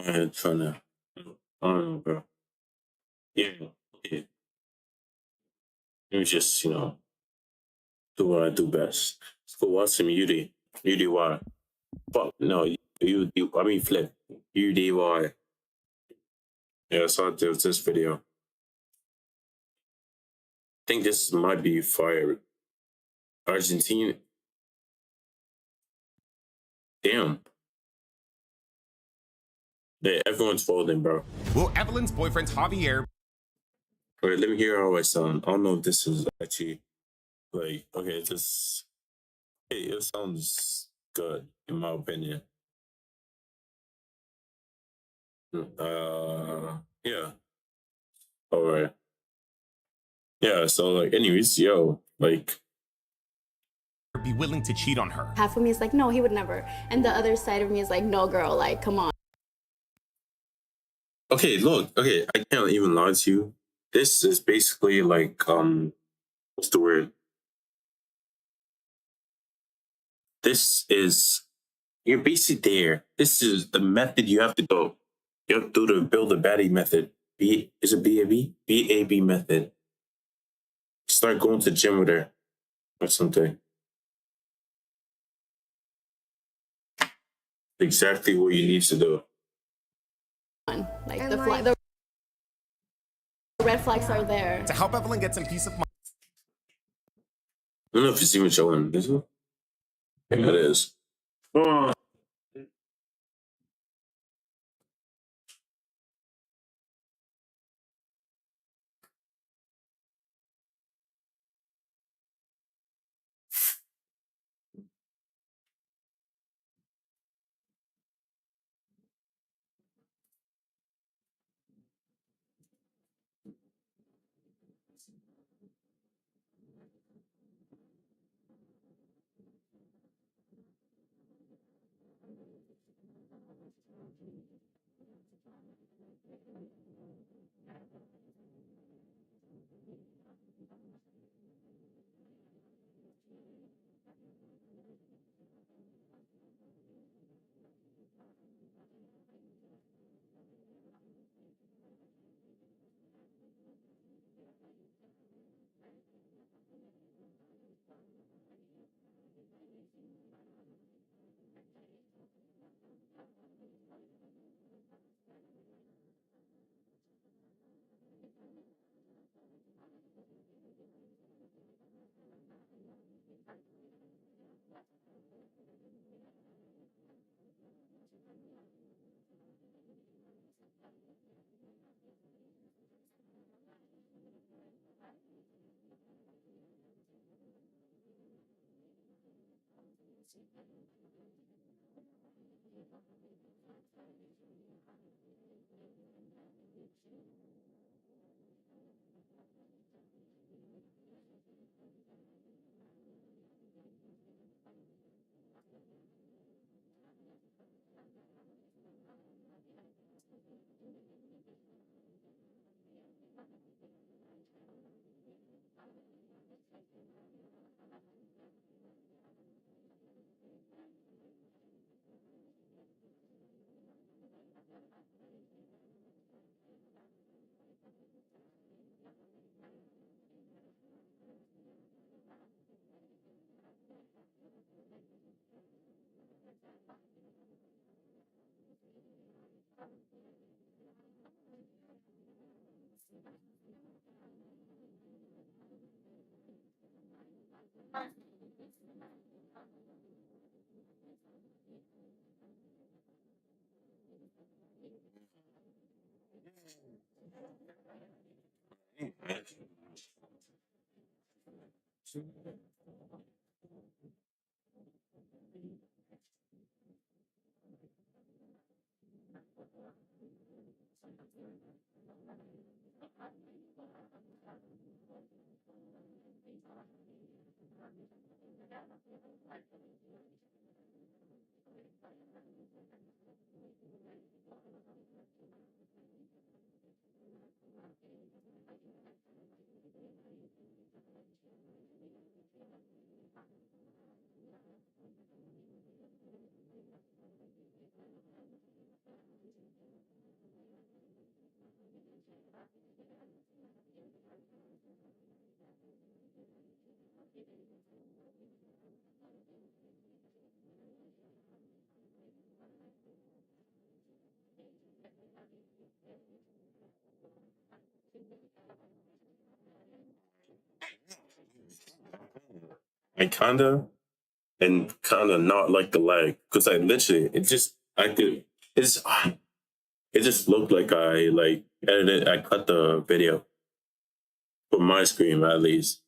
I'm trying to. I don't know, bro. Yeah. Okay. Let me just, do what I do best. Let's go watch some UD. UDY. Fuck, no, I mean flip. UDY. Yeah, so there's this video. I think this might be fire. Argentina. Damn. Yeah, everyone's folding, bro. Will Evelyn's boyfriend Javier... Wait, let me hear how I sound. I don't know if this is actually, like, okay, it sounds good, in my opinion. Yeah. All right. Yeah, so, like, anyways, yo, like, be willing to cheat on her. Half of me is like, no, he would never. And the other side of me is like, no, girl, like, come on. okay, look, okay, I can't even lie to you. This is basically like, what's the word? This is, you're basically there. This is the method you have to go. You have to do the build a baddie method. Is it BAB? BAB method. Start going to the gym with her or something. Exactly what you need to do. Like the red flags are there. To help Evelyn get some peace of mind. I don't know if it's even showing. Is it? Yeah, it is. Oh. I kinda not like the lag because I literally it just I could it's it just looked like I like edited I cut the video for my screen at least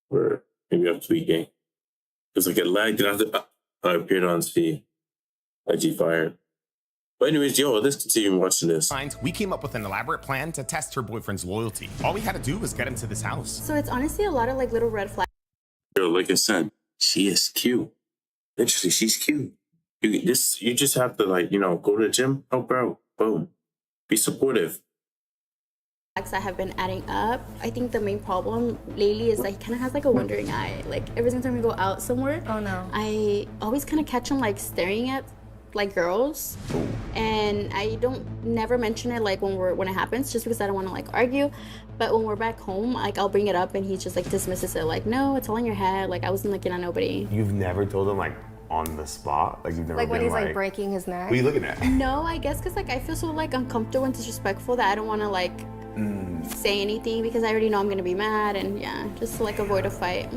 or maybe I'm tweaking because like it lagged and I appeared on the IG Fire. But anyways, yo, let's continue watching this. We came up with an elaborate plan to test her boyfriend's loyalty. All we had to do was get him to this house. So it's honestly a lot of like little red flags. Yo, like I said, she is cute. Literally, she's cute. You just have to like, go to the gym, help her out. Boom. Be supportive. That have been adding up. I think the main problem lately is that he kind of has like a wandering eye. Like every single time we go out somewhere, oh no, I always kind of catch him like staring at like girls, and I don't never mention it like when it happens, just because I don't want to like argue. But when we're back home, like I'll bring it up, and he just like dismisses it, like no, it's all in your head. Like I wasn't looking at nobody. You've never told him like on the spot, like you've never like when been he's like breaking his neck. What are you looking at? No, I guess because like I feel so like uncomfortable and disrespectful that I don't want to like say anything because I already know I'm gonna be mad, and yeah, just to like avoid a fight.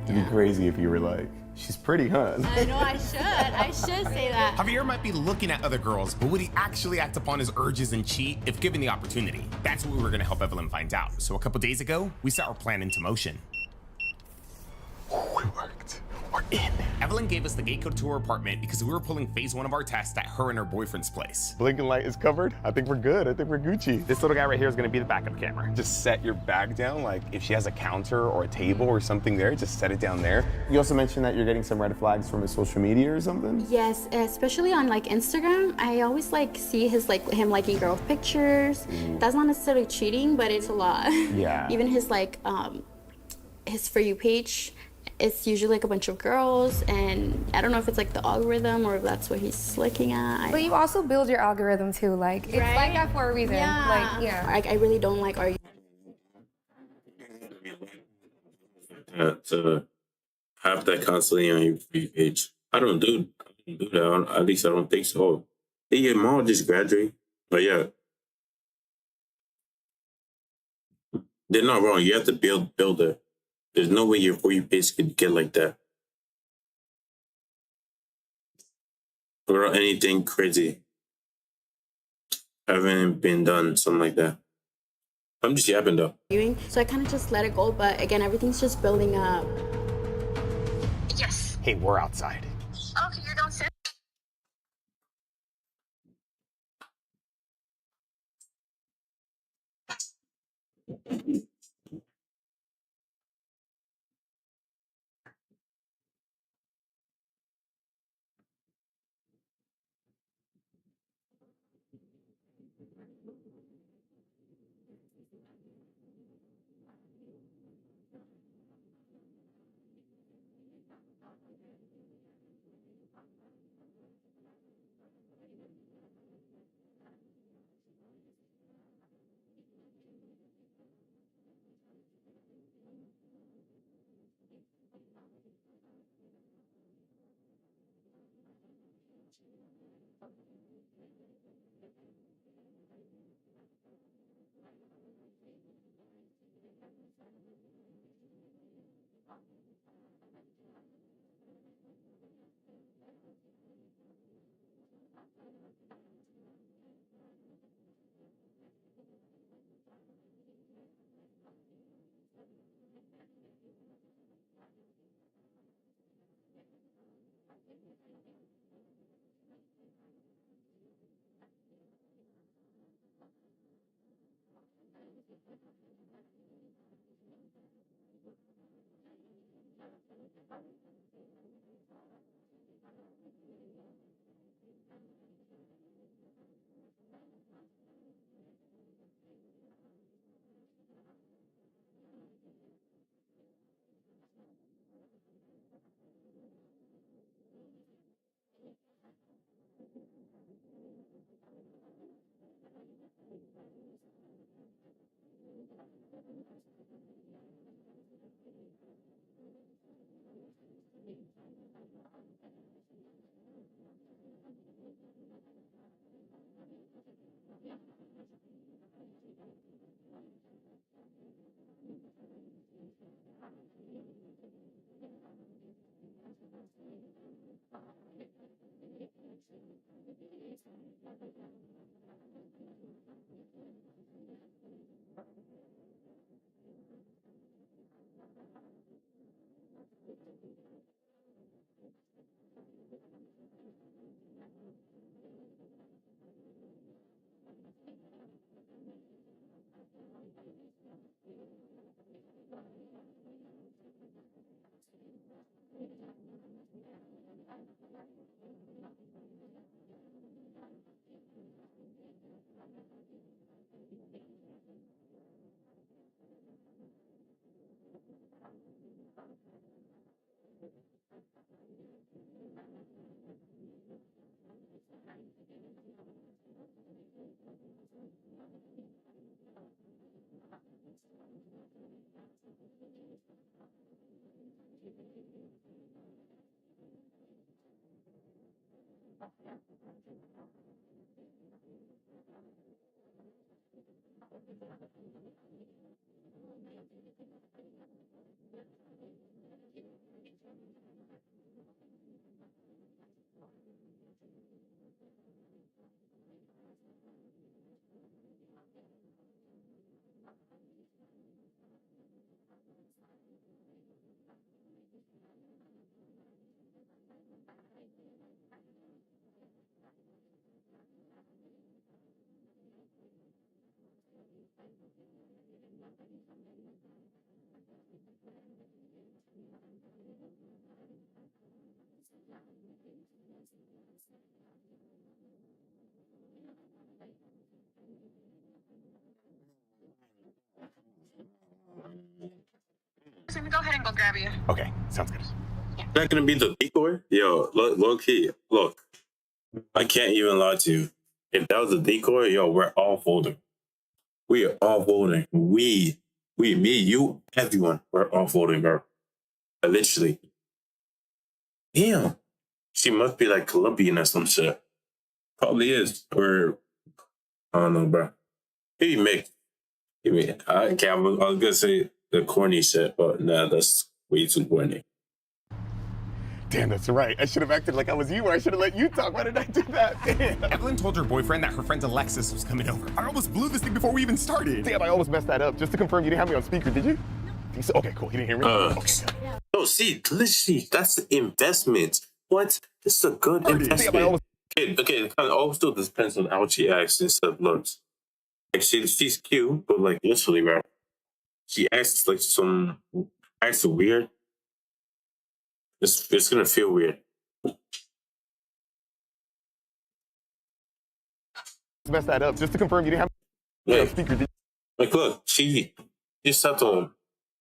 It'd be crazy if you were like, she's pretty, huh? I know I should say that. Javier might be looking at other girls, but would he actually act upon his urges and cheat if given the opportunity? That's what we were gonna help Evelyn find out. So a couple days ago, we set our plan into motion. It worked. We're in. Evelyn gave us the gate code to her apartment because we were pulling phase 1 of our test at her and her boyfriend's place. Blinking light is covered. I think we're good. I think we're Gucci. This little guy right here is gonna be the backup camera. Just set your bag down, like if she has a counter or a table or something there, just set it down there. You also mentioned that you're getting some red flags from his social media or something? Yes, especially on like Instagram. I always like see him liking girl pictures. That's not necessarily cheating, but it's a lot. Yeah. Even his like his For You page, it's usually like a bunch of girls, and I don't know if it's like the algorithm or if that's what he's looking at. But you also build your algorithm too, like it's Right? like that for a reason. Yeah. Like yeah. I really don't like arguing. To have that constantly on your free page. I don't do that. At least I don't think so. Yeah, mom just graduate. But yeah. They're not wrong. You have to build it. There's no way your For You page could get like that. Without anything crazy. Haven't been done, something like that. I'm just yapping though. So I kind of just let it go, but again, everything's just building up. Yes. Hey, we're outside. Okay, you're downstairs. Go ahead and go grab you. Okay, sounds good. That gonna be the decoy? Yo, low key, look. I can't even lie to you. If that was a decoy, yo, we're all folding. We are all folding. We, me, you, everyone, we're all folding, bro. Literally. Damn. She must be like Colombian or some shit. Probably is. Or, I don't know, bro. Maybe Mick. Maybe, I was gonna say the corny shit, but nah, that's way too corny. Damn, that's right. I should have acted like I was you, or I should have let you talk. Why did I do that? Damn. Evelyn told her boyfriend that her friend Alexis was coming over. I almost blew this thing before we even started. Damn, I almost messed that up. Just to confirm, you didn't have me on speaker, did you? Okay, cool. You didn't hear me? Okay. No, see, literally, that's the investment. What? This is a good investment. Okay, it kind of also depends on how she acts instead of looks. Like, she's cute, but like, literally, bro, she acts like acts weird. It's gonna feel weird. Mess that up. Just to confirm, you didn't have me on speaker, did you? Like, look, she just have to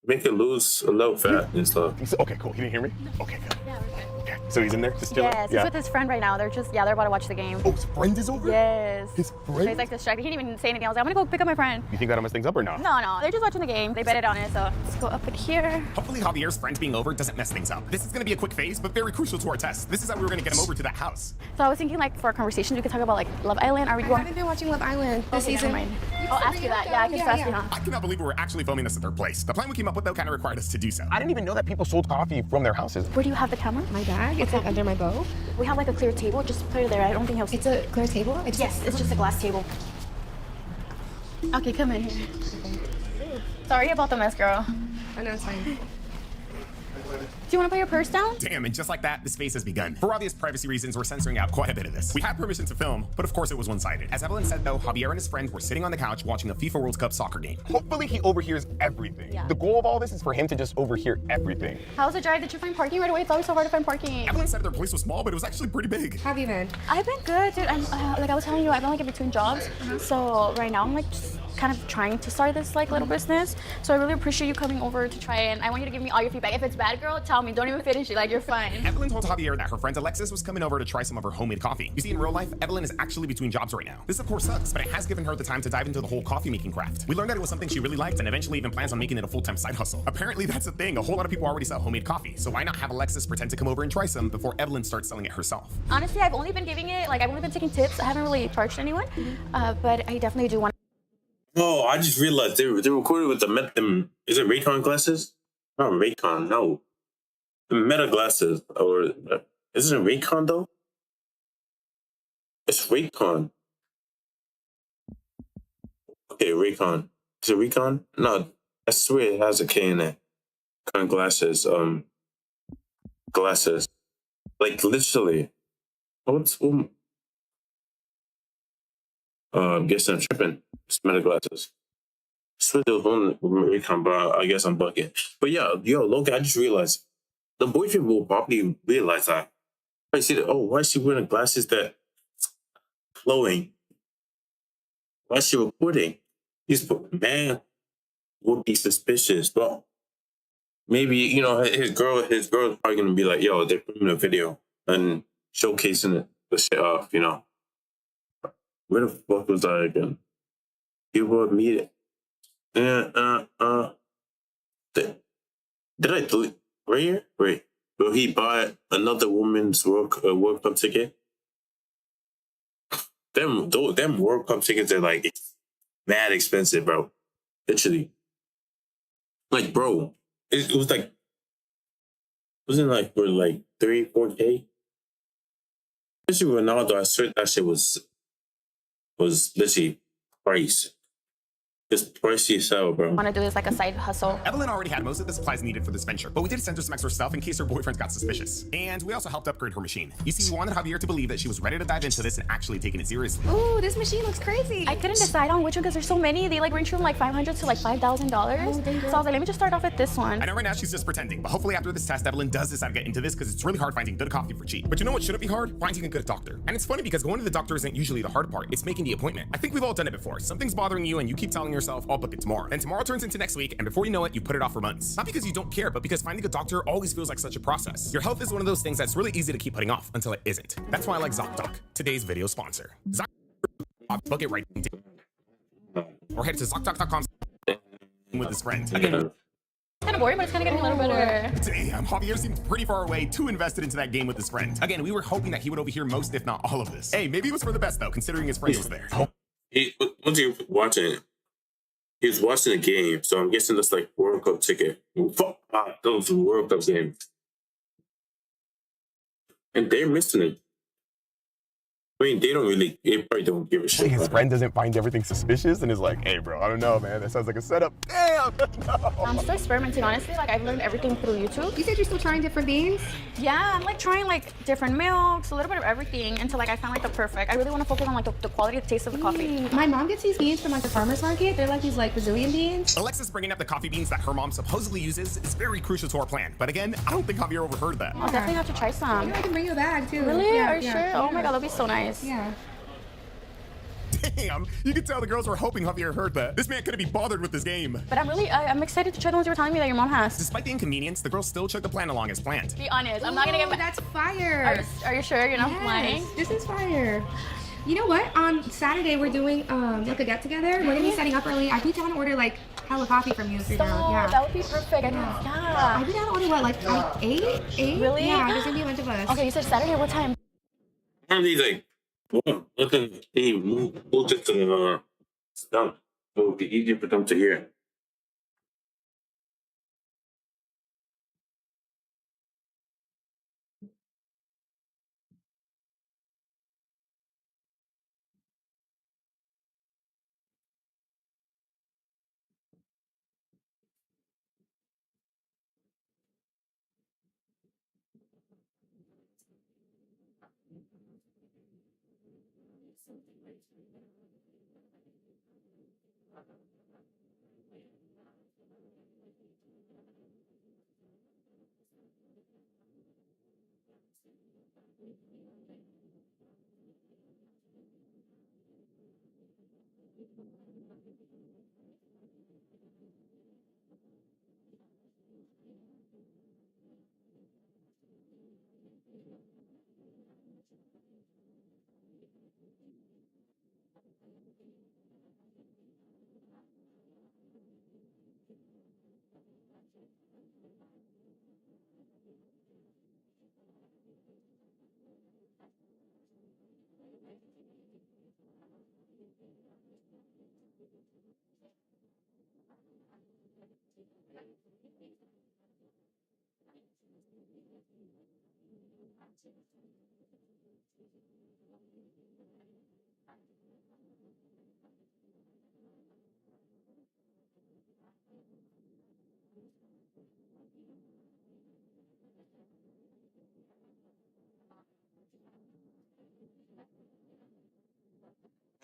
make it lose a little fat and stuff. Okay, cool. You didn't hear me? Okay, good. Okay, so he's in there just chilling? Yes, he's with his friend right now. They're about to watch the game. Oh, his friend is over? Yes. His friend? So he's like distracted. He didn't even say anything. I was like, I'm gonna go pick up my friend. You think that'll mess things up or no? No. They're just watching the game. They betted on it, so let's go up in here. Hopefully Javier's friend being over doesn't mess things up. This is gonna be a quick phase, but very crucial to our test. This is how we were gonna get him over to that house. So I was thinking, like, for a conversation, we could talk about, like, Love Island. I haven't been watching Love Island this season. I'll ask you that. Yeah, I can ask you, huh? I cannot believe we were actually filming this at their place. The plan we came up with, though, kind of required us to do so. I didn't even know that people sold coffee from their houses. Where do you have the camera? My bag. It's like under my bow. We have like a clear table. Just put it there. I don't think he'll. It's a clear table? Yes, it's just a glass table. Okay, come in here. Sorry about the mess, girl. I know, it's fine. you want to put your purse down? Damn, and just like that, this phase has begun. For obvious privacy reasons, we're censoring out quite a bit of this. We had permission to film, but of course it was one-sided. As Evelyn said though, Javier and his friends were sitting on the couch watching a FIFA World Cup soccer game. Hopefully he overhears everything. Yeah. The goal of all this is for him to just overhear everything. How's the drive? Did you find parking right away? It's always so hard to find parking. Evelyn said their place was small, but it was actually pretty big. How have you been? I've been good, dude. I'm like I was telling you, I've been like in between jobs. So right now I'm like just kind of trying to start this like little business. So I really appreciate you coming over to try it. And I want you to give me all your feedback. If it's bad, girl, tell me. Don't even finish it. Like you're fine. Evelyn told Javier that her friend Alexis was coming over to try some of her homemade coffee. You see, in real life, Evelyn is actually between jobs right now. This of course sucks, but it has given her the time to dive into the whole coffee making craft. We learned that it was something she really liked and eventually even plans on making it a full-time side hustle. Apparently that's a thing. A whole lot of people already sell homemade coffee. So why not have Alexis pretend to come over and try some before Evelyn starts selling it herself? Honestly, I've only been giving it, like I've only been taking tips. I haven't really charged anyone, but I definitely do want. Oh, I just realized they recorded with the is it Raycon glasses? Not Raycon, no. The Meta glasses, or isn't it Raycon though? It's Raycon. Okay, Raycon. Is it Raycon? No, I swear it has a K in it. Con glasses, glasses. Like literally. What's I'm guessing I'm tripping. It's Meta glasses. I swear there was one with Raycon, but I guess I'm bugging. But yeah, yo, Logan, I just realized the boyfriend will probably realize that. I see that. Oh, why is she wearing glasses that flowing? Why is she recording? Man would be suspicious, but maybe his girl is probably gonna be like, yo, they're filming a video and showcasing the shit off, Where the fuck was I again? You would meet it. Did I delete right here? Wait, will he buy another woman's World Cup ticket? Them World Cup tickets are like mad expensive, bro. Literally, like, bro, it was like, wasn't it like for like 3-4K? Especially Ronaldo, I swear that shit was literally price. It's pricey as hell, bro. I want to do this like a side hustle. Evelyn already had most of the supplies needed for this venture, but we did send her some extra stuff in case her boyfriend got suspicious. And we also helped upgrade her machine. You see, we wanted Javier to believe that she was ready to dive into this and actually taking it seriously. Ooh, this machine looks crazy. I couldn't decide on which one because there's so many. They like range from like $500 to like $5,000. So I was like, let me just start off with this one. I know right now she's just pretending, but hopefully after this test, Evelyn does decide to get into this because it's really hard finding good coffee for cheap. But you know what shouldn't be hard? Finding a good doctor. And it's funny because going to the doctor isn't usually the hard part. It's making the appointment. I think we've all done it before. Something's bothering you and you keep telling yourself, I'll book it tomorrow. Then tomorrow turns into next week, and before you know it, you put it off for months. Not because you don't care, but because finding a doctor always feels like such a process. Your health is one of those things that's really easy to keep putting off until it isn't. That's why I like ZocDoc, today's video sponsor. ZocDoc, book it right now. Or head to ZocDoc.com with his friend. Again, It's kind of boring, but it's kind of getting a little better. damn, Javier seems pretty far away, too invested into that game with his friend. Again, we were hoping that he would overhear most, if not all of this. Hey, maybe it was for the best though, considering his friend was there. Once you're watching it, he was watching a game, so I'm guessing that's like World Cup ticket. Fuck, those World Cup games. And they're missing it. I mean, they probably don't give a shit. His about friend doesn't find everything suspicious and is like, hey, bro, I don't know, man. That sounds like a setup. Damn, no. I'm still experimenting, honestly. Like, I've learned everything through YouTube. You said you're still trying different beans? Yeah, I'm like trying like different milks, a little bit of everything until like I find like the perfect. I really want to focus on like the quality, the taste of the coffee. My mom gets these beans from like the farmer's market. They're like these like Brazilian beans. Alexis bringing up the coffee beans that her mom supposedly uses is very crucial to our plan. But again, I don't think Javier overheard that. I'll definitely have to try some. I can bring you a bag too. Really? Yeah, Are you yeah, sure? Oh yeah. my god, that'd be so nice. Yeah. Damn, you could tell the girls were hoping Javier heard that. This man couldn't be bothered with this game. But I'm excited to try the ones you were telling me that your mom has. Despite the inconvenience, the girls still took the plan along as planned. Be honest, I'm not gonna get Ooh, mad. That's fire. Are you sure you're not Yes, lying? this is fire. You know what? On Saturday we're doing like a get together. We're gonna be setting up early. I'd be down to order like hella coffee from you if you're down. Yeah. That would be perfect. Yeah. I'd be down to order what, like 8? Really? Yeah, there's gonna be a bunch of us. Okay, you said Saturday. What time? Apparently, like, nothing. They moved it to the down. So it would be easier for them to hear.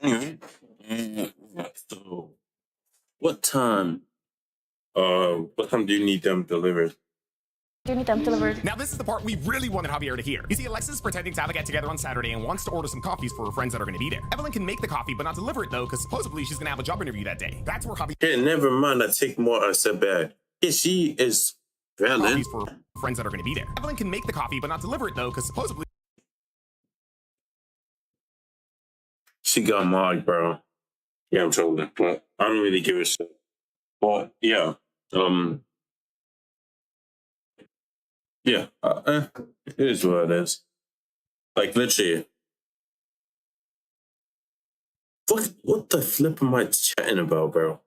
Anyway, so what time? What time do you need them delivered? Do you need them delivered? Now, this is the part we really wanted Javier to hear. You see, Alexis is pretending to have a get together on Saturday and wants to order some coffees for her friends that are going to be there. Evelyn can make the coffee, but not deliver it though, because supposedly she's going to have a job interview that day. That's where Javier Yeah, never mind. I take more. I said bad. Yeah, she is valid. coffees for her friends that are going to be there. Evelyn can make the coffee, but not deliver it though, because supposedly She got mocked, bro. Yeah, I'm trolling, but I don't really give a shit. But yeah, yeah, it is what it is. Like literally, what the flip am I chatting about, bro?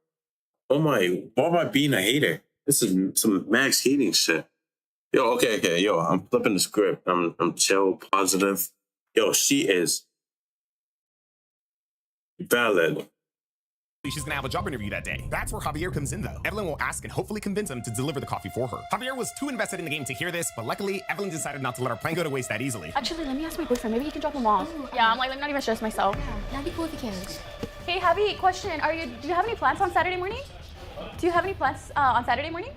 Why am I being a hater? This is some max hating shit. Yo, okay, yo, I'm flipping the script. I'm chill, positive. Yo, she is valid. she's going to have a job interview that day. That's where Javier comes in though. Evelyn will ask and hopefully convince him to deliver the coffee for her. Javier was too invested in the game to hear this, but luckily, Evelyn decided not to let her plan go to waste that easily. Actually, let me ask my boyfriend. Maybe he can drop them off. Yeah, I'm like, let me not even stress myself. Yeah, that'd be cool if you can. Hey, Javi, question. Do you have any plans on Saturday morning? Do you have any plans on Saturday morning?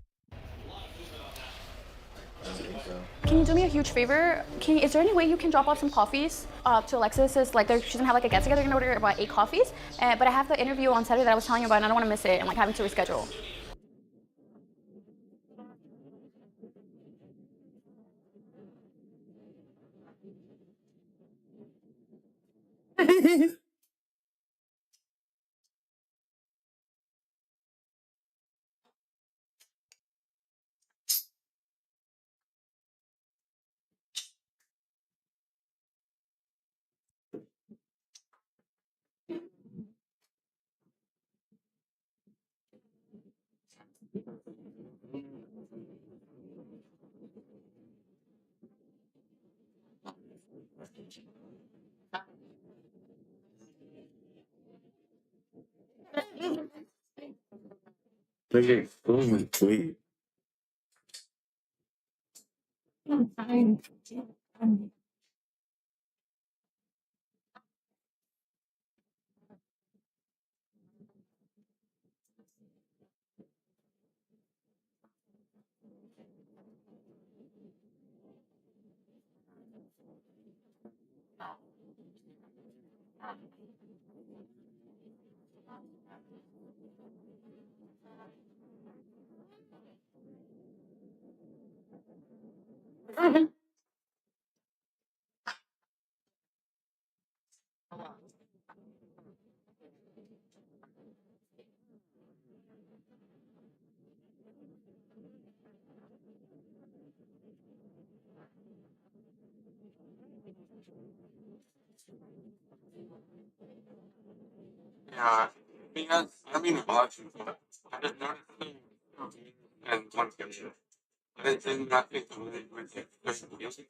Can you do me a huge favor? Is there any way you can drop off some coffees to Alexis? She's gonna have like a get together. Gonna order about 8 coffees, but I have the interview on Saturday that I was telling you about, and I don't want to miss it. I'm like having to reschedule. Nigga, oh my tweet. Yeah, because I mean, watching, I did not see and one picture. I didn't think nothing to relate with it. Just music.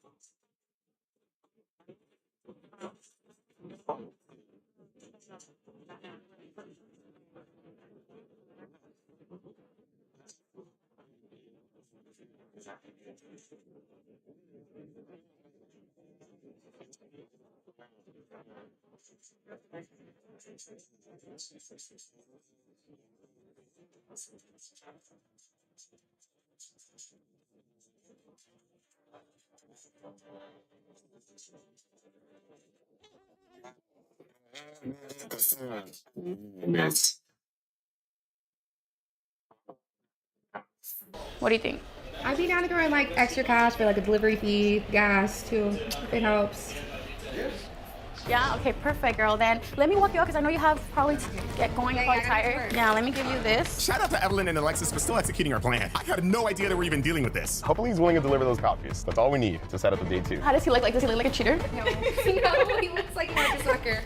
Man. What do you think? I'd be down to throw in like extra cash for like a delivery fee, gas too, if it helps. Yeah, okay, perfect, girl. Then let me walk you out because I know you have probably to get going, Yeah, probably yeah, I gotta go tired. first. Yeah, let me give you this. Shout out to Evelyn and Alexis for still executing our plan. I had no idea that we're even dealing with this. Hopefully he's willing to deliver those copies. That's all we need to set up the day 2. How does he look like? Does he look like a cheater? No, no, he looks like more of a sucker.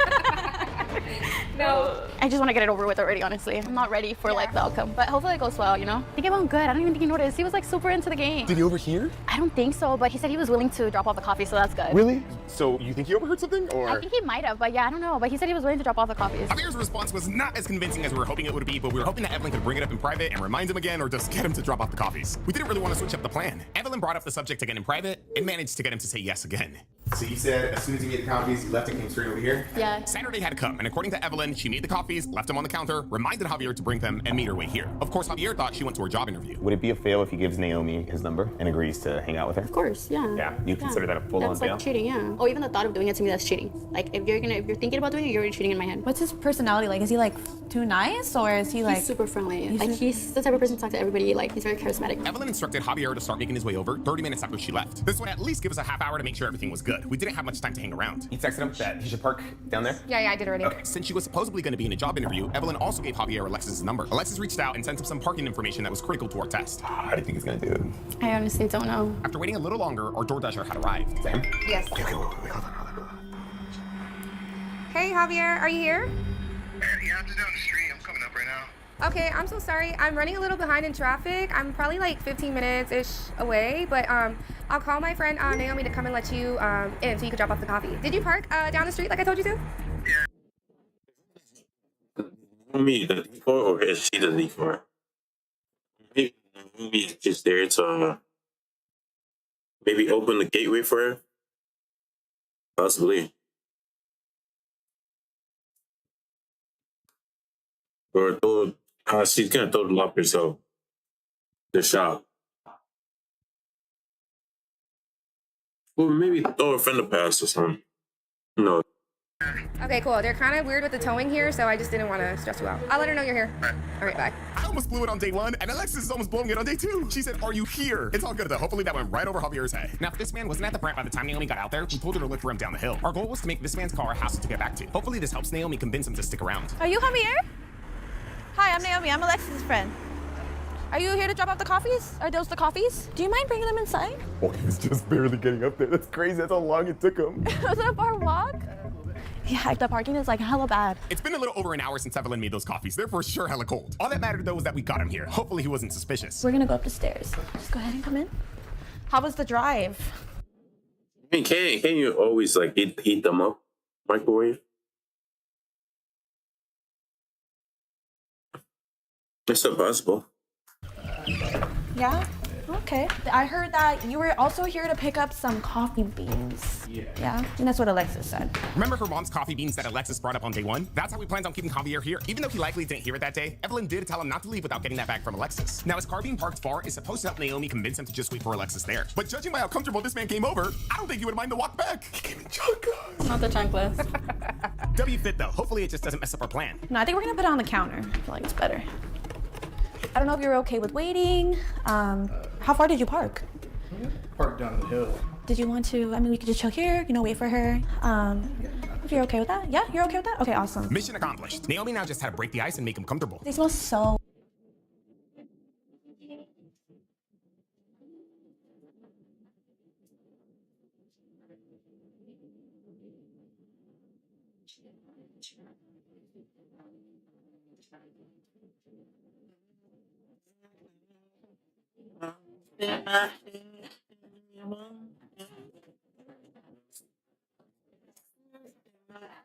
No. I just want to get it over with already, honestly. I'm not ready for like the outcome, but hopefully it goes well, you know? I think it went good. I don't even think he noticed. He was like super into the game. Did he overhear? I don't think so, but he said he was willing to drop off the coffee, so that's good. Really? So you think he overheard something, or? I think he might have, but yeah, I don't know. But he said he was willing to drop off the coffees. Javier's response was not as convincing as we were hoping it would be, but we were hoping that Evelyn could bring it up in private and remind him again, or just get him to drop off the coffees. We didn't really want to switch up the plan. Evelyn brought up the subject again in private and managed to get him to say yes again. So you said as soon as you made the coffees, you left and came straight over here? Yeah. Saturday had come, and according to Evelyn, she made the coffees, left them on the counter, reminded Javier to bring them, and made her way here. Of course, Javier thought she went to her job interview. Would it be a fail if he gives Naomi his number and agrees to hang out with her? Of course, yeah. Yeah, you consider that a full-on That's fail? like cheating, yeah. Oh, even the thought of doing it to me, that's cheating. Like if you're thinking about doing it, you're already cheating in my head. What's his personality like? Is he like too nice, or is he like? He's super friendly. Like he's the type of person to talk to everybody. Like he's very charismatic. Evelyn instructed Javier to start making his way over 30 minutes after she left. This would at least give us a half hour to make sure everything was good. We didn't have much time to hang around. You texted him that he should park down there? Yeah, I did already. Okay, since she was supposedly going to be in a job interview, Evelyn also gave Javier Alexis' number. Alexis reached out and sent him some parking information that was critical to our test. How do you think he's gonna do it? I honestly don't know. After waiting a little longer, our DoorDasher had arrived. Is that him? Yes. Okay, hold on. Hey, Javier, are you here? Yeah, I'm just down the street. I'm coming up right now. Okay, I'm so sorry. I'm running a little behind in traffic. I'm probably like 15 minutes-ish away, but I'll call my friend Naomi to come and let you in so you can drop off the coffee. Did you park down the street like I told you to? Me, the D4, or is she the D4? Maybe is just there to maybe open the gateway for her. Possibly. Or throw, she's gonna throw the lock herself. The shop. Or maybe throw a friend a pass or something. No. Okay, cool. They're kind of weird with the towing here, so I just didn't want to stress you out. I'll let her know you're here. All right, bye. I almost blew it on day 1, and Alexis is almost blowing it on day 2. She said, "Are you here?" It's all good though. Hopefully that went right over Javier's head. Now, if this man wasn't at the plant by the time Naomi got out there, we told her to look for him down the hill. Our goal was to make this man's car a hassle to get back to. Hopefully this helps Naomi convince him to stick around. Are you Javier? Hi, I'm Naomi. I'm Alexis' friend. Are you here to drop off the coffees? Are those the coffees? Do you mind bringing them inside? Oh, he's just barely getting up there. That's crazy. That's how long it took him. Was it a far walk? Yeah, the parking is like hella bad. It's been a little over an hour since Evelyn made those coffees. They're for sure hella cold. All that mattered though was that we got him here. Hopefully he wasn't suspicious. We're gonna go up the stairs. Just go ahead and come in. How was the drive? I mean, can you always like heat them up? Microwave? It's still possible. Yeah? Okay. I heard that you were also here to pick up some coffee beans. Yeah? And that's what Alexis said. Remember her mom's coffee beans that Alexis brought up on day 1? That's how we planned on keeping Javier here. Even though he likely didn't hear it that day, Evelyn did tell him not to leave without getting that bag from Alexis. Now his car being parked far is supposed to help Naomi convince him to just wait for Alexis there. But judging by how comfortable this man came over, I don't think he would mind the walk back. He came in chanclas. Not the chanclas. W fit though. Hopefully it just doesn't mess up our plan. No, I think we're gonna put it on the counter. I feel like it's better. I don't know if you're okay with waiting. How far did you park? Park down the hill. Did you want to, I mean, we could just chill here, wait for her. If you're okay with that? Yeah, you're okay with that? Okay, awesome. Mission accomplished. Naomi now just had to break the ice and make him comfortable. They smell so.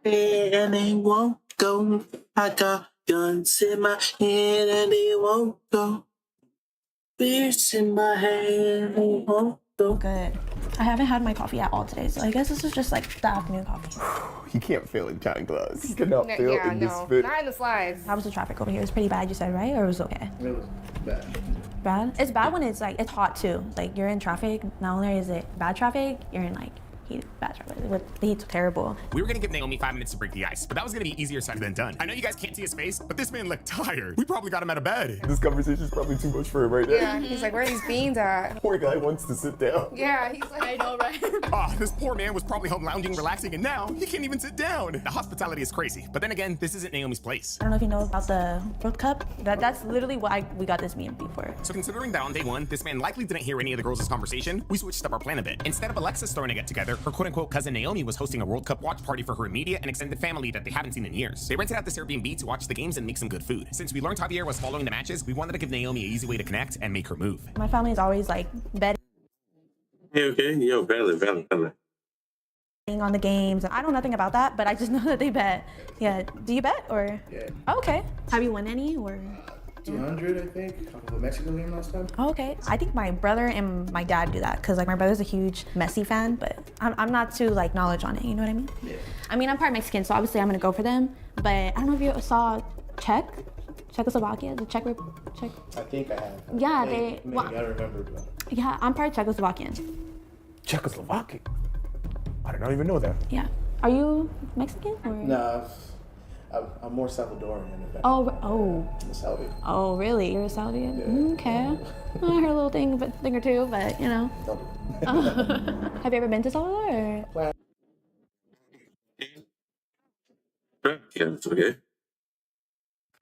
And they won't go. I got guns in my hand and they won't go. Beers in my hand, they won't go. Good. I haven't had my coffee at all today, so I guess this is just like the afternoon coffee. He can't fail in counting glass. He cannot fail Yeah, in this no, fit. not in the slides. How was the traffic over here? It's pretty bad, you said, right? Or it was okay? It was bad. Bad? It's bad when it's like, it's hot too. Like you're in traffic, not only is it bad traffic, you're in like bad traffic. The heat's terrible. We were gonna give Naomi 5 minutes to break the ice, but that was gonna be easier said than done. I know you guys can't see his face, but this man looked tired. We probably got him out of bed. This conversation is probably too much for him right now. Yeah, he's like, where are these beans at? Poor guy wants to sit down. Yeah, he's like, I know, right? Ah, this poor man was probably home lounging, relaxing, and now he can't even sit down. The hospitality is crazy, but then again, this isn't Naomi's place. I don't know if you know about the World Cup. That's literally why we got this B&B for. So considering that on day one, this man likely didn't hear any of the girls' conversation, we switched up our plan a bit. Instead of Alexis throwing a get-together, her quote-unquote cousin Naomi was hosting a World Cup watch party for her immediate and extended family that they haven't seen in years. They rented out this Airbnb to watch the games and make some good food. Since we learned Javier was following the matches, we wanted to give Naomi an easy way to connect and make her move. My family is always like betting Okay. Yo, valid. on the games. I know nothing about that, but I just know that they bet. Yeah. Do you bet or? Yeah. Oh, okay. Have you won any or? 200, I think, off of a Mexico game last time. Oh, okay. I think my brother and my dad do that because like my brother's a huge Messi fan, but I'm not too like knowledge on it. You know what I mean? Yeah. I mean, I'm part Mexican, so obviously I'm gonna go for them. But I don't know if you saw Czechoslovakia, the Czech. I think I have. Yeah, maybe, they. Well, I don't remember. But yeah, I'm part Czechoslovakian. Czechoslovakia? I did not even know that. Yeah. Are you Mexican or? no, I'm more Salvadorian than that. Oh. I'm a Saudi. Oh, really? You're a Saudian? Yeah. Okay. Well, I heard a little thing or two, but you know. Have you ever been to Salvador? Or? Yeah, it's okay.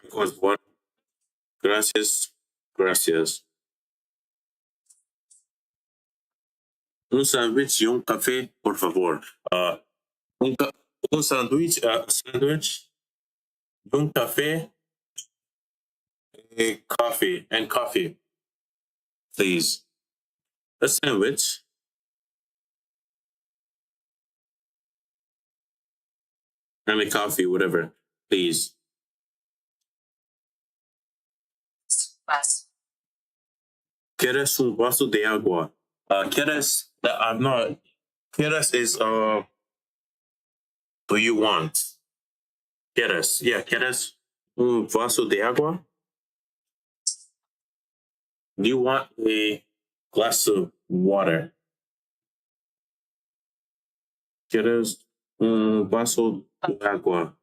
Because one. Gracias. Un sándwich y un café, por favor. Un sándwich, un café, coffee, please. A sandwich. I mean coffee, whatever, please. ¿Quieres un vaso de agua? ¿Quieres? I'm not. ¿Quieres is do you want? ¿Quieres? Yeah, ¿quieres un vaso de agua? Do you want a glass of water? ¿Quieres un vaso de agua?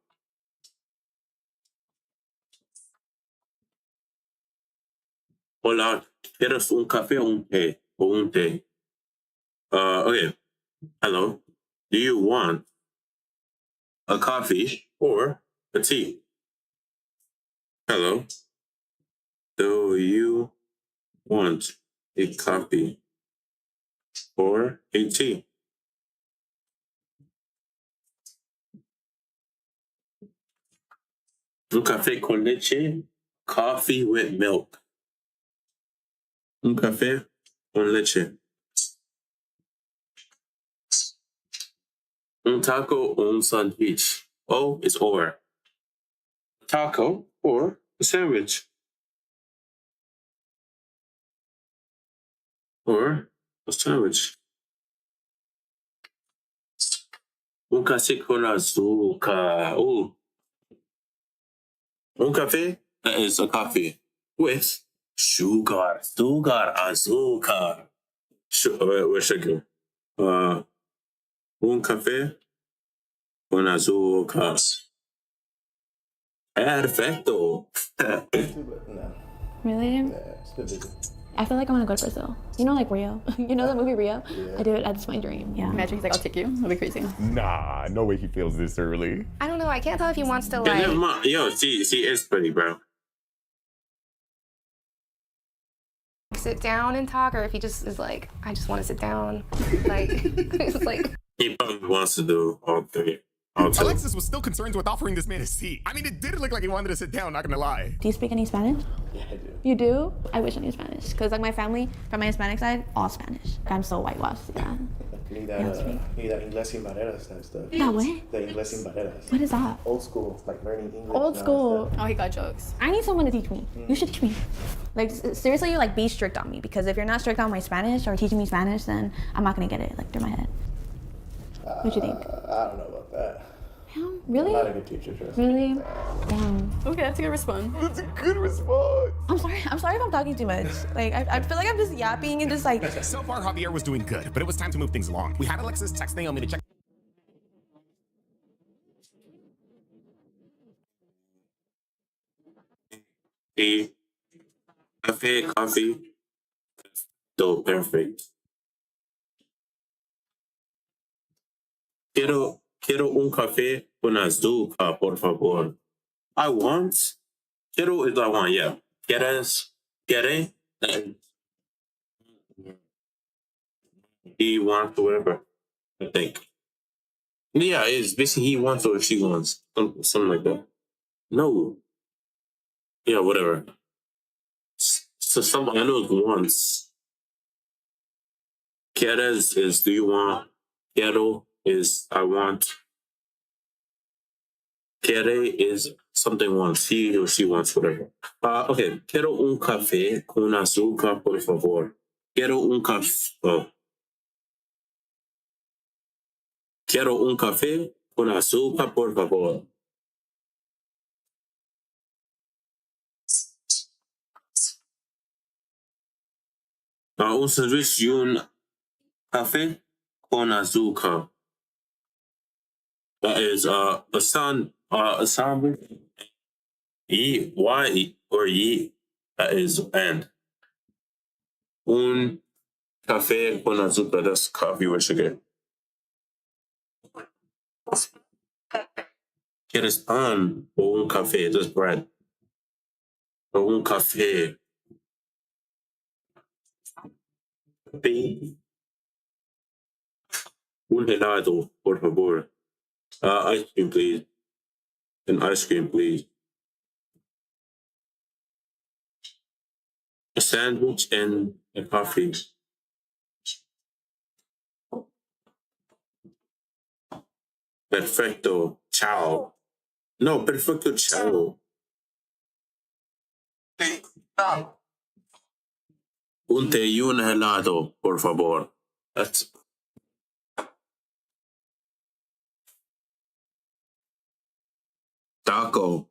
Hola, ¿quieres un café o un té? Okay. Hello. Do you want a coffee or a tea? Hello. Do you want a coffee or a tea? Un café con leche, coffee with milk. Un café con leche. Un taco or un sandwich. O is or. Taco or a sandwich. Or a sandwich. Un café con azúcar. Ooh. Un café is a coffee with sugar, azúcar. With sugar. Un café con azúcar. Perfecto. no. Really? Yeah, it's too busy. I feel like I want to go to Brazil. You know, like Rio. You know the movie Rio? Yeah. I do it. That's my dream. Yeah. Imagine he's like, I'll take you. That'll be crazy. Nah, no way he feels this early. I don't know. I can't tell if he wants to Yeah, never like. mind. Yo, she is pretty, bro. Sit down and talk, or if he just is like, I just want to sit down. Like, it's like. He probably wants to do all three. All two. Alexis was still concerned with offering this man a seat. I mean, it did look like he wanted to sit down, not gonna lie. Do you speak any Spanish? Yeah, I do. You do? I wish I knew Spanish. Because like my family, from my Hispanic side, all Spanish. I'm so whitewashed, yeah. You need that, you need that Inglés sin barreras type stuff. That what? The Inglés sin barreras. What is that? Old school, like learning English. Old now school. instead. Oh, he got jokes. I need someone to teach me. You should teach me. Like seriously, like be strict on me, because if you're not strict on my Spanish or teaching me Spanish, then I'm not gonna get it like through my head. What you think? I don't know about that. Yeah, I'm really? not a good teacher, trust me. Really? Damn. Okay, that's a good response. That's a good response. I'm sorry if I'm talking too much. Like I feel like I'm just yapping and just like. So far, Javier was doing good, but it was time to move things along. We had Alexis text Naomi to check. Tea, cafe, coffee. Todo perfect. Quiero un café con azúcar, por favor. I want. Quiero is I want, yeah. Quiere, and he wants whatever, I think. Yeah, it's basically he wants or she wants. Something like that. No. Yeah, whatever. So some I know it wants. Quieres is do you want? Quiero is I want. Quiere is something wants. He or she wants whatever. Okay. Quiero un café con azúcar, por favor. Quiero un café. Quiero un café con azúcar, por favor. Un sandwich y un café con azúcar. That is a sandwich. Y or ye. That is and. Un café con azúcar. That's coffee with sugar. ¿Quieres pan o un café? That's bread. O un café. Un helado, por favor. Ice cream, please. An ice cream, please. A sandwich and a coffee. Perfecto. Ciao. No, perfecto. Ciao. Un té y un helado, por favor. That's taco.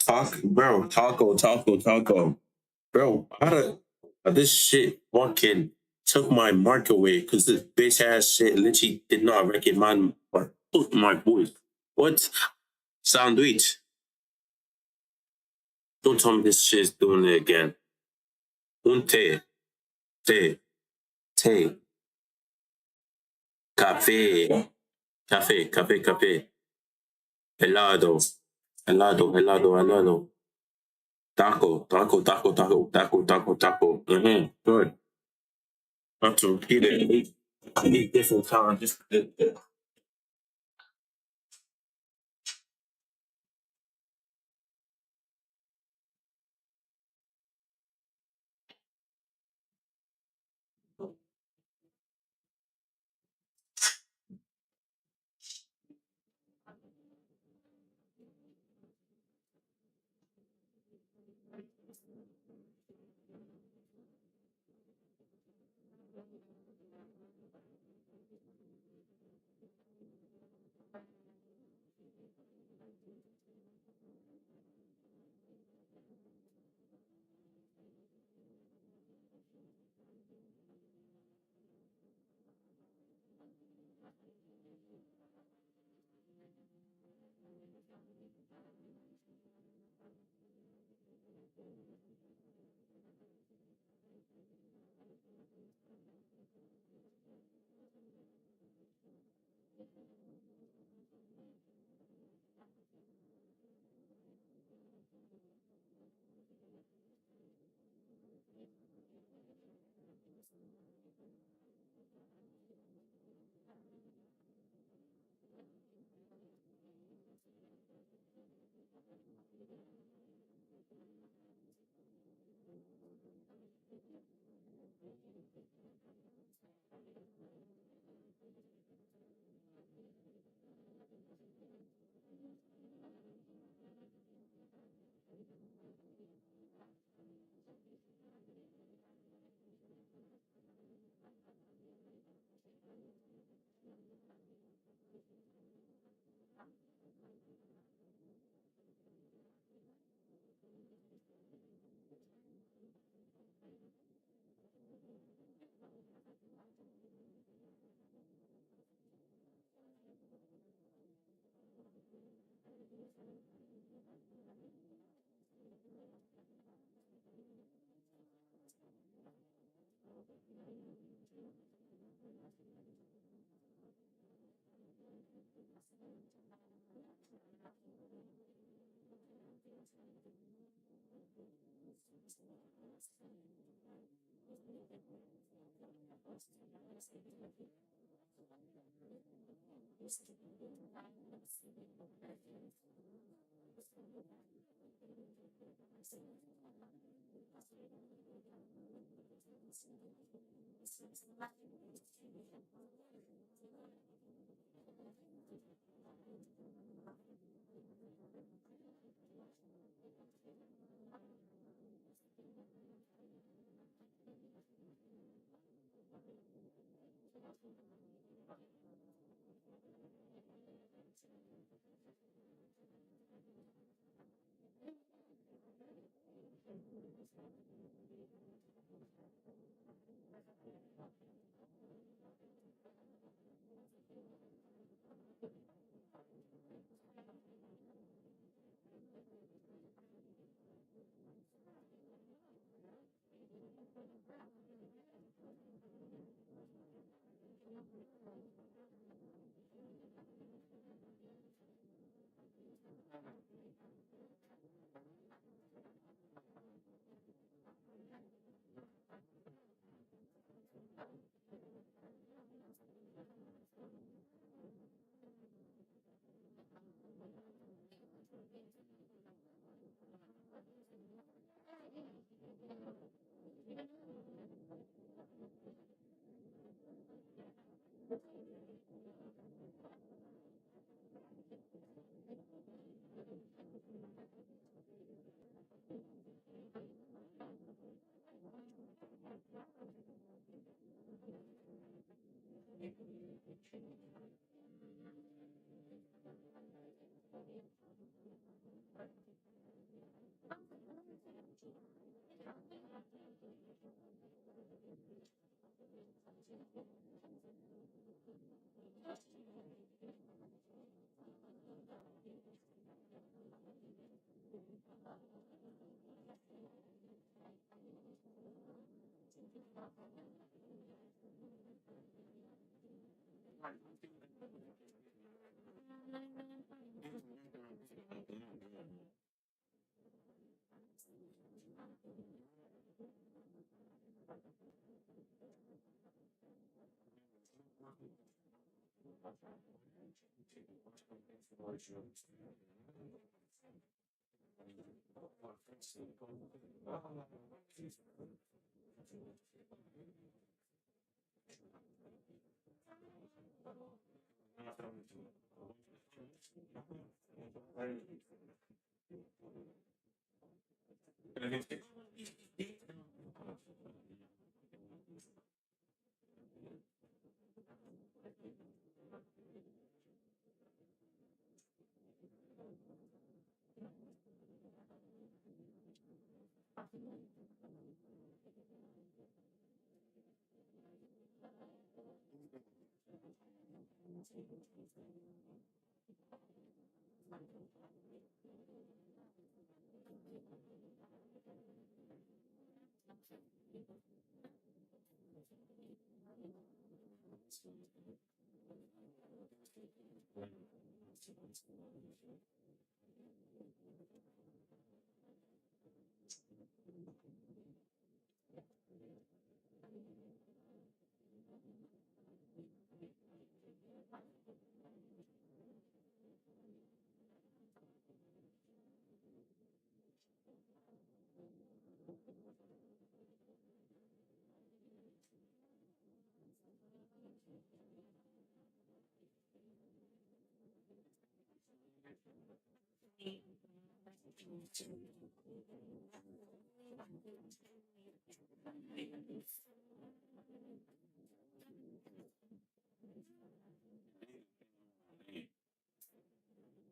Taco. Bro, this shit fucking took my mark away because this bitch ass shit literally did not recognize my voice. What? Sandwich. Don't tell me this shit's doing it again. Un té. Té. Café. Helado. Taco. Good. I have to repeat it 8 different times. Just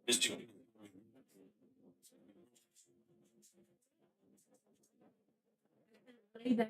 Just you. Yeah.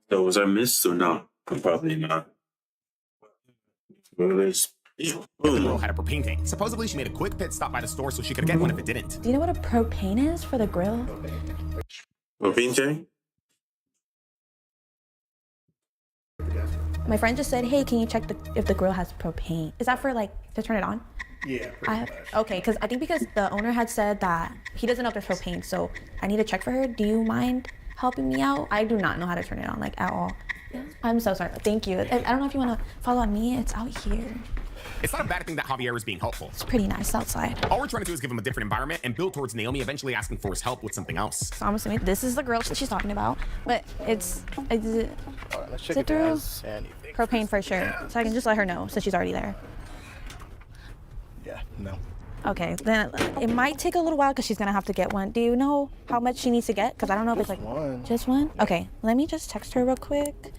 So was I missed or not? Probably not. Well, it's The boom. girl had a propane tank. Supposedly, she made a quick pit stop by the store so she could get one if it didn't. Do you know what a propane is for the grill? Propane tank? My friend just said, hey, can you check if the grill has propane? Is that for like to turn it on? Yeah, pretty much. Okay, because I think because the owner had said that he doesn't know if there's propane, so I need to check for her. Do you mind helping me out? I do not know how to turn it on, like, at all. I'm so sorry. Thank you. I don't know if you want to follow on me. It's out here. It's not a bad thing that Javier is being helpful. It's pretty nice outside. All we're trying to do is give him a different environment and build towards Naomi eventually asking for his help with something else. So I'm assuming this is the girl she's talking about, but is it Let's check Is it if it through? has anything. propane for sure? So I can just let her know since she's already there. Yeah, no. Okay, then it might take a little while because she's gonna have to get one. Do you know how much she needs to get? Because I don't know if it's like one. Just one? Okay, let me just text her real quick.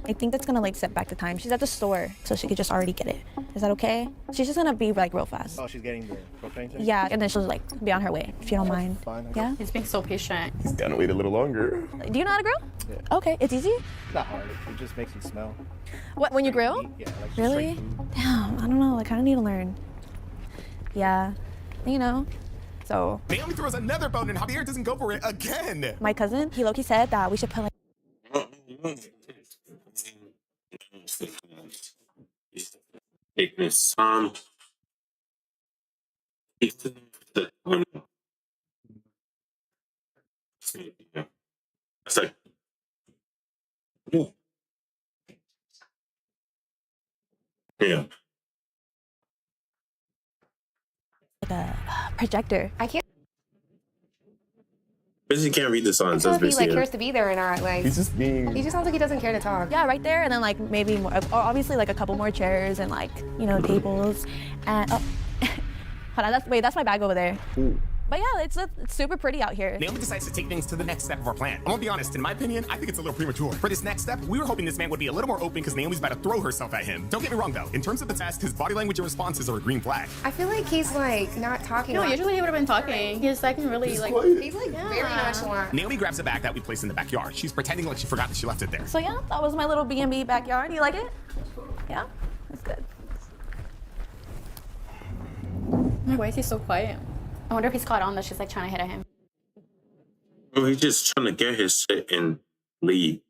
I think that's gonna like set back the time. She's at the store, so she could just already get it. Is that okay? She's just gonna be like real fast. Oh, she's getting the propane tank? Yeah, and then she'll like be on her way if you don't mind. Fine, I Yeah? He's being so patient. He's gonna wait a little longer. Do you know how to grill? Yeah. Okay, it's easy? It's not hard. It just makes you smell. What, when you grill? Yeah, like just Really? straight food. Damn, I don't know. I kind of need to learn. Yeah, you know, So Naomi throws another bone and Javier doesn't go for it again. my cousin, he low-key said that we should put like Taking his time. It's like, yeah. a projector. I can't Busy can't read the signs. tell That's if he like basically cares it. to be there or not. Like He's just being. he just sounds like he doesn't care to talk. Yeah, right there, and then like maybe more, or obviously like a couple more chairs and like, you know, tables. And oh, hold on, that's my bag over there. Ooh. But yeah, it's super pretty out here. Naomi decides to take things to the next step of our plan. I'm gonna be honest, in my opinion, I think it's a little premature. For this next step, we were hoping this man would be a little more open because Naomi's about to throw herself at him. Don't get me wrong though, in terms of the test, his body language and responses are a green flag. I feel like he's like not talking. No, a lot. usually he would have been talking. He's acting really like. He's like very nonchalant. Naomi grabs a bag that we placed in the backyard. She's pretending like she forgot that she left it there. So yeah, that was my little B&B backyard. You like it? Yeah, that's good. Why is he so quiet? I wonder if he's caught on that she's like trying to hit at him. Well, he's just trying to get his shit and leave.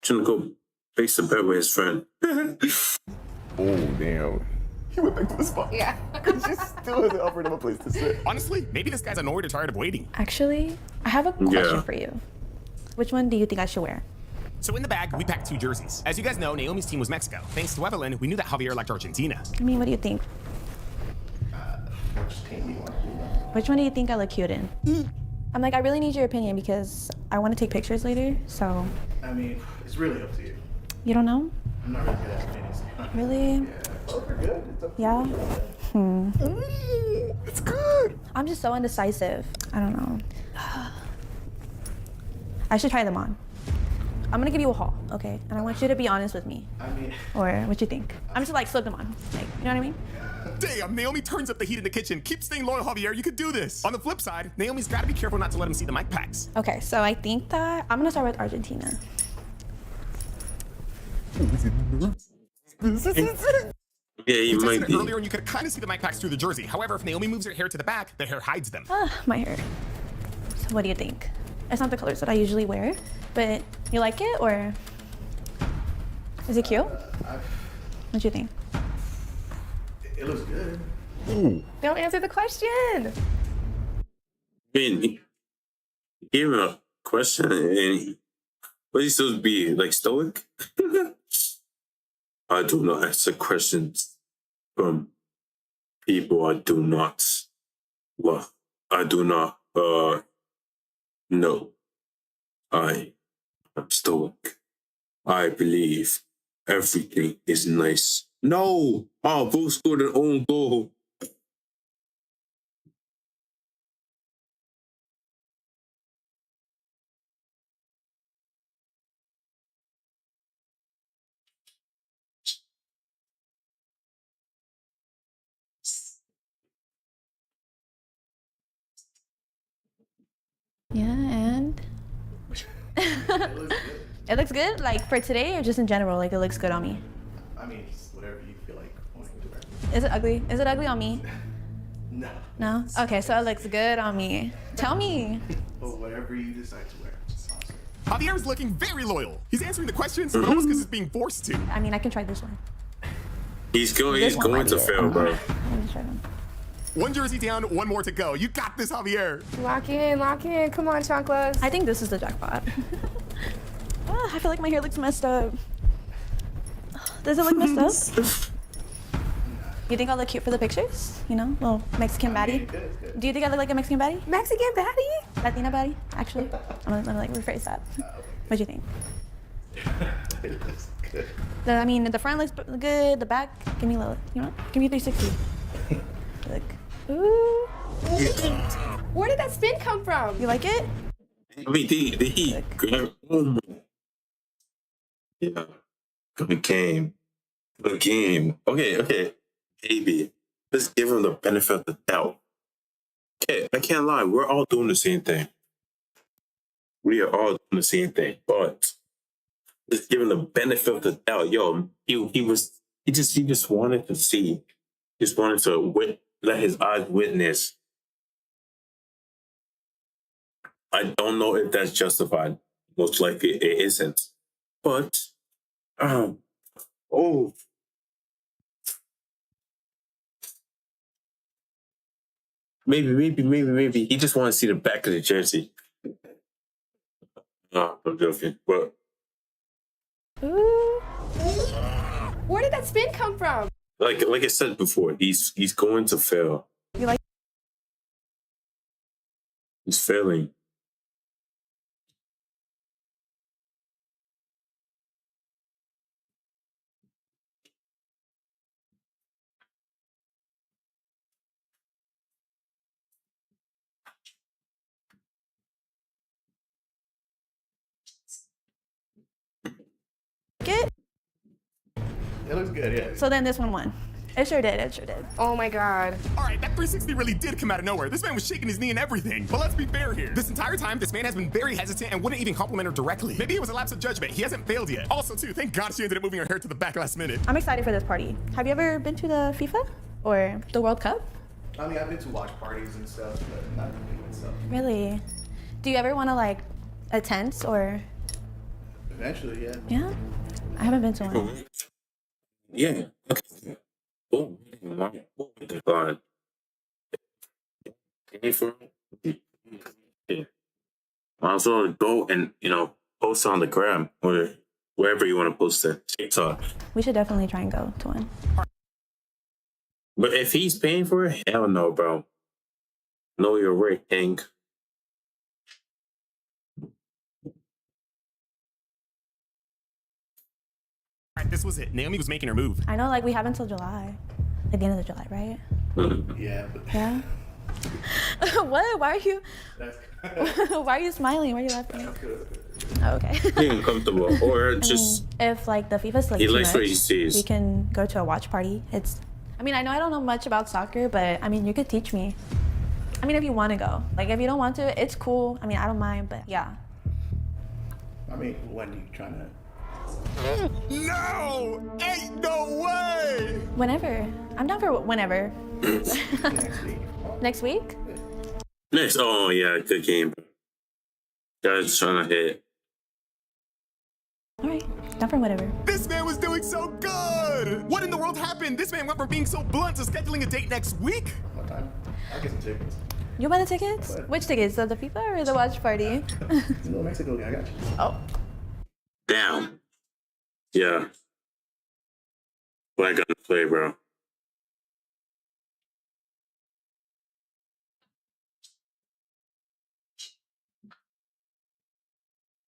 Trying to go face the bed with his friend. Oh, damn. He went back to the spot. Yeah. Just still hasn't offered him a place to sit. Honestly, maybe this guy's annoyed or tired of waiting. Actually, I have a question Yeah. for you. Which one do you think I should wear? So in the bag, we packed 2 jerseys. As you guys know, Naomi's team was Mexico. Thanks to Evelyn, we knew that Javier liked Argentina. I mean, what do you think? Which team do you want? Which one do you think I look cute in? I'm like, I really need your opinion because I want to take pictures later. So I mean, it's really up to you. you don't know? I'm not really good at opinions. Really? Both are good. It's up to Yeah. It's good. I'm just so indecisive. I don't know. I should try them on. I'm gonna give you a haul, okay? And I want you to be honest with me. I mean, Or what you think. I'm just like slip them on. Like, you know what I mean? Damn, Naomi turns up the heat in the kitchen. Keep staying loyal, Javier. You could do this. On the flip side, Naomi's got to be careful not to let him see the mic packs. Okay, so I think that I'm gonna start with Argentina. Yeah, he We might tested it be. earlier, and you could kind of see the mic packs through the jersey. However, if Naomi moves her hair to the back, the hair hides them. My hair. So what do you think? It's not the colors that I usually wear, but you like it or is it cute? What do you think? it looks good. Don't answer the question. I mean, he gave him a question and was he supposed to be like stoic? I do not answer questions from people I do not love. I do not know. I am stoic. I believe everything is nice. No! Oh, both scored an own goal. Yeah, and It looks good. it looks good, like for today or just in general, like it looks good on me. I mean, it's whatever you feel like wanting to wear. Is it ugly? Is it ugly on me? No. No? Okay, so it looks good on me. Tell me. But whatever you decide to wear, just awesome. Javier's looking very loyal. He's answering the questions almost because he's being forced to. I mean, I can try this one. He's going This one might to be it. fail, bro. Let me try one. 1 jersey down, 1 more to go. You got this, Javier. Lock in, lock in. Come on, chanclas. I think this is the jackpot. I feel like my hair looks messed up. Does it look messed up? You think I'll look cute for the pictures? You know, little Mexican baddie. Good, it's good. Do you think I look like a Mexican baddie? Mexican baddie? Latina baddie, actually. I'm gonna like rephrase that. What do you think? It looks good. I mean, the front looks good. The back, give me a little, you know, give me a 360. Look. Ooh. Where did that spin come from? You like it? I mean, did he grab? Oh my. Yeah. Good game. Good game. Okay. Maybe. Let's give him the benefit of the doubt. Okay, I can't lie. We're all doing the same thing. We are all doing the same thing. But let's give him the benefit of the doubt. Yo, he just wanted to see. Just wanted to let his eyes witness. I don't know if that's justified. Most likely it isn't. But oh, maybe he just want to see the back of the jersey. No, I'm joking. But Ooh. Where did that spin come from? like I said before, he's going to fail. You like? He's failing. It? It looks good, yeah. So then this one won. It sure did. It sure did. Oh my god. All right, that 360 really did come out of nowhere. This man was shaking his knee and everything. But let's be fair here. This entire time, this man has been very hesitant and wouldn't even compliment her directly. Maybe it was a lapse of judgment. He hasn't failed yet. Also, too, thank God she ended up moving her hair to the back last minute. I'm excited for this party. Have you ever been to the FIFA or the World Cup? I mean, I've been to watch parties and stuff, but not really myself. Really? Do you ever want to like attend or? Eventually, yeah. Yeah. I haven't been to one. Yeah. Okay. Oh, God. Yeah. Might as well go and post on the gram or wherever you want to post it. TikTok. We should definitely try and go to one. But if he's paying for it, hell no, bro. Know your worth, King. All right, this was it. Naomi was making her move. I know, like we have until July, at the end of July, right? Yeah, but Yeah. What? Why are you? that's Why are you smiling? Why are you laughing? good. Oh, okay. Being uncomfortable. Or I just mean, if like the FIFA's like he too likes what he much, sees. we can go to a watch party. I mean, I know I don't know much about soccer, but I mean, you could teach me. I mean, if you want to go, like if you don't want to, it's cool. I mean, I don't mind, but yeah. I mean, when you trying to? No! Ain't no way! Whenever. I'm down for whenever. Next week. Next week? Next, oh yeah, good game. Guys trying to hit. All right, down for whatever. This man was doing so good! What in the world happened? This man went from being so blunt to scheduling a date next week? What time? I'll get some tickets. You buy the tickets? What? Which tickets? The FIFA or the watch party? You know, Mexico, I got you. Oh. Down. Yeah. Black on the play, bro.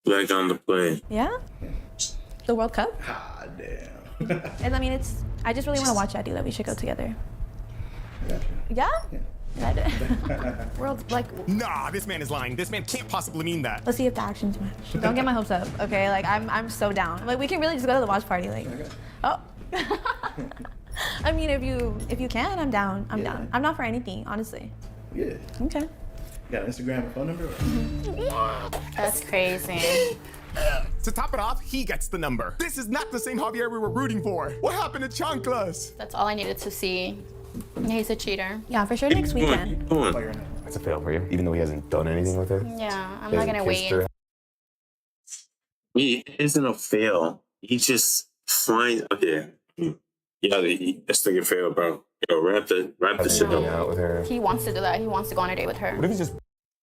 Black on the play. Yeah? The World Cup? Ah, damn. And I mean, I just really want to watch that, that we should go together. Got you. Yeah? Yeah. I did. World, like, Nah, this man is lying. This man can't possibly mean that. let's see if the actions match. Don't get my hopes up, okay? Like, I'm so down. Like, we can really just go to the watch party. Like, oh. I mean, if you can, I'm down. I'm down. I'm not for anything, honestly. Yeah. Okay. You got an Instagram and phone number? That's crazy. To top it off, he gets the number. This is not the same Javier we were rooting for. What happened to Chanclas? That's all I needed to see. He's a cheater. Yeah, for sure next weekend. Come on. Fire now. That's a fail for you, even though he hasn't done anything with her. Yeah, I'm He not hasn't gonna kissed wait. her. He isn't a fail. He just finds. Okay. Yeah, that's like a fail, bro. Yo, wrap the Hasn't shit hung up. out with her. He wants to do that. He wants to go on a date with her. What if he's just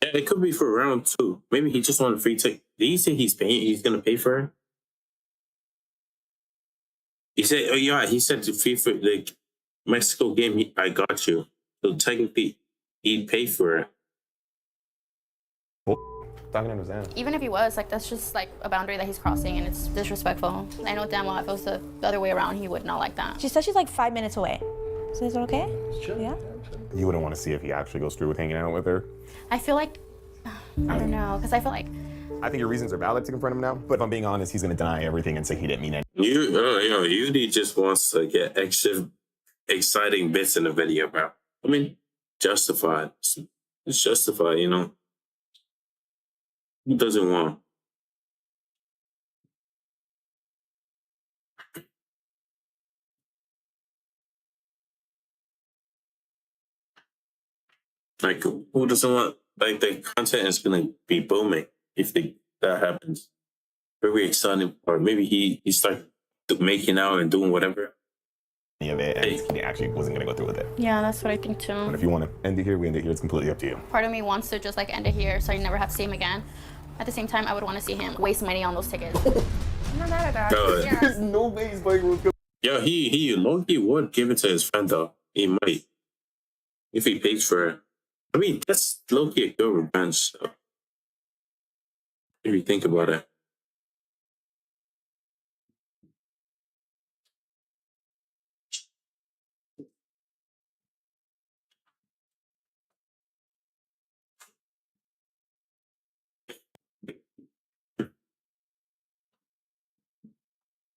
Yeah, it could be for round 2. Maybe he just wanted a free ticket. Did he say he's paying? He's gonna pay for her? He said, "Oh yeah." He said to FIFA, like Mexico game, I got you. So technically, he'd pay for it. talking to Sam? Even if he was, like, that's just like a boundary that he's crossing, and it's disrespectful. I know damn well if it was the other way around, he would not like that. She said she's like 5 minutes away. So is it okay? Chill. Yeah. You wouldn't want to see if he actually goes through with hanging out with her. I feel like, I don't know, because I feel like, I think your reasons are valid to confront him now, but if I'm being honest, he's going to deny everything and say he didn't mean it. Yudi just wants to get extra exciting bits in the video, bro. I mean, justified. It's justified, you know. Who doesn't want? Like, who doesn't want, like, the content is gonna be booming if that happens. Very exciting part. Maybe he start making out and doing whatever. Any of it, and he actually wasn't gonna go through with it. Yeah, that's what I think But too. if you want to end it here, we end it here. It's completely up to you. Part of me wants to just like end it here so I never have to see him again. At the same time, I would want to see him waste money on those tickets. I'm not mad at that. Good. Yeah. There's no way he's playing World Cup. Yo, he low-key would give it to his friend though. He might. If he pays for it. I mean, that's low-key a good revenge though. If you think about it.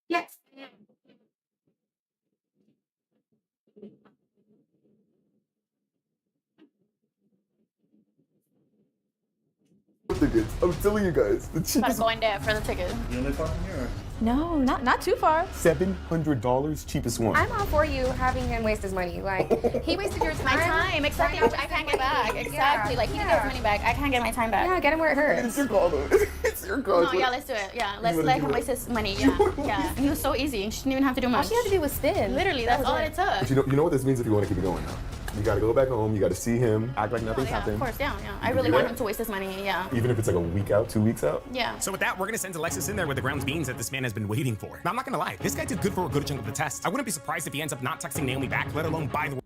Yes. Tickets. I'm telling you guys, the Gotta cheapest. go in there for the ticket. You live far from here? No, not too far. $700, cheapest one. I'm all for you having him waste his money. Like, he wasted your time. My time, exactly, Right, which I can't get wasted back. money. Exactly, Yeah. like he can get his money back. I can't get my time back. Yeah, get him where it hurts. It's your call, though. It's your call. No, yeah, let's do it. Yeah, let's wanna let do him it? waste his money. Yeah, yeah. He was so easy. She didn't even have to do All much. she had to do was spin. Literally, that's all it took. You know what this means if you want to keep it going now. You got to go back home. You got to see him, act like nothing's Yeah, of happened. course, yeah. I can really do want that? him to waste his money. Yeah, Even if it's like a week out, 2 weeks out. yeah. So with that, we're gonna send Alexis in there with the ground beans that this man has been waiting for. Now, I'm not gonna lie, this guy did good for a good chunk of the test. I wouldn't be surprised if he ends up not texting Naomi back, let alone buy the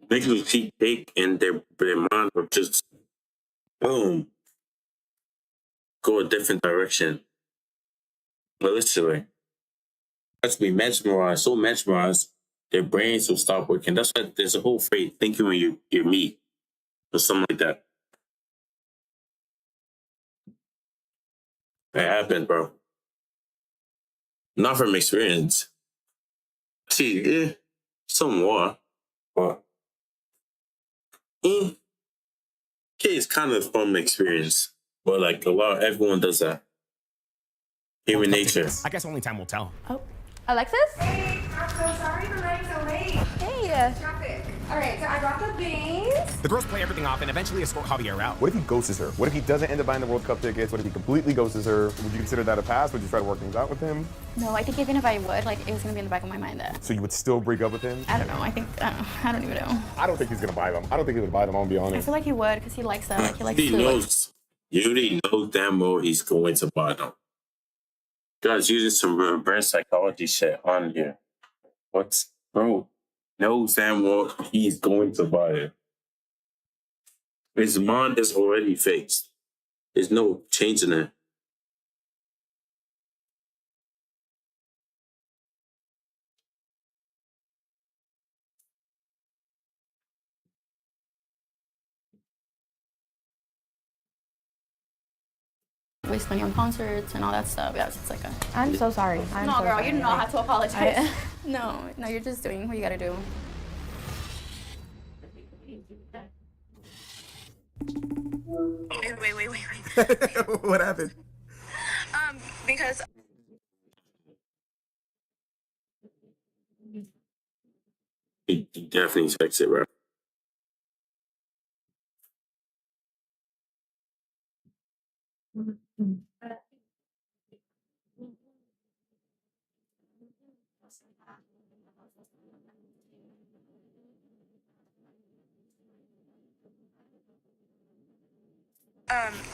Niggas keep cake and their mind will just boom go a different direction. But literally, has to be mesmerized, so mesmerized, their brains will stop working. That's why there's a whole phrase, thinking when you're me, or something like that. It happened, bro. Not from experience. See, somewhat, but it's kind of from experience. But like everyone does that. Human nature. I guess only time will tell. Oh, Alexis? Hey, I'm so sorry for running so late. Hey. Traffic. All right, so I brought the beans. The girls play everything off and eventually escort Javier out. What if he ghosts her? What if he doesn't end up buying the World Cup tickets? What if he completely ghosts her? Would you consider that a pass? Would you try to work things out with him? No, I think even if I would, like, it was gonna be in the back of my mind that So you would still break up with him? I don't know. I don't even know. I don't think he's gonna buy them. I don't think he would buy them, I'll be I honest. feel like he would because he likes that. Like he likes He to. Like, knows. You already know damn well he's going to buy them. Guys using some reverse psychology shit on here. What? Bro, knows damn well he's going to buy it. His mind is already fixed. There's no changing it. waste money on concerts and all that stuff. Yeah, it's like a. I'm so sorry. I'm No, so girl, sorry. you do not have to apologize. I- no, you're just doing what you gotta do. Wait. What happened? Because He definitely takes it, bro.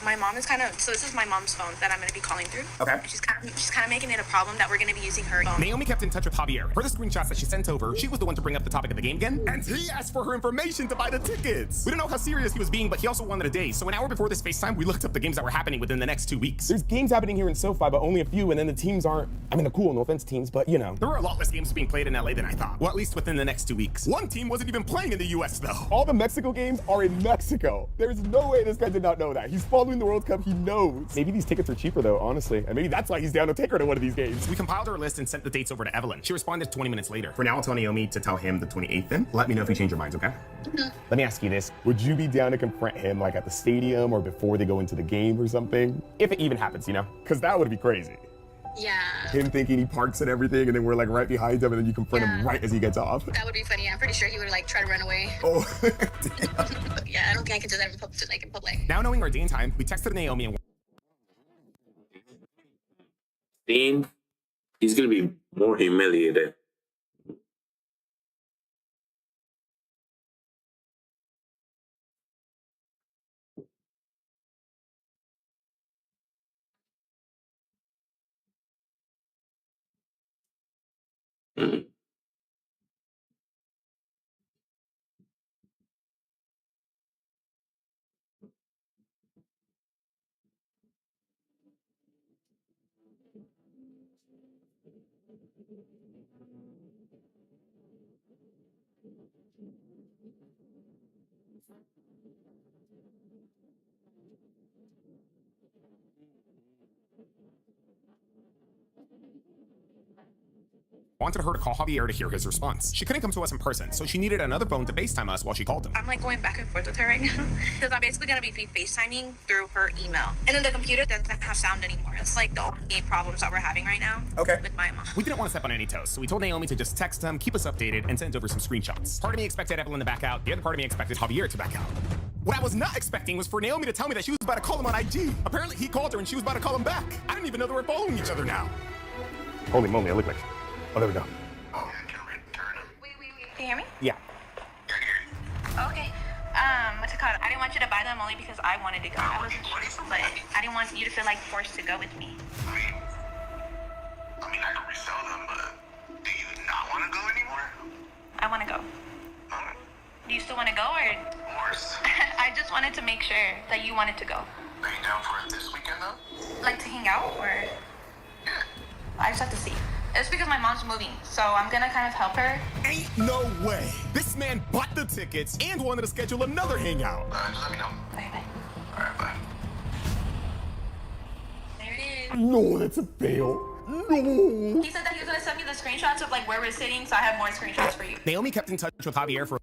my mom is so this is my mom's phone that I'm gonna be calling through. Okay. And she's kind of making it a problem that we're gonna be using her phone. Naomi kept in touch with Javier. For the screenshots that she sent over, she was the one to bring up the topic of the game again, and he asked for her information to buy the tickets. We don't know how serious he was being, but he also wanted a day. So an hour before this FaceTime, we looked up the games that were happening within the next 2 weeks. There's games happening here in SoFi, but only a few, and then the teams aren't. I mean, they're cool, no offense, teams, but you know. There were a lot less games being played in LA than I thought. Well, at least within the next 2 weeks. One team wasn't even playing in the US though. All the Mexico games are in Mexico. There's no way this guy did not know that. He's following the World Cup, he knows. Maybe these tickets are cheaper though, honestly. And maybe that's why he's down to take her to one of these games. We compiled our list and sent the dates over to Evelyn. She responded 20 minutes later. For now, I'll tell Naomi to tell him the 28th then. Let me know if you change your minds, okay? Let me ask you this. Would you be down to confront him like at the stadium or before they go into the game or something? If it even happens, you know? Because that would be crazy. Yeah. Him thinking he parks and everything, and then we're like right behind him, and then you confront him right as he gets off. That would be funny. I'm pretty sure he would like try to run away. Oh, Yeah, I don't think I could do that in public. Like in public. Now knowing our day and time, we texted Naomi and Dean, he's gonna be more humiliated. Mhm. wanted her to call Javier to hear his response. She couldn't come to us in person, so she needed another phone to FaceTime us while she called him. I'm like going back and forth with her right now because I'm basically gonna be FaceTiming through her email, and then the computer doesn't have sound anymore. It's like the only problems that we're having right now. Okay. With my mom. We didn't want to step on any toes, so we told Naomi to just text him, keep us updated, and send over some screenshots. Part of me expected Evelyn to back out, the other part of me expected Javier to back out. What I was not expecting was for Naomi to tell me that she was about to call him on IG. Apparently he called her and she was about to call him back. I didn't even know they were following each other now. Holy moly, I look like... Oh, there we go. Can you hear me? Yeah. Okay. What's it called? I didn't want you to buy them only because I wanted to go. I wasn't sure, but I didn't want you to feel like forced to go with me. I mean, I can resell them, but do you not want to go anymore? I want to go. Do you still want to go, or? Of course. I just wanted to make sure that you wanted to go. Are you down for it this weekend, though? Like to hang out, or? Yeah. I just have to see. It's because my mom's moving, so I'm gonna kind of help her. Ain't no way. This man bought the tickets and wanted to schedule another hangout. Just let me know. Bye bye. All right, bye. There it is. No, that's a fail. No. He said that he was gonna send me the screenshots of like where we're sitting, so I have more screenshots for you. Naomi kept in touch with Javier for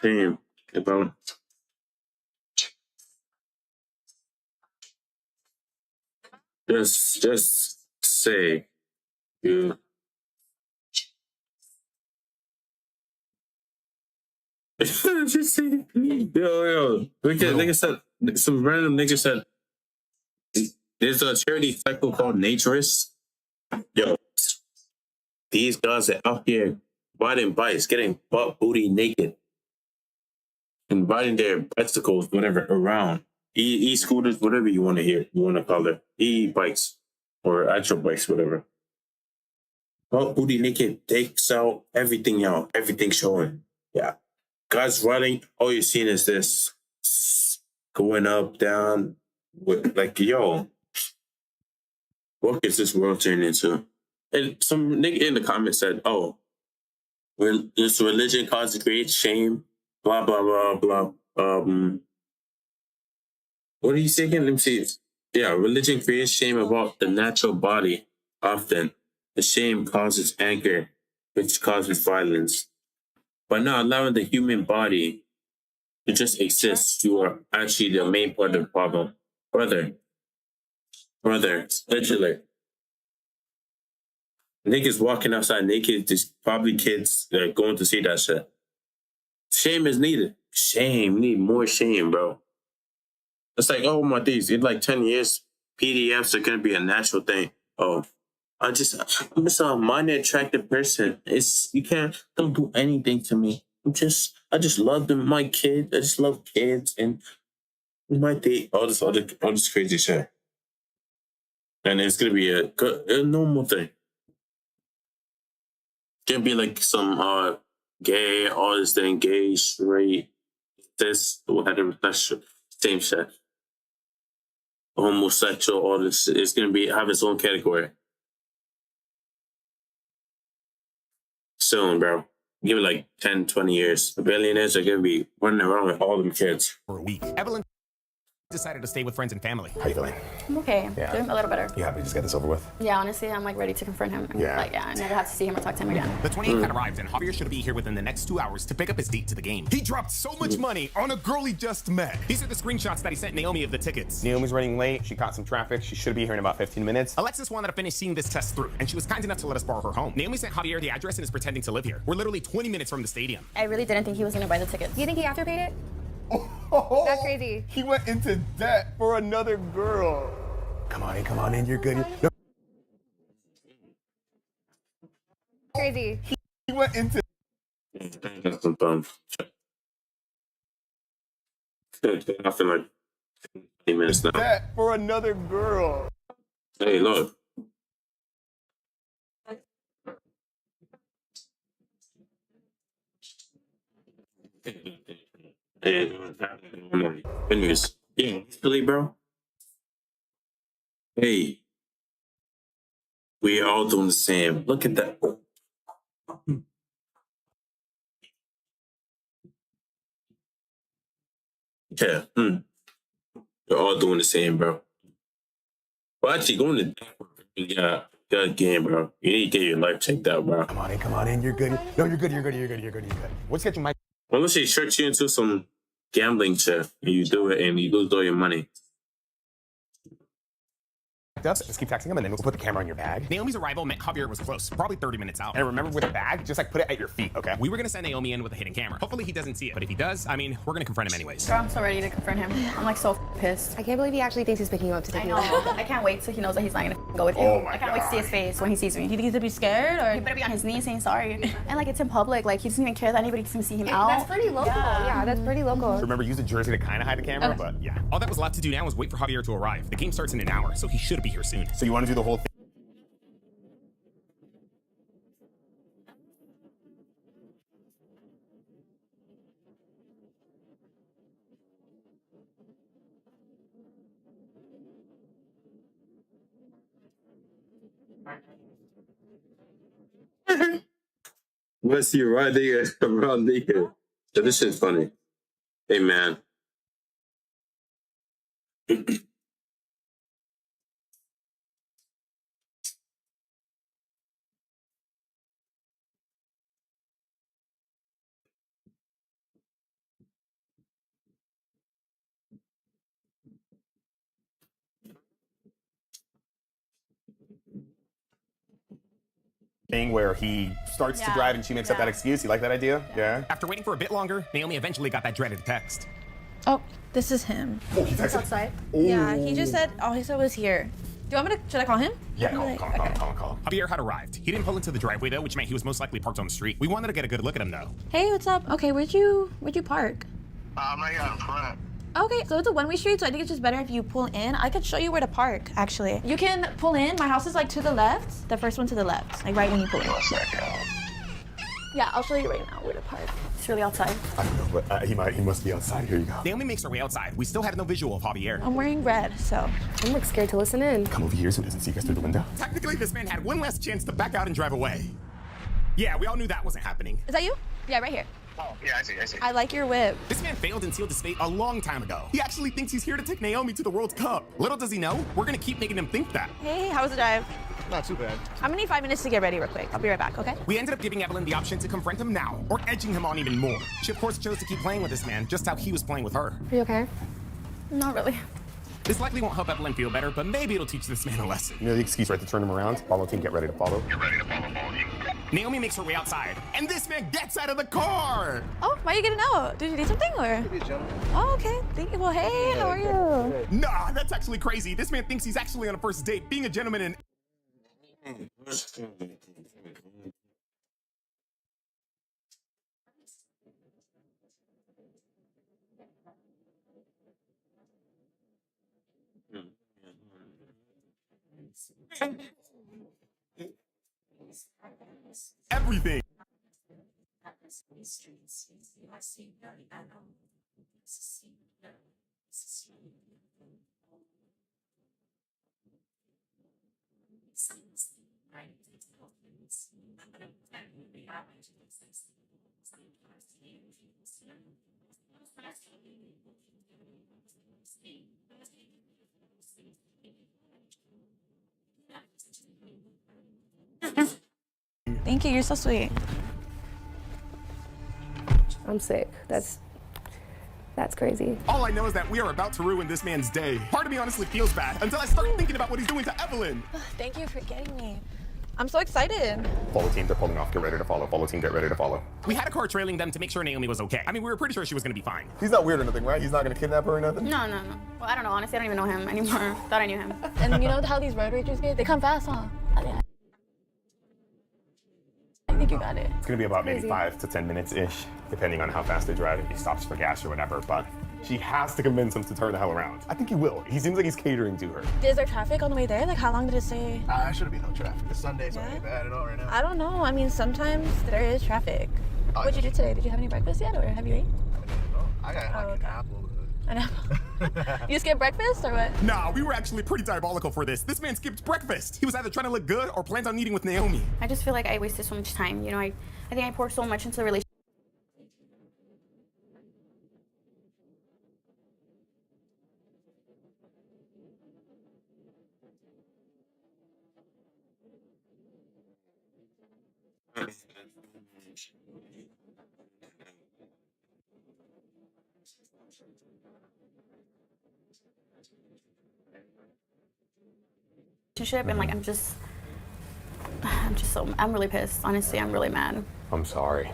Shame about just say you just say yo because nigga said some random nigga said there's a charity cycle called Naturist. Yo, these guys are out here riding bikes, getting butt booty naked, and riding their bicycles, whatever, around. E-scooters, whatever you want to hear, you want to call it. E-bikes or actual bikes, whatever. Butt booty naked, dicks out, everything out, everything showing. Yeah. Guys riding, all you're seeing is this going up, down, with like, yo, what is this world turning into? And some nigga in the comments said, oh, this religion causes great shame, blah, blah, blah, blah. What do you say again? Let me see. Yeah, religion creates shame about the natural body. Often, the shame causes anger, which causes violence. By not allowing the human body to just exist, you are actually the main part of the problem. Brother, literally. Niggas walking outside naked, just probably kids that are going to see that shit. Shame is needed. Shame, we need more shame, bro. It's like, oh my days, in like 10 years, PDFs are gonna be a natural thing. Oh, I'm just a minor attractive person. You don't do anything to me. I just love them, my kids. I just love kids and my date, all this crazy shit. And it's gonna be a normal thing. It's gonna be like some gay, all this thing, gay, straight, this, whatever, that's same shit. Homosexual, all this. It's gonna be have its own category soon, bro. Give it like 10, 20 years. The billionaires are gonna be running around with all them kids. For a week, Evelyn decided to stay with friends and family. How you feeling? I'm okay. Yeah. Doing a little better. You happy to just get this over with? Yeah, honestly, I'm like ready to confront him. Yeah. Like, I never have to see him or talk to him again. The 28th had arrived, and Javier should be here within the next 2 hours to pick up his date to the game. He dropped so much money on a girl he just met. These are the screenshots that he sent Naomi of the tickets. Naomi's running late. She caught some traffic. She should be here in about 15 minutes. Alexis wanted to finish seeing this test through, and she was kind enough to let us borrow her home. Naomi sent Javier the address and is pretending to live here. We're literally 20 minutes from the stadium. I really didn't think he was gonna buy the tickets. Do you think he afterpaid it? That's crazy. He went into debt for another girl. Come on in. You're good. No. Crazy. He went into That's some bum. Nothing like 20 minutes now. debt for another girl. Hey, look. Hey, good news. Yeah, really, bro. Hey, we all doing the same. Look at that. Yeah, they're all doing the same, bro. Well, actually, going to yeah, good game, bro. You need to get your life checked out, bro. Come on in. You're good. No, you're good. What's catching my Unless they trick you into some gambling shit, and you do it and you lose all your money. up? Just keep texting him, and then we'll put the camera on your bag. Naomi's arrival meant Javier was close, probably 30 minutes out. And remember, with a bag, just like put it at your feet, okay? We were gonna send Naomi in with a hidden camera. Hopefully he doesn't see it, but if he does, I mean, we're gonna confront him anyways. Girl, I'm so ready to confront him. I'm like so pissed. I can't believe he actually thinks he's picking you up to take I you know. out. I can't wait till he knows that he's not gonna go with you. Oh my I can't wait to see his face when he sees me. Do you think he's gonna be scared or? He better be on his knees saying sorry. And like it's in public, like he doesn't even care that anybody can see him out. That's pretty local. Yeah, that's pretty local. Remember, use a jersey to kind of hide the camera, Okay. but yeah. All that was left to do now was wait for Javier to arrive. The game starts in an hour, so he should be here soon. So you want to do the whole thing? What's you right there around there? So this shit's funny. Hey man. Thing where he starts to Yeah. drive and she makes up that Yeah. excuse. You like that idea? Yeah. After waiting for a bit longer, Naomi eventually got that dreaded text. Oh, this is him. Oh, he's He's texting. outside. Yeah, he just said all he said was here. Do you want me to? Should I call him? Yeah, Like, call him. Javier had arrived. He didn't pull into the driveway though, which meant he was most likely parked on the street. We wanted to get a good look at him though. Hey, what's up? Okay, where'd you park? I'm right out in front. Okay, so it's a one-way street, so I think it's just better if you pull in. I could show you where to park, actually. You can pull in. My house is like to the left. The first one to the left, like right when you pull in. Yeah, I'll show you right now where to park. It's really outside. I don't know, but he must be outside. Here you go. Naomi makes her way outside. We still had no visual of Javier. I'm wearing red, so. I'm like scared to listen in. Come over here so he doesn't see us through the window. Technically, this man had one last chance to back out and drive away. Yeah, we all knew that wasn't happening. Is that you? Yeah, right here. Oh, yeah, I see. I like your whip. This man failed and sealed his fate a long time ago. He actually thinks he's here to take Naomi to the World Cup. Little does he know, we're gonna keep making him think that. Hey, how was the drive? Not too bad. I'm gonna need 5 minutes to get ready real quick. I'll be right back, okay? We ended up giving Evelyn the option to confront him now, or edging him on even more. She of course chose to keep playing with this man, just how he was playing with her. Are you okay? Not really. This likely won't help Evelyn feel better, but maybe it'll teach this man a lesson. You know the excuse, right, to turn him around? Follow team, get ready to follow. You're ready to follow you. Naomi makes her way outside, and this man gets out of the car! Oh, why are you getting out? Did you need something or? Oh, okay. Thank you. Well, hey, how are you? Nah, that's actually crazy. This man thinks he's actually on a first date, being a gentleman and Everything. Thank you. You're so sweet. I'm sick. That's crazy. All I know is that we are about to ruin this man's day. Part of me honestly feels bad until I start thinking about what he's doing to Evelyn. Thank you for getting me. I'm so excited. Follow team, they're pulling off. Get ready to follow. Follow team, get ready to follow. We had a car trailing them to make sure Naomi was okay. I mean, we were pretty sure she was gonna be fine. He's not weird or nothing, right? He's not gonna kidnap her or nothing? No. Well, I don't know. Honestly, I don't even know him anymore. Thought I knew him. And you know how these road ragers get? They come fast, huh? I think you got it. It's gonna be about maybe 5 to 10 minutes-ish, depending on how fast they drive, if he stops for gas or whatever, but she has to convince him to turn the hell around. I think he will. He seems like he's catering to her. Is there traffic on the way there? Like, how long did it say? Shouldn't be no traffic. The Sunday's not really bad at all right now. I don't know. I mean, sometimes there is traffic. What'd you do today? Did you have any breakfast yet, or have you eaten? I got like an apple. An apple. You skipped breakfast, or what? Nah, we were actually pretty diabolical for this. This man skipped breakfast. He was either trying to look good or plans on meeting with Naomi. I just feel like I wasted so much time. You know, I think I poured so much into the relationship. And like I'm really pissed. Honestly, I'm really mad. I'm sorry.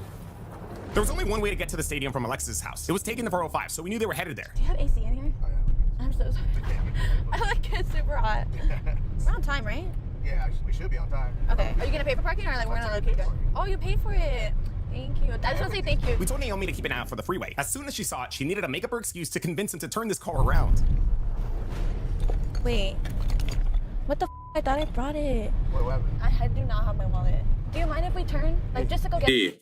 There was only one way to get to the stadium from Alexis's house. It was taking the 405, so we knew they were headed there. Do you have AC in here? I'm so sorry. I like it's super hot. We're on time, right? Yeah, we should be on time. Okay. Are you gonna pay for parking, or like we're gonna locate it? Oh, you paid for it. Thank you. I just want to say thank you. We told Naomi to keep an eye out for the freeway. As soon as she saw it, she needed to make up her excuse to convince him to turn this car around. Wait. What the f? I thought I brought it. What happened? I do not have my wallet. Do you mind if we turn? Like, just to go get Hey.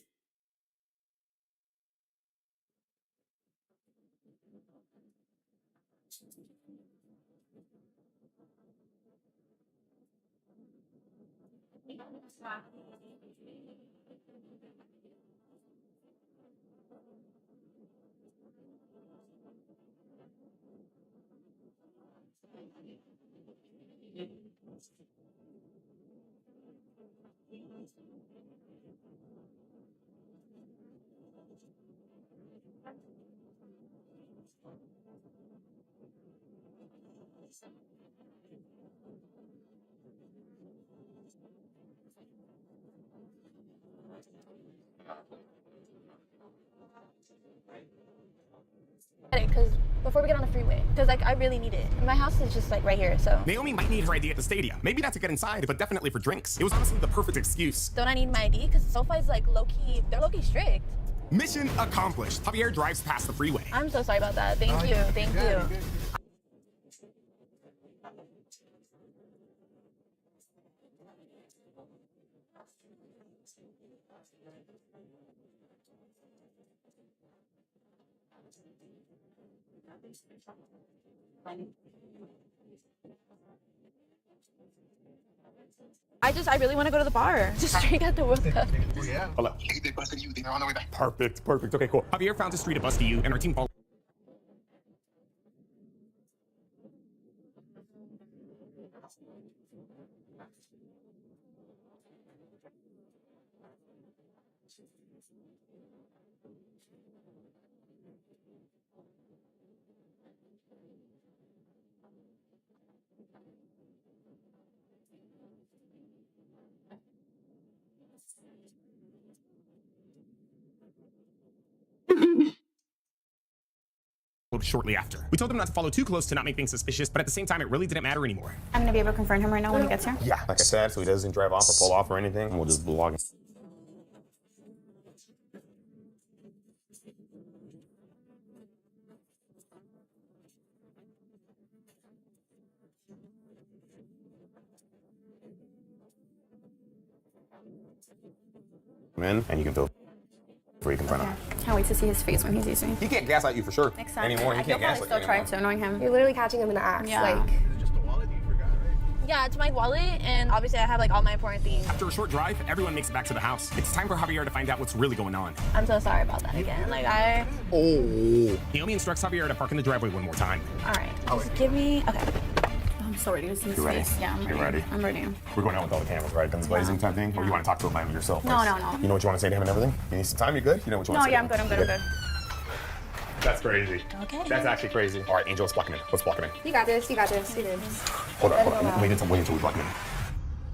because before we get on the freeway, because like I really need it. My house is just like right here, so. Naomi might need her ID at the stadium. Maybe not to get inside, but definitely for drinks. It was honestly the perfect excuse. Don't I need my ID? Because SoFi is like low-key, they're low-key strict. Mission accomplished. Javier drives past the freeway. I'm so sorry about that. Thank you. Thank you. I really want to go to the bar. Just drink at the World Cup. Yeah. Hold up. Hey, they busted you. They're on their way back. Perfect. Okay, cool. Javier found a street to bus to you, and our team followed. Shortly after. We told him not to follow too close to not make things suspicious, but at the same time, it really didn't matter anymore. I'm gonna be able to confront him right now when he gets here. Yeah, like I said, so he doesn't drive off or pull off or anything. We'll just vlog him. Come in, and you can feel free to confront him. Can't wait to see his face when he's using. He can't gaslight you for sure Next time. anymore. He He'll can't probably gaslight still you try anymore. to annoy him. You're literally catching him in the act. Yeah. Like, Yeah, it's my wallet, and obviously I have like all my important things. After a short drive, everyone makes it back to the house. It's time for Javier to find out what's really going on. I'm so sorry about that again. Like Oh. Naomi instructs Javier to park in the driveway one more time. all right, just give me, okay. I'm so ready to see his You ready? face. Yeah, I'm You ready. ready? I'm ready. We're going out with all the cameras, right? Guns blazing type thing? Or you want to talk to him by yourself? No, first? no, no. You know what you want to say to him and everything? You need some time? You good? You know what you No, want to say yeah, to I'm him? good. I'm good. I'm good. That's crazy. Okay. That's actually crazy. All right, Angel, let's block him in. Let's block him in. you got this. You got this. You did. Hold on, hold on. Wait until we block him in.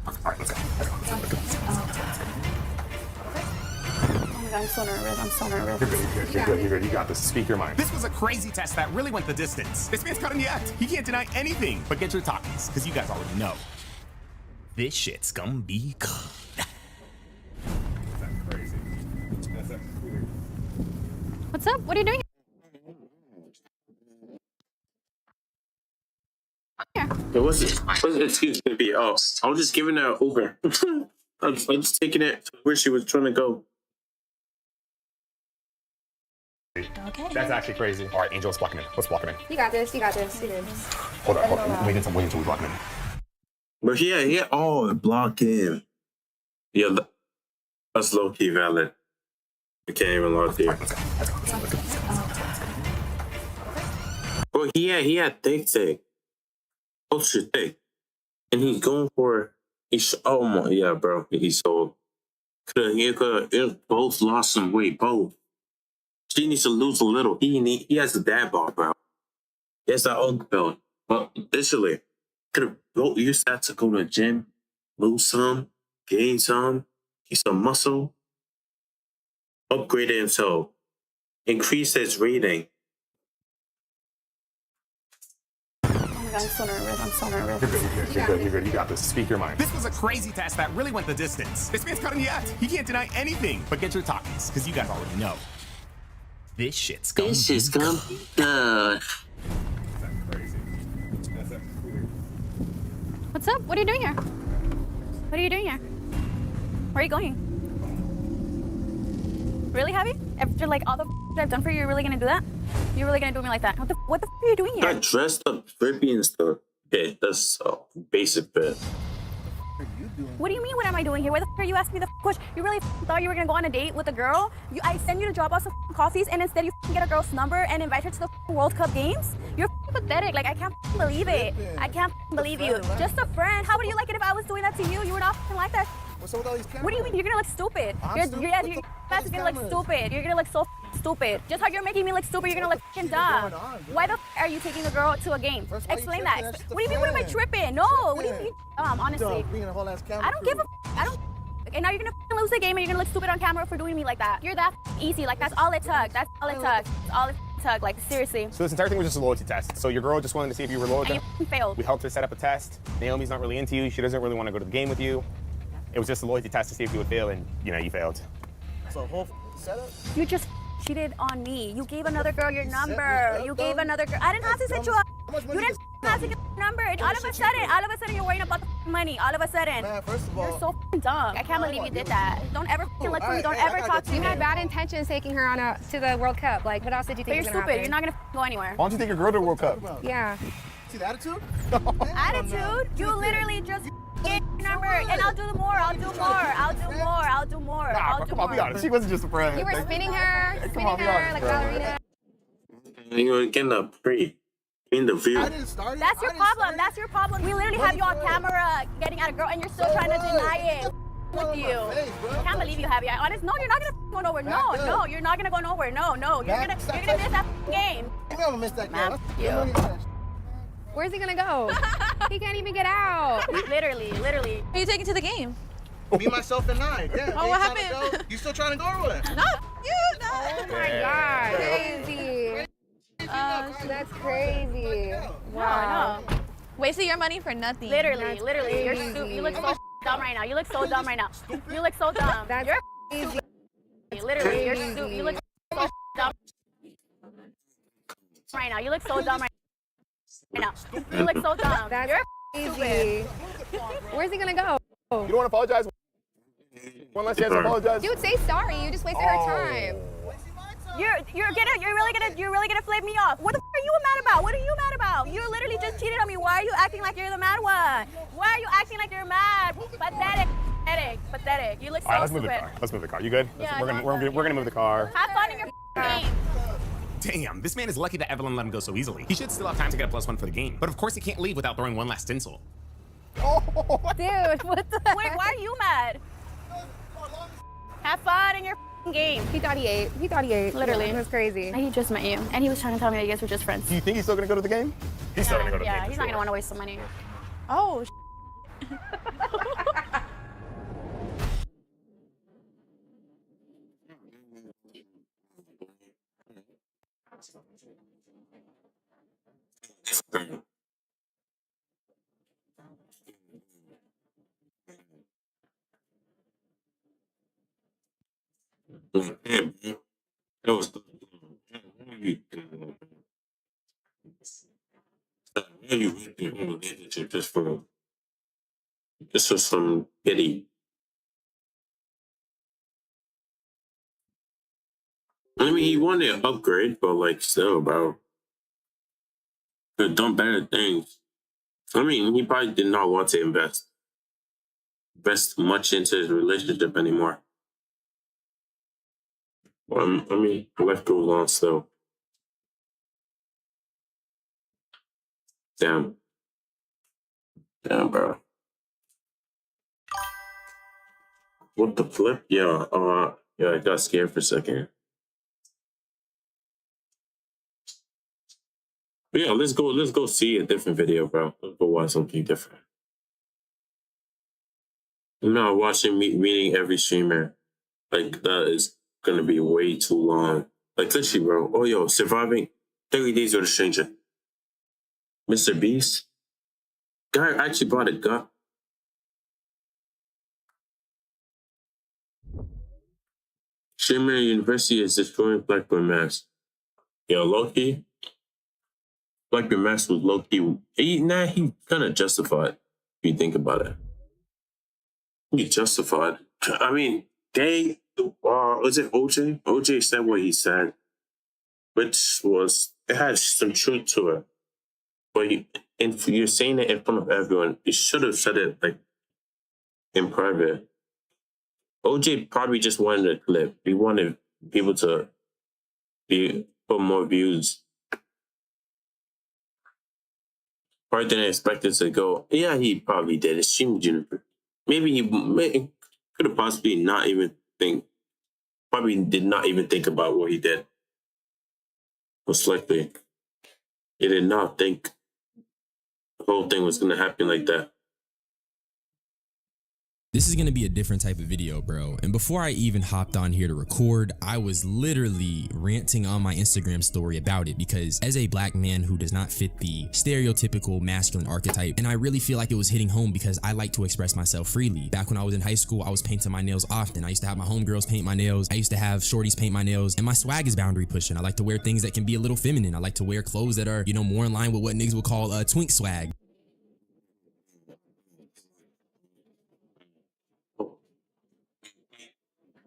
All right, let's go. Let's go. Let's go. Oh my god, I'm so nervous. I'm so nervous. You're good. You're good. You're good. You got this. Speak your mind. This was a crazy test that really went the distance. This man's caught in the act. He can't deny anything. But get your talkies, because you guys already know. This shit's gonna be good. That's crazy. That's weird. What's up? What are you doing? It wasn't. What's the excuse gonna be? Oh, I was just giving her Uber. I'm just taking it to where she was trying to go. Okay. That's actually crazy. All right, Angel, let's block him in. Let's block him in. You got this. You got this. You did. Hold on, hold on. Wait until we block him in. But yeah. Oh, block him. Yeah, that's low key valid. I can't even log here. But he had thick. Ultra thick. And he's going for oh my yeah, bro. He's sold. He could both lost some weight, both. She needs to lose a little. He has the dad bod, bro. He has that old belt. But literally, could have used that to go to the gym, lose some, gain some, get some muscle, upgrade himself, increase his rating. Oh my god, I'm so nervous. I'm so nervous. You're good. You're good. You're good. You got this. Speak your mind. This was a crazy test that really went the distance. This man's caught in the act. He can't deny anything. But get your talkies, because you guys already know. This shit's gonna be good. That's crazy. That's weird. What's up? What are you doing here? What are you doing here? Where are you going? Really, Javi? After like all the I've done for you, you're really gonna do that? You're really gonna do me like that? What the are you doing here? I dressed up drippy and stuff. Okay, that's a basic bit. What do you mean? What am I doing here? Why the are you asking me the question? You really thought you were gonna go on a date with a girl? I send you to drop off some coffees, and instead you get a girl's number and invite her to the World Cup games? You're pathetic. Like I can't believe it. I can't believe you. Just a friend. How would you like it if I was doing that to you? You would not like that. What's up with all these cameras? What do you mean? You're gonna look stupid. You're gonna look stupid. You're gonna look so stupid. Just how you're making me look stupid, you're gonna look fucking dumb. Why the are you taking a girl to a game? Explain that. What do you mean? What am I tripping? No. What do you mean? Honestly, I don't give a. I don't. And now you're gonna lose the game and you're gonna look stupid on camera for doing me like that. You're that easy. Like that's all it took. That's all it took. That's all it took. Like seriously. So this entire thing was just a loyalty test. So your girl just wanted to see if you were loyal to And her. you failed. We helped her set up a test. Naomi's not really into you. She doesn't really want to go to the game with you. It was just a loyalty test to see if you would fail, and you failed. So whole setup? You just cheated on me. You gave another girl your number. You gave another girl. I didn't have to set you up. You didn't have to get the number. All of a sudden, you're worrying about the money. All of a sudden. Man, first of all, You're so dumb. I can't believe you did that. Don't ever look for me. Don't ever talk to me. You had bad intentions taking her on to the World Cup. Like, what else did you But think you're was gonna stupid. happen? You're not gonna go anywhere. Why don't you take your girl to the World Cup? Yeah. see the attitude? Attitude? You literally just get your number, and I'll do more. I'll do more. I'll do more. I'll do more. Nah, I'll bro, do come on, be more. honest. She wasn't just a friend. You were spinning her, Come on, be honest, like bro. ballerina. You were getting a in the view. I didn't start it. That's your I didn't start problem. it. That's your problem. We literally have you on camera getting at a girl, and you're still trying to deny it. With you, I can't believe you have it. Honest, no, you're not gonna go nowhere. No, no, you're not gonna go nowhere. No, no, you're gonna miss that game. You never missed that Man, game. you. Where's he gonna go? He can't even get out. Literally. Who are you taking to the game? Me, myself, and I. Yeah. Oh, they what trying to happened? go. You still trying to go or what? No, you. No. Oh my God, crazy. That's crazy. Wow. No. Wasting your money for nothing. Literally. You're crazy. stupid. You look so dumb right now. You look so dumb right now. You look so dumb. That's You're crazy. literally. You're stupid. You look so dumb right now. You look so dumb right now. You look so dumb. That's You're crazy. Where's he gonna go? You don't want to apologize? One last chance to apologize. Dude, say sorry. You just wasted her time. You're really gonna flip me off. What the are you mad about? What are you mad about? You literally just cheated on me. Why are you acting like you're the mad one? Why are you acting like you're mad? Pathetic. You look so All right, let's stupid. move the car. Let's move the car. You good? Yeah, we're gonna move the car. Have fun in your game. Damn, this man is lucky that Evelyn let him go so easily. He should still have time to get a +1 for the game. But of course he can't leave without throwing one last insult. Dude, what the? Wait, why are you mad? Have fun in your game. He thought he ate. Literally. It was crazy. He just met you, and he was trying to tell me that you guys were just friends. Do you think he's still gonna go to the game? He's still gonna go to the game. Yeah, he's for not gonna sure. want to waste some money. Oh. That was you went there in a relationship just for some pity. I mean, he wanted an upgrade, but like still, bro, could have done better things. I mean, he probably did not want to invest much into his relationship anymore. I mean, life goes on still. Damn, bro. What the flip? Yeah, I got scared for a second. But yeah, let's go see a different video, bro. Let's go watch something different. I'm not watching meeting every streamer. Like, that is gonna be way too long. Like, literally, bro. Oh, yo, surviving 30 days with a stranger. Mr. Beast? Guy actually bought a gun. Streamer University is destroying Blackboard Max. Yo, Loki? Blackbeard Max was low-key. He kind of justified, if you think about it. He justified. I mean, was it OJ? OJ said what he said, which was, it had some truth to it. But if you're saying it in front of everyone, you should have said it, like, in private. OJ probably just wanted a clip. He wanted people to put more views. Probably didn't expect it to go. Yeah, he probably did. It seemed Juniper. Maybe he could have possibly not even think. Probably did not even think about what he did. Most likely, he did not think the whole thing was going to happen like that. This is gonna be a different type of video, bro. And before I even hopped on here to record, I was literally ranting on my Instagram story about it because as a black man who does not fit the stereotypical masculine archetype, and I really feel like it was hitting home because I like to express myself freely. Back when I was in high school, I was painting my nails often. I used to have my homegirls paint my nails. I used to have shorties paint my nails, and my swag is boundary pushing. I like to wear things that can be a little feminine. I like to wear clothes that are, more in line with what niggas would call twink swag.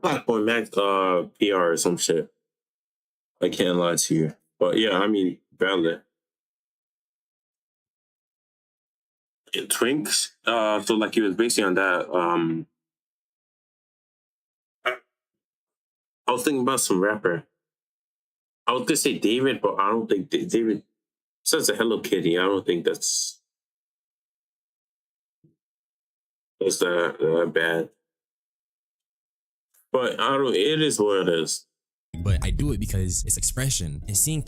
Blackboard Max PR or some shit. I can't lie to you. But yeah, I mean, valid. Twinks. So like he was basing on that. I was thinking about some rapper. I was gonna say David, but I don't think David says a Hello Kitty. I don't think that's that bad. But it is what it is. But I do it because it's expression and seeing.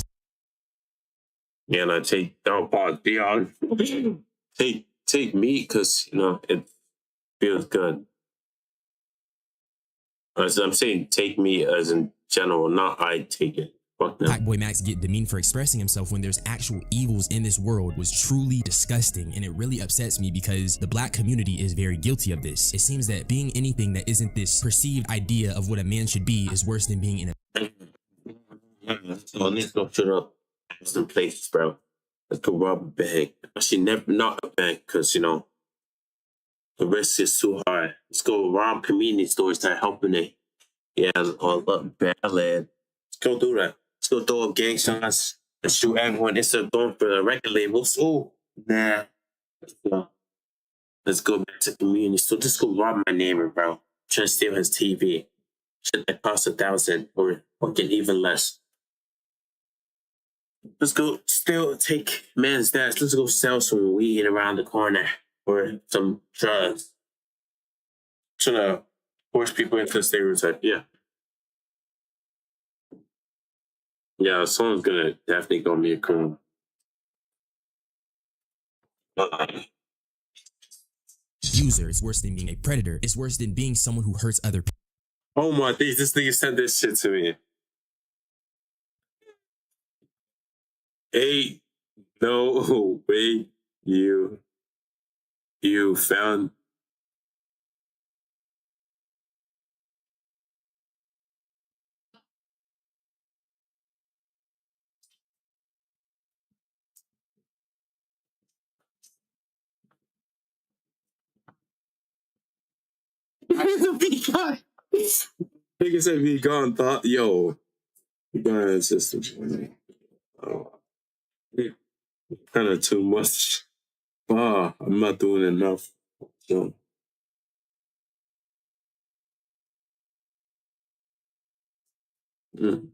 Yeah, and I take down pause beyond. take meat because it feels good. As I'm saying, take me as in general, not I take it. Fuck them. Black Boy Max get demeaned for expressing himself when there's actual evils in this world was truly disgusting, and it really upsets me because the black community is very guilty of this. It seems that being anything that isn't this perceived idea of what a man should be is worse than being in a. So let's go shut up some places, bro. Let's go rob a bank. Actually, not a bank, because The risk is too high. Let's go rob community stores that helping it. Yeah, or look, Badland. Let's go do that. Let's go throw up gang signs and shoot everyone instead of going for the record labels. Oh, nah. Let's go back to community store. Just go rob my neighbor, bro. Trying to steal his TV. Shit that costs 1,000 or fucking even less. Let's go still take man's dash. Let's go sell some weed around the corner or some drugs. Trying to force people into the stereotype. Yeah. Yeah, someone's gonna definitely go me a coon. User is worse than being a predator. It's worse than being someone who hurts other people. Oh my days, this nigga sent this shit to me. Hey, no way you found be gone. Nigga said be gone thought yo. Be gone system. Oh, kind of too much. I'm not doing enough. So, mm.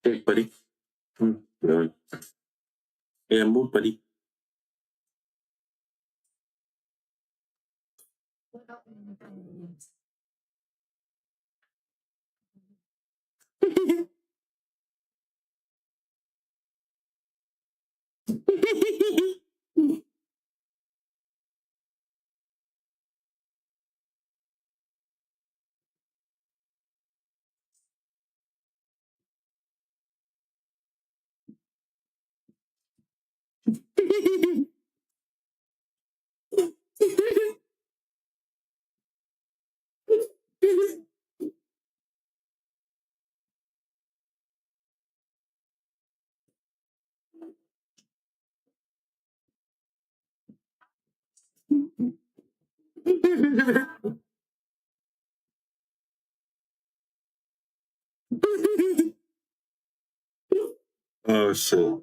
Hey, buddy. Yeah, yeah, move, buddy. Oh shit.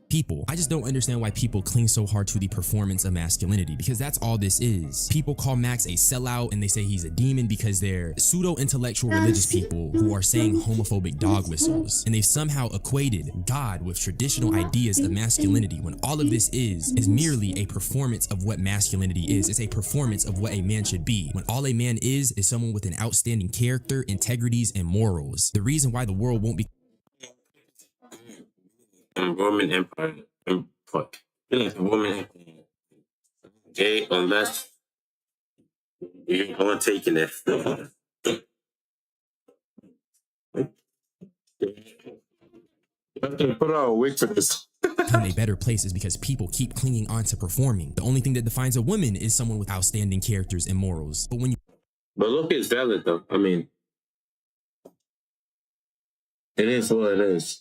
People. I just don't understand why people cling so hard to the performance of masculinity, because that's all this is. People call Max a sellout and they say he's a demon because they're pseudo-intellectual religious people who are saying homophobic dog whistles. And they've somehow equated God with traditional ideas of masculinity when all of this is merely a performance of what masculinity is. It's a performance of what a man should be. When all a man is someone with an outstanding character, integrities, and morals. The reason why the world won't be Roman Empire and fuck. Feel like the Roman Empire. Okay, unless you're going taking it. Put out a wig for this. become a better place is because people keep clinging on to performing. The only thing that defines a woman is someone with outstanding characters and morals. But when you look, it's valid though. I mean, it is what it is.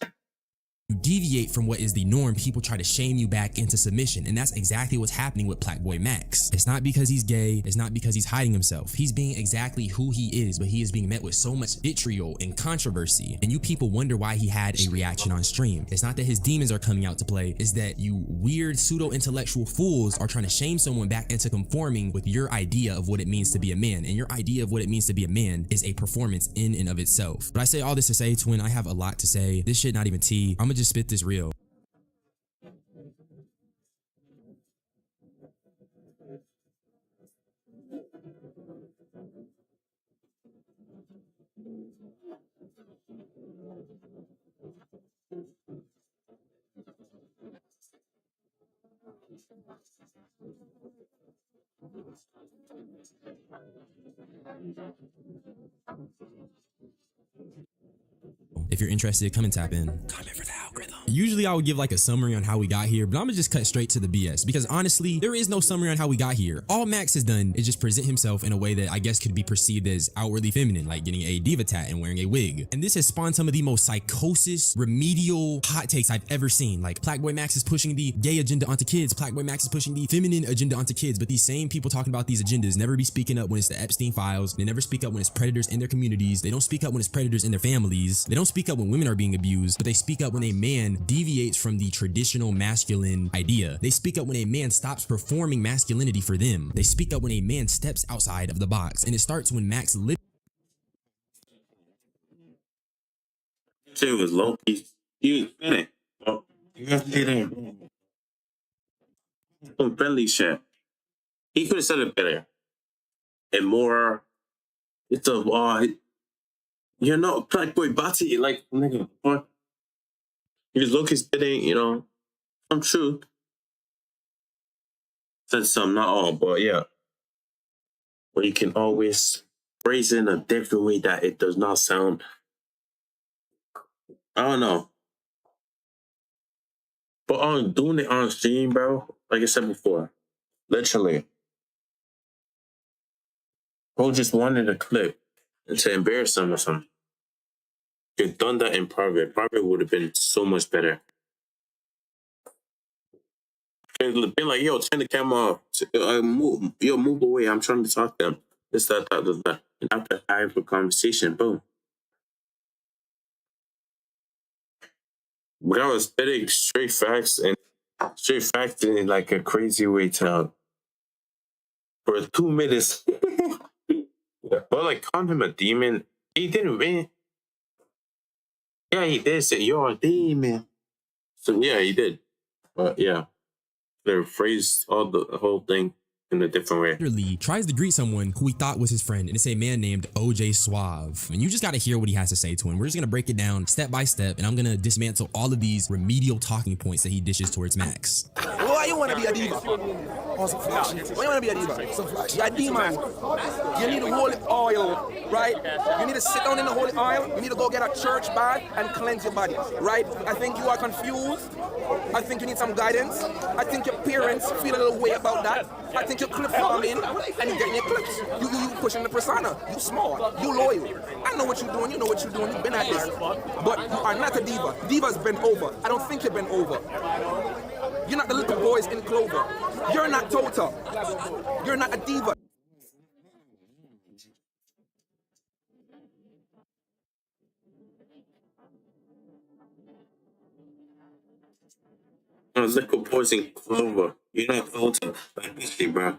You deviate from what is the norm, people try to shame you back into submission, and that's exactly what's happening with Blackboy Max. It's not because he's gay, it's not because he's hiding himself. He's being exactly who he is, but he is being met with so much vitriol and controversy, and you people wonder why he had a reaction on stream. It's not that his demons are coming out to play, it's that you weird pseudo-intellectual fools are trying to shame someone back into conforming with your idea of what it means to be a man, and your idea of what it means to be a man is a performance in and of itself. But I say all this to say, twin, I have a lot to say. This shit not even tea. I'ma just spit this real. If you're interested, come and tap in. Comment for the algorithm. Usually I would give like a summary on how we got here, but I'm gonna just cut straight to the BS because honestly, there is no summary on how we got here. All Max has done is just present himself in a way that I guess could be perceived as outwardly feminine, like getting a diva tat and wearing a wig. And this has spawned some of the most psychosis, remedial hot takes I've ever seen. Like Blackboy Max is pushing the gay agenda onto kids. Blackboy Max is pushing the feminine agenda onto kids. But these same people talking about these agendas never be speaking up when it's the Epstein files. They never speak up when it's predators in their communities. They don't speak up when it's predators in their families. They don't speak up when women are being abused, but they speak up when a man deviates from the traditional masculine idea. They speak up when a man stops performing masculinity for them. They speak up when a man steps outside of the box. And it starts when Max Shit was low key. He was spinning. Oh, you got to get in. Some friendly shit. He could have said it better and more. It's a you're not Blackboy Batty. Like nigga, what? He was low key spitting. You know, some truth. Said some, not all, but yeah. But you can always phrase it in a different way that it does not sound. I don't know. But on doing it on stream, bro, like I said before, literally, bro just wanted a clip and to embarrass him or something. If you'd done that in private, private would have been so much better. Been like, yo, turn the camera off. Move away. I'm trying to talk to them. This, that. And after I have a conversation, boom. But I was spitting straight facts and straight fact in like a crazy way to for 2 minutes. But like calling him a demon, he didn't win. Yeah, he did say you're a demon. So yeah, he did. But yeah, they phrased all the whole thing in a different way. Literally tries to greet someone who he thought was his friend, and it's a man named OJ Suave. And you just gotta hear what he has to say to him. We're just gonna break it down step by step, and I'm gonna dismantle all of these remedial talking points that he dishes towards Max. Why you wanna be a diva? Oh, some flash. Why you wanna be a diva? Some flash. You're a demon. You need holy oil, right? You need to sit down in the holy oil. You need to go get a church bath and cleanse your body, right? I think you are confused. I think you need some guidance. I think your parents feel a little way about that. I think you're clip farming and you're getting your clips. You pushing the persona. You smart. You loyal. I know what you're doing. You know what you're doing. You've been at this. But you are not a diva. Diva's been over. I don't think you've been over. You're not the little boys in Clover. You're not Tota. You're not a diva. Liquid poison clover. You're not Ulta. Like Pessi, bro.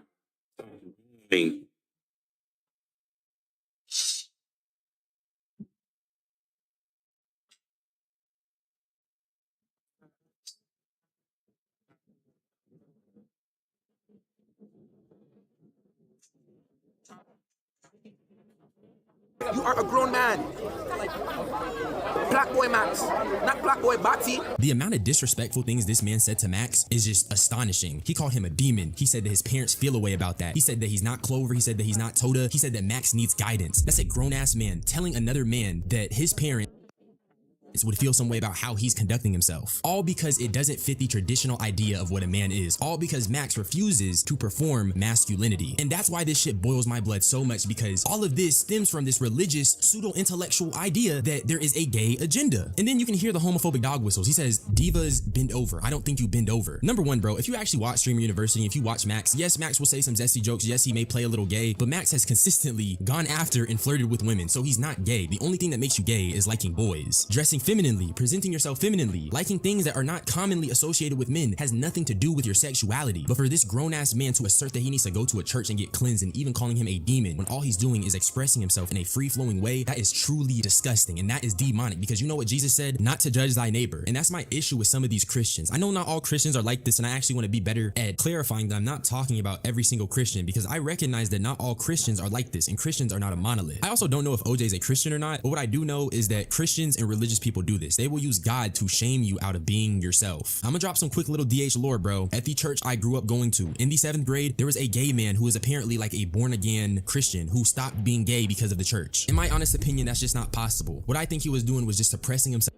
You are a grown man. Black boy Max, not black boy Batty. The amount of disrespectful things this man said to Max is just astonishing. He called him a demon. He said that his parents feel a way about that. He said that he's not Clover. He said that he's not Tota. He said that Max needs guidance. That's a grown-ass man telling another man that his parents would feel some way about how he's conducting himself. All because it doesn't fit the traditional idea of what a man is. All because Max refuses to perform masculinity. And that's why this shit boils my blood so much, because all of this stems from this religious, pseudo-intellectual idea that there is a gay agenda. And then you can hear the homophobic dog whistles. He says, divas bend over. I don't think you bend over. Number one, bro, if you actually watch Streamer University, if you watch Max, yes, Max will say some zesty jokes. Yes, he may play a little gay, but Max has consistently gone after and flirted with women. So he's not gay. The only thing that makes you gay is liking boys. Dressing femininely, presenting yourself femininely, liking things that are not commonly associated with men has nothing to do with your sexuality. But for this grown-ass man to assert that he needs to go to a church and get cleansed, and even calling him a demon when all he's doing is expressing himself in a free-flowing way, that is truly disgusting, and that is demonic, because you know what Jesus said? Not to judge thy neighbor. And that's my issue with some of these Christians. I know not all Christians are like this, and I actually want to be better at clarifying that I'm not talking about every single Christian, because I recognize that not all Christians are like this, and Christians are not a monolith. I also don't know if OJ is a Christian or not, but what I do know is that Christians and religious people do this. They will use God to shame you out of being yourself. I'm gonna drop some quick little DH lore, bro. At the church I grew up going to, in the 7th grade, there was a gay man who was apparently like a born-again Christian who stopped being gay because of the church. In my honest opinion, that's just not possible. What I think he was doing was just suppressing himself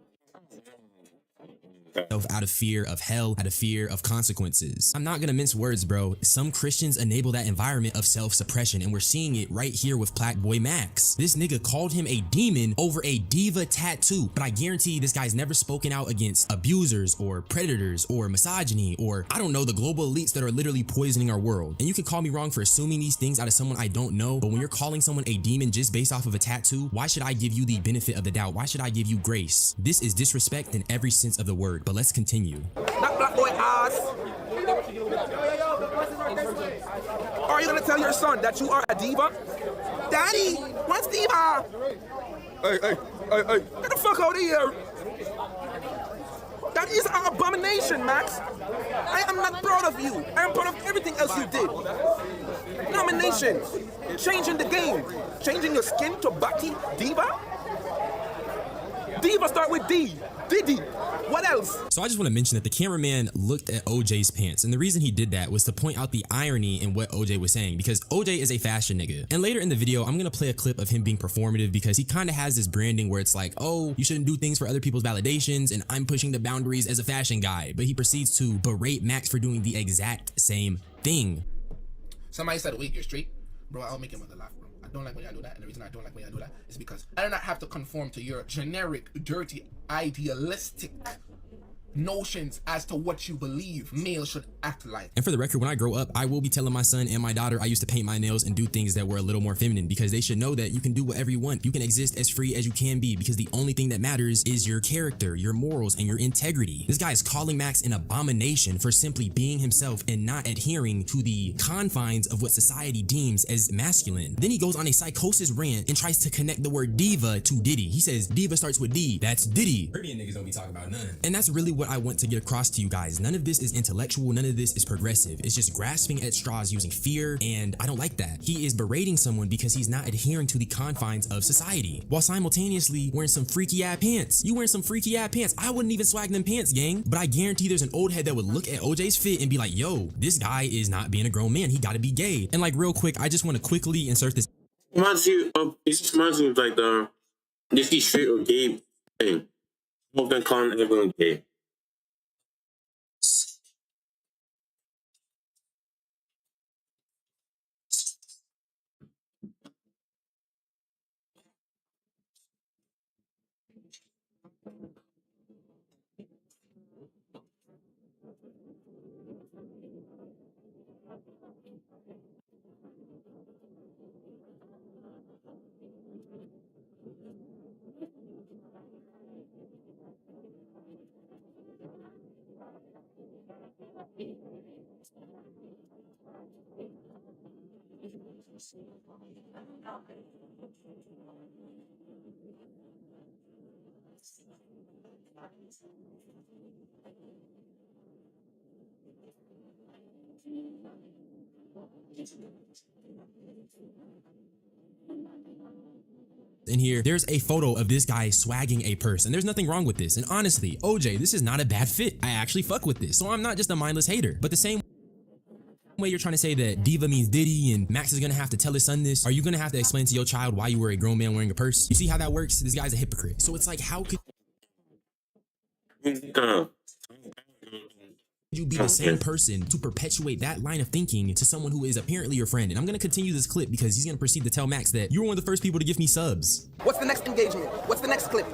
out of fear of hell, out of fear of consequences. I'm not gonna mince words, bro. Some Christians enable that environment of self-suppression, and we're seeing it right here with Black Boy Max. This nigga called him a demon over a diva tattoo, but I guarantee this guy's never spoken out against abusers or predators or misogyny or, I don't know, the global elites that are literally poisoning our world. And you can call me wrong for assuming these things out of someone I don't know, but when you're calling someone a demon just based off of a tattoo, why should I give you the benefit of the doubt? Why should I give you grace? This is disrespect in every sense of the word, but let's continue. That black boy ass. Are you gonna tell your son that you are a diva? Daddy, what's diva? Hey, get the fuck out of here. That is an abomination, Max. I am not proud of you. I am proud of everything else you did. Nominations, changing the game, changing your skin to Batty, diva. Diva start with D. Diddy. What else? So I just want to mention that the cameraman looked at OJ's pants, and the reason he did that was to point out the irony in what OJ was saying, because OJ is a fashion nigga. And later in the video, I'm gonna play a clip of him being performative, because he kind of has this branding where it's like, oh, you shouldn't do things for other people's validations, and I'm pushing the boundaries as a fashion guy. But he proceeds to berate Max for doing the exact same thing. Somebody said, wait, you're straight? Bro, I'll make your mother laugh, bro. I don't like when y'all do that, and the reason I don't like when y'all do that is because I do not have to conform to your generic, dirty, idealistic notions as to what you believe males should act like. And for the record, when I grow up, I will be telling my son and my daughter I used to paint my nails and do things that were a little more feminine, because they should know that you can do whatever you want. You can exist as free as you can be, because the only thing that matters is your character, your morals, and your integrity. This guy is calling Max an abomination for simply being himself and not adhering to the confines of what society deems as masculine. Then he goes on a psychosis rant and tries to connect the word diva to Diddy. He says diva starts with D. That's Diddy. Caribbean niggas don't be talking about none. And that's really what I want to get across to you guys. None of this is intellectual. None of this is progressive. It's just grasping at straws using fear, and I don't like that. He is berating someone because he's not adhering to the confines of society, while simultaneously wearing some freaky ass pants. You wearing some freaky ass pants. I wouldn't even swag them pants, gang. But I guarantee there's an old head that would look at OJ's fit and be like, yo, this guy is not being a grown man. He gotta be gay. And like real quick, I just want to quickly insert this. Reminds you of, it just reminds me of like the this straight or gay thing. Both been calling everyone gay. In here, there's a photo of this guy swagging a purse, and there's nothing wrong with this. And honestly, OJ, this is not a bad fit. I actually fuck with this, so I'm not just a mindless hater. But the same way you're trying to say that diva means Diddy and Max is gonna have to tell his son this, are you gonna have to explain to your child why you were a grown man wearing a purse? You see how that works? This guy's a hypocrite. So it's like, how could you be the same person to perpetuate that line of thinking to someone who is apparently your friend? And I'm gonna continue this clip because he's gonna proceed to tell Max that you were one of the first people to give me subs. What's the next engagement? What's the next clip?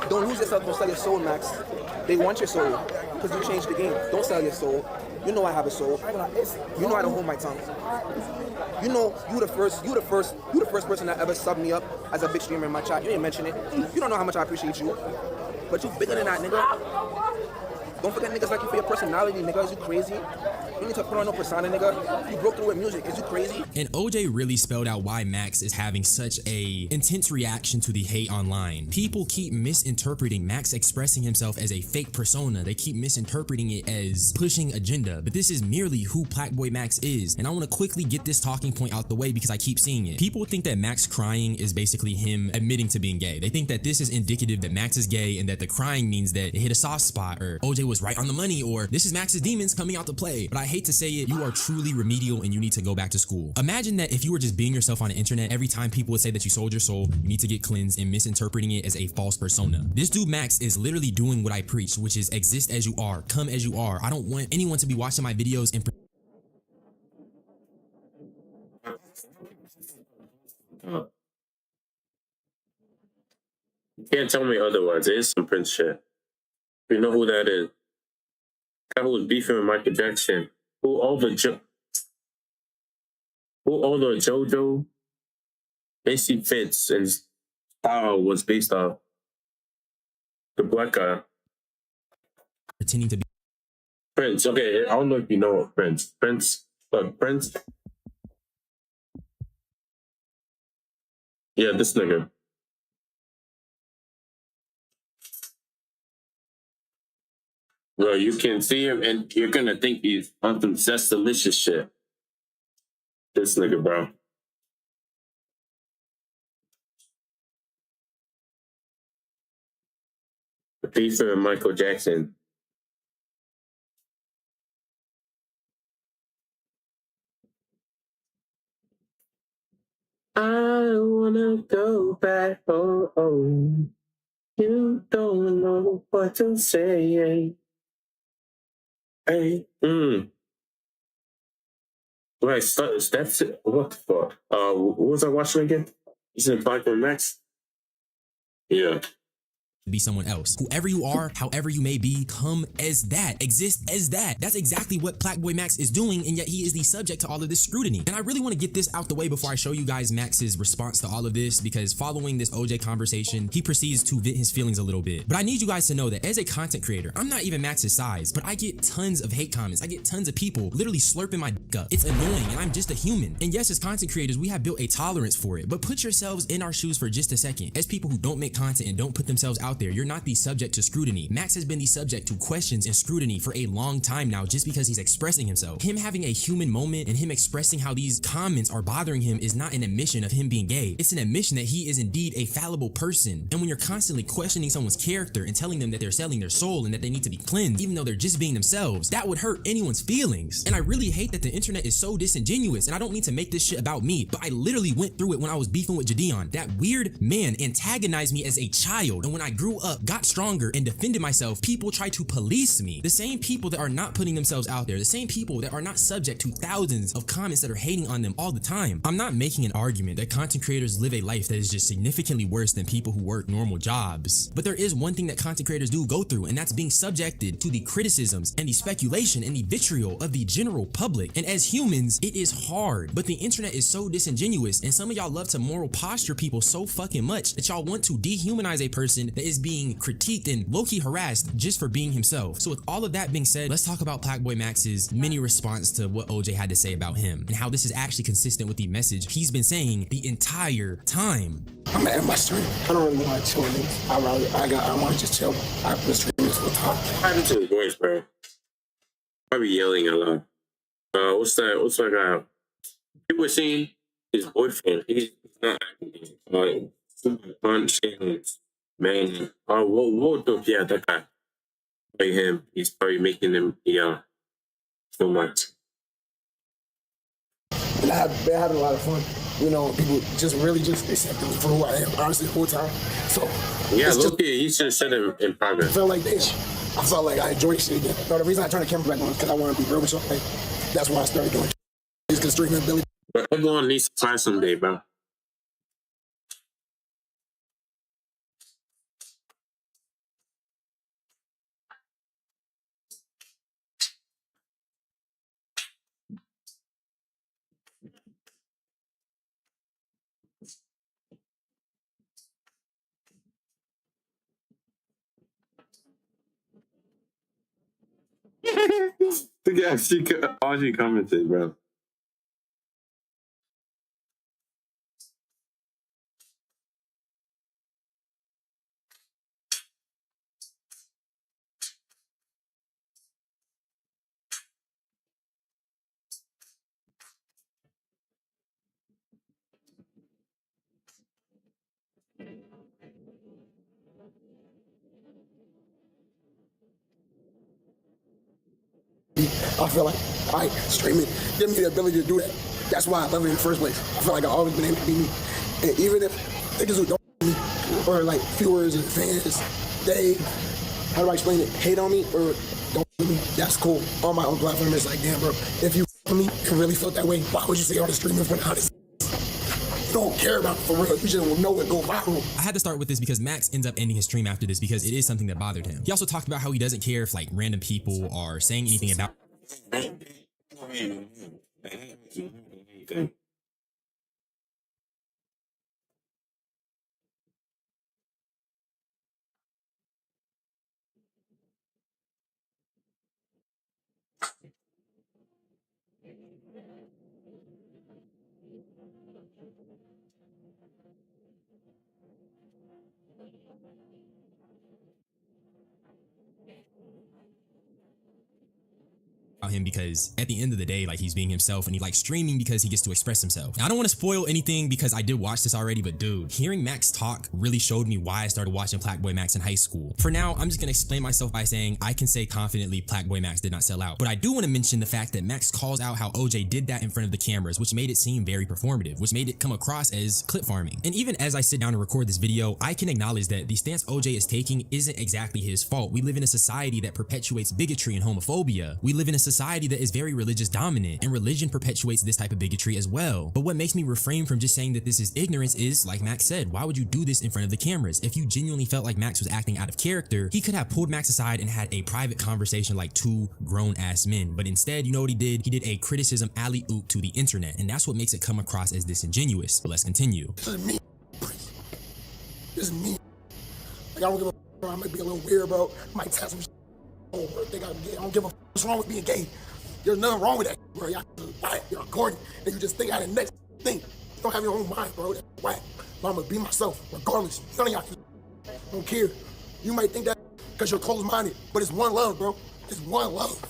Don't lose yourself, don't sell your soul, Max. They want your soul because you changed the game. Don't sell your soul. You know I have a soul. You know I don't hold my tongue. You know you the first person that ever subbed me up as a bitch streamer in my chat. You ain't mention it. You don't know how much I appreciate you. But you bigger than that, nigga. Don't forget niggas like you for your personality, nigga. Is you crazy? You need to put on no persona, nigga. You broke through with music. Is you crazy? And OJ really spelled out why Max is having such a intense reaction to the hate online. People keep misinterpreting Max expressing himself as a fake persona. They keep misinterpreting it as pushing agenda, but this is merely who Blackboy Max is. And I want to quickly get this talking point out the way because I keep seeing it. People think that Max crying is basically him admitting to being gay. They think that this is indicative that Max is gay and that the crying means that it hit a soft spot, or OJ was right on the money, or this is Max's demons coming out to play. But I hate to say it, you are truly remedial and you need to go back to school. Imagine that if you were just being yourself on the internet, every time people would say that you sold your soul, you need to get cleansed, and misinterpreting it as a false persona. This dude Max is literally doing what I preach, which is exist as you are, come as you are. I don't want anyone to be watching my videos and You can't tell me otherwise. It is some Prince shit. You know who that is? Guy who was beefing with Michael Jackson. Who all the JoJo basically fits and style was based off the black guy. pretending to be Prince. Okay, I don't know if you know Prince. Prince. Yeah, this nigga. Bro, you can see him and you're gonna think he's on some zest delicious shit. This nigga, bro. The beefing with Michael Jackson. I wanna go back home. You don't know what to say. Hey, Wait, that's it. What the fuck? What was I watching again? Is it Black and Max? Yeah. be someone else. Whoever you are, however you may be, come as that, exist as that. That's exactly what Plaqueboy Max is doing, and yet he is the subject to all of this scrutiny. And I really want to get this out the way before I show you guys Max's response to all of this, because following this OJ conversation, he proceeds to vent his feelings a little bit. But I need you guys to know that as a content creator, I'm not even Max's size, but I get tons of hate comments. I get tons of people literally slurping my dick up. It's annoying, and I'm just a human. And yes, as content creators, we have built a tolerance for it, but put yourselves in our shoes for just a second. As people who don't make content and don't put themselves out there, you're not the subject to scrutiny. Max has been the subject to questions and scrutiny for a long time now just because he's expressing himself. Him having a human moment and him expressing how these comments are bothering him is not an admission of him being gay. It's an admission that he is indeed a fallible person. And when you're constantly questioning someone's character and telling them that they're selling their soul and that they need to be cleansed, even though they're just being themselves, that would hurt anyone's feelings. And I really hate that the internet is so disingenuous. And I don't mean to make this shit about me, but I literally went through it when I was beefing with Jadeon. That weird man antagonized me as a child, and when I grew up, got stronger, and defended myself, people try to police me. The same people that are not putting themselves out there, the same people that are not subject to thousands of comments that are hating on them all the time. I'm not making an argument that content creators live a life that is just significantly worse than people who work normal jobs. But there is one thing that content creators do go through, and that's being subjected to the criticisms and the speculation and the vitriol of the general public. And as humans, it is hard, but the internet is so disingenuous, and some of y'all love to moral posture people so fucking much that y'all want to dehumanize a person that is being critiqued and low-key harassed just for being himself. So with all of that being said, let's talk about Plaqueboy Max's mini response to what OJ had to say about him and how this is actually consistent with the message he's been saying the entire time. I'm at my stream. I don't really want to chill niggas. I want to just chill. I've been streaming to the top. What happened to his voice, bro? Probably yelling a lot. What's that guy? People were saying his boyfriend, he's not acting. Man, what the yeah, that guy. Like him, he's probably making him so much. And I've been having a lot of fun. You know, people just really just accepted me for who I am, honestly, the whole time. So yeah, look, he should have said it in private. I felt like this. I felt like I enjoyed shit again. No, the reason I turned the camera back on is because I want to be real with y'all. Like, that's why I started doing it. It's because streaming ability. But everyone needs to try someday, bro. Yeah, she commented, bro. I feel like streaming give me the ability to do that. That's why I love it in the first place. I feel like I've always been able to be me. And even if niggas who don't me, or like viewers and fans, they, how do I explain it, hate on me or don't me, that's cool. On my own platform, it's like, damn, bro, if you me and really felt that way, why would you say all the streamers went honest? You don't care about it for real. You just know it go viral. I had to start with this because Max ends up ending his stream after this because it is something that bothered him. He also talked about how he doesn't care if like random people are saying anything about him because at the end of the day, like, he's being himself and he likes streaming because he gets to express himself. Now, I don't want to spoil anything because I did watch this already, but dude, hearing Max talk really showed me why I started watching Plaqueboy Max in high school. For now, I'm just gonna explain myself by saying I can say confidently Plaqueboy Max did not sell out, but I do want to mention the fact that Max calls out how OJ did that in front of the cameras, which made it seem very performative, which made it come across as clip farming. And even as I sit down to record this video, I can acknowledge that the stance OJ is taking isn't exactly his fault. We live in a society that perpetuates bigotry and homophobia. We live in a society society that is very religious dominant, and religion perpetuates this type of bigotry as well. But what makes me refrain from just saying that this is ignorance is, like Max said, why would you do this in front of the cameras? If you genuinely felt like Max was acting out of character, he could have pulled Max aside and had a private conversation like two grown-ass men. But instead, you know what he did? He did a criticism alley-oop to the internet, and that's what makes it come across as disingenuous. But let's continue. This is me. This is me. Like, I don't give a f. I might be a little weird, bro. I might test some shit. Oh, bro, think I'm gay. I don't give a f. What's wrong with being gay? There's nothing wrong with that, bro. You're corny, and you just think out of the next thing. You don't have your own mind, bro. That's whack. But I'm gonna be myself, regardless. None of y'all don't care. You might think that because you're closed-minded, but it's one love, bro. It's one love.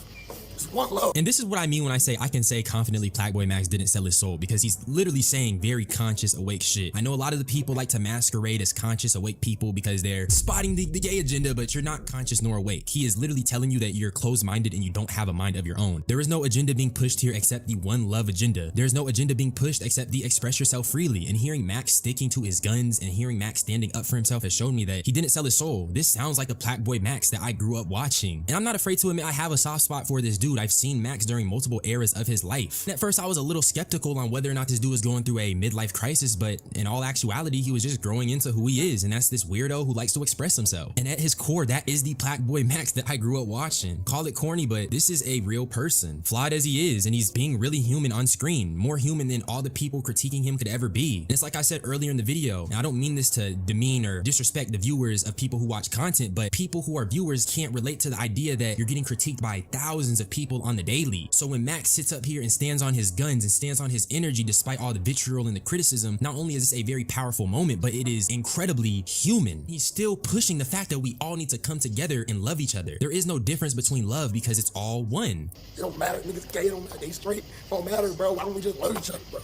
It's one love. And this is what I mean when I say I can say confidently Plaqueboy Max didn't sell his soul, because he's literally saying very conscious, awake shit. I know a lot of the people like to masquerade as conscious, awake people because they're spotting the gay agenda, but you're not conscious nor awake. He is literally telling you that you're closed-minded and you don't have a mind of your own. There is no agenda being pushed here except the one love agenda. There's no agenda being pushed except the express yourself freely. And hearing Max sticking to his guns and hearing Max standing up for himself has shown me that he didn't sell his soul. This sounds like the Plaqueboy Max that I grew up watching. And I'm not afraid to admit I have a soft spot for this dude. I've seen Max during multiple eras of his life. And at first I was a little skeptical on whether or not this dude was going through a midlife crisis, but in all actuality he was just growing into who he is, and that's this weirdo who likes to express himself. And at his core, that is the Plaqueboy Max that I grew up watching. Call it corny, but this is a real person, flawed as he is, and he's being really human on screen, more human than all the people critiquing him could ever be. And it's like I said earlier in the video, and I don't mean this to demean or disrespect the viewers of people who watch content, but people who are viewers can't relate to the idea that you're getting critiqued by thousands of people on the daily. So when Max sits up here and stands on his guns and stands on his energy despite all the vitriol and the criticism, not only is this a very powerful moment, but it is incredibly human. He's still pushing the fact that we all need to come together and love each other. There is no difference between love because it's all one. It don't matter, niggas gay, it don't matter, they straight. It don't matter, bro. Why don't we just love each other, bro?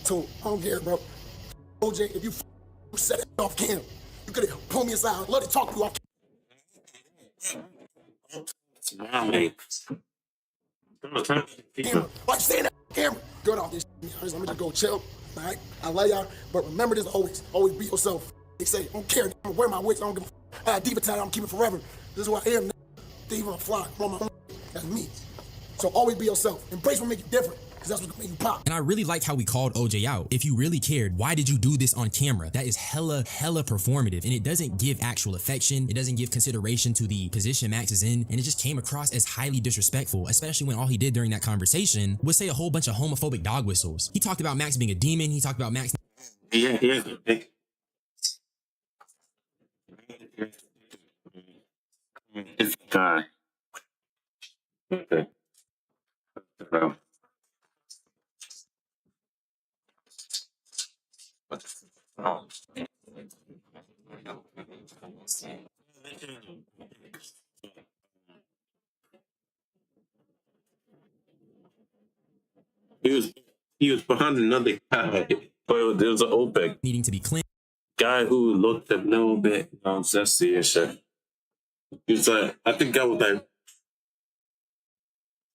So, I don't care, bro. OJ, if you said it off cam, you could have pulled me aside. I'd love to talk to you off Camera. Why you saying that on camera? Good off this shit. I'm gonna just go chill. All right? I love y'all, but remember this always. Always be yourself. They say, I don't care. I'm gonna wear my wigs. I don't give a f. I had diva tag. I'm keeping it forever. This is who I am. Diva, I'm fly. I'm on my own. That's me. So always be yourself. Embrace what make you different, because that's what's gonna make you pop. And I really like how we called OJ out. If you really cared, why did you do this on camera? That is hella performative, and it doesn't give actual affection. It doesn't give consideration to the position Max is in, and it just came across as highly disrespectful, especially when all he did during that conversation was say a whole bunch of homophobic dog whistles. He talked about Max being a demon. He talked about Max. Yeah. It's guy. Okay. Oh. He was behind another guy, but there was an OPEC needing to be clean. Guy who looked a little bit zesty and shit. He was like, I think I was like,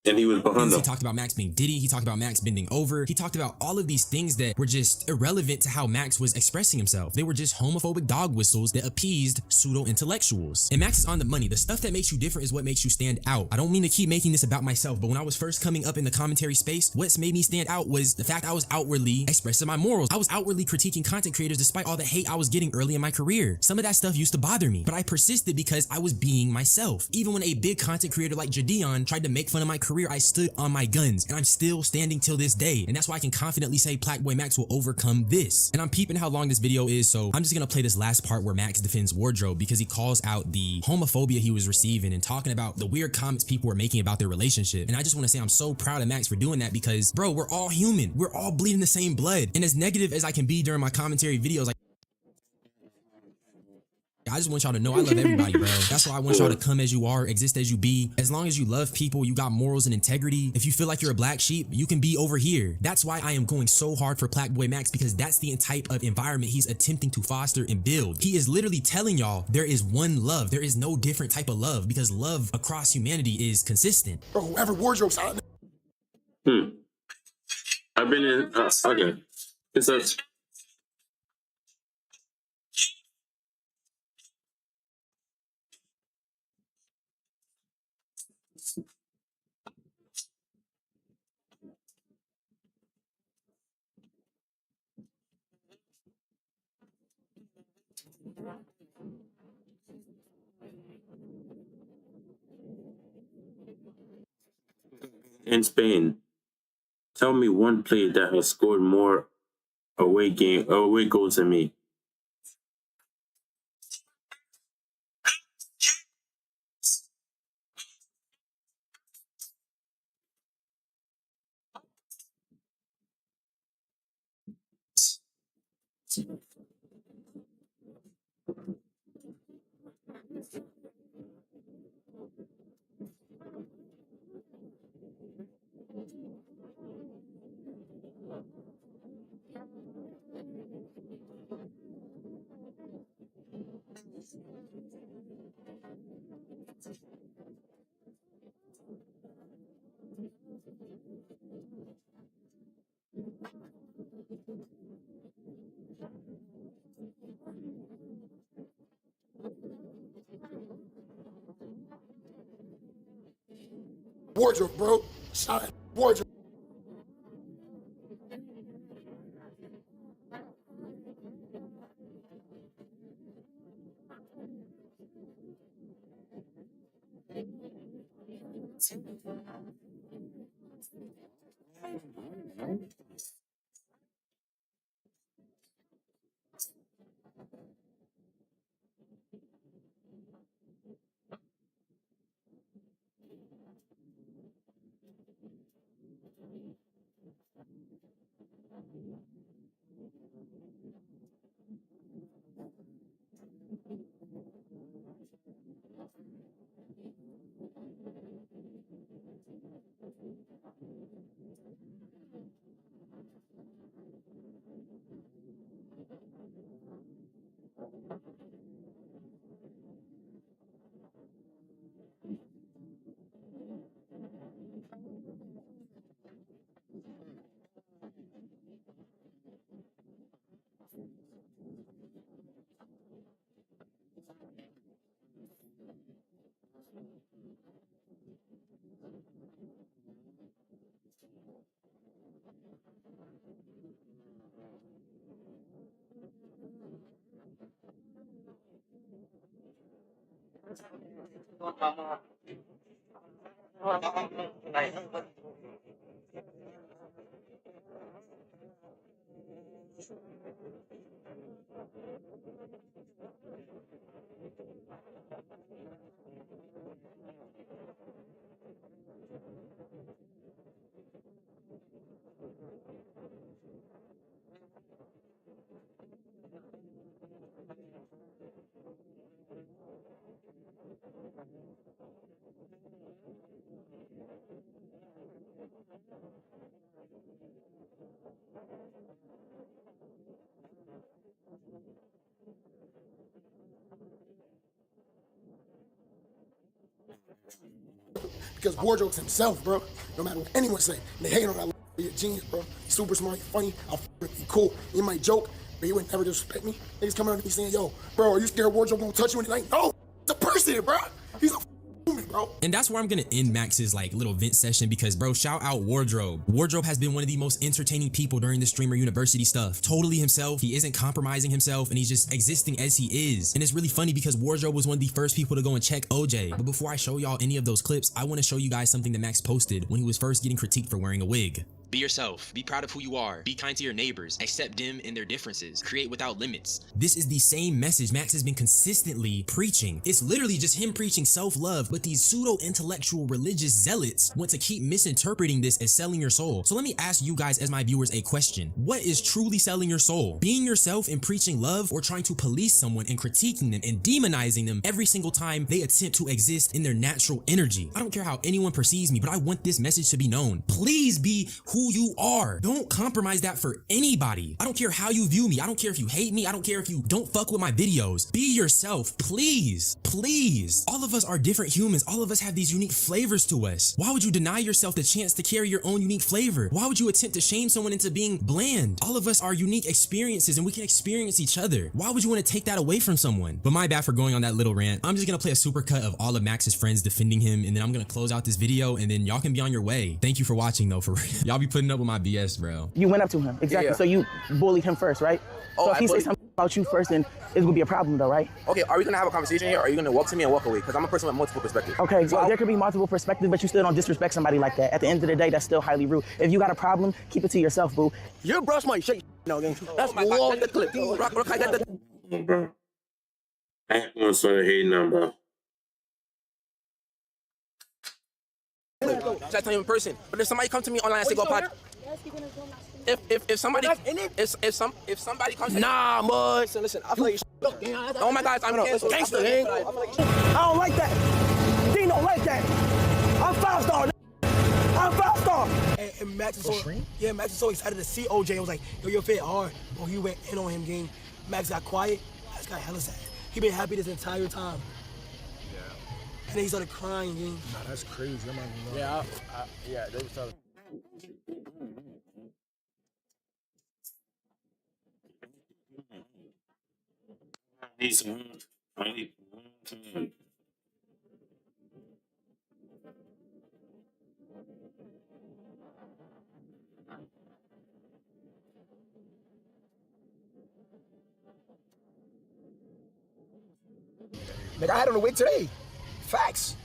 and he was behind them. He talked about Max being Diddy. He talked about Max bending over. He talked about all of these things that were just irrelevant to how Max was expressing himself. They were just homophobic dog whistles that appeased pseudo-intellectuals. And Max is on the money. The stuff that makes you different is what makes you stand out. I don't mean to keep making this about myself, but when I was first coming up in the commentary space, what's made me stand out was the fact I was outwardly expressing my morals. I was outwardly critiquing content creators despite all the hate I was getting early in my career. Some of that stuff used to bother me, but I persisted because I was being myself. Even when a big content creator like Jadion tried to make fun of my career, I stood on my guns, and I'm still standing till this day. And that's why I can confidently say Plaqueboy Max will overcome this. And I'm peeping how long this video is, so I'm just gonna play this last part where Max defends Wardrobe because he calls out the homophobia he was receiving and talking about the weird comments people were making about their relationship. And I just want to say I'm so proud of Max for doing that because, bro, we're all human. We're all bleeding the same blood. And as negative as I can be during my commentary videos, like, I just want y'all to know I love everybody, bro. That's why I want y'all to come as you are, exist as you be. As long as you love people, you got morals and integrity. If you feel like you're a black sheep, you can be over here. That's why I am going so hard for Plaqueboy Max, because that's the type of environment he's attempting to foster and build. He is literally telling y'all there is one love. There is no different type of love, because love across humanity is consistent. Bro, whoever Wardrobe's out. I've been in, okay. It's a, in Spain, tell me one player that has scored more away goals than me. Wardrobe, bro. Sorry, wardrobe. Because wardrobe's himself, bro. No matter what anyone say, they hate on that. You're a genius, bro. You're super smart, you're funny. I'll be cool. You might joke, but you would never disrespect me. Niggas coming up to me saying, "Yo, bro, are you scared wardrobe gonna touch you?" And like, no, it's a person, bro. He's a human, bro. And that's where I'm gonna end Max's like little vent session because bro, shout out Wardrobe. Wardrobe has been one of the most entertaining people during the Streamer University stuff. Totally himself, he isn't compromising himself, and he's just existing as he is. And it's really funny because Wardrobe was one of the first people to go and check OJ. But before I show y'all any of those clips, I want to show you guys something that Max posted when he was first getting critiqued for wearing a wig. Be yourself. Be proud of who you are. Be kind to your neighbors. Accept them and their differences. Create without limits. This is the same message Max has been consistently preaching. It's literally just him preaching self-love, but these pseudo-intellectual religious zealots want to keep misinterpreting this as selling your soul. So let me ask you guys as my viewers a question. What is truly selling your soul? Being yourself and preaching love, or trying to police someone and critiquing them and demonizing them every single time they attempt to exist in their natural energy? I don't care how anyone perceives me, but I want this message to be known. Please be who you are. Don't compromise that for anybody. I don't care how you view me. I don't care if you hate me. I don't care if you don't fuck with my videos. Be yourself, please. Please. All of us are different humans. All of us have these unique flavors to us. Why would you deny yourself the chance to carry your own unique flavor? Why would you attempt to shame someone into being bland? All of us are unique experiences and we can experience each other. Why would you want to take that away from someone? But my bad for going on that little rant. I'm just gonna play a supercut of all of Max's friends defending him, and then I'm gonna close out this video, and then y'all can be on your way. Thank you for watching though, for real. Y'all be putting up with my BS, bro. You went up to him, exactly. Yeah. So you bullied him first, right? Oh, so if I he says bullied- something about you first, then it's gonna be a problem though, right? Okay, are we gonna have a conversation here, or are you gonna walk to me and walk away? Because I'm a person with multiple perspectives. Okay, so there could be multiple perspectives, but you still don't disrespect somebody like that. At the end of the day, that's still highly rude. If you got a problem, keep it to yourself, boo. Your brush might shake no gang. That's long the clip. Rock, I got the Bro. I ain't gonna start hating now, bro. Should I tell you in person? But if somebody comes to me online and say go pod, if somebody if somebody comes to nah, mud. Listen, I feel like oh my God, I'm canceled. Gangster, gang. I don't like that. He don't like that. I'm 5-star. I'm 5-star. And Max is Max is so excited to see OJ. I was like, yo, you're fit hard. Oh, he went in on him, gang. Max got quiet. Max got hella sad. He been happy this entire time. Yeah. And then he started crying, gang. Nah, that's crazy. I'm not gonna lie. Yeah, they was telling. Like I had on the wig today. Facts.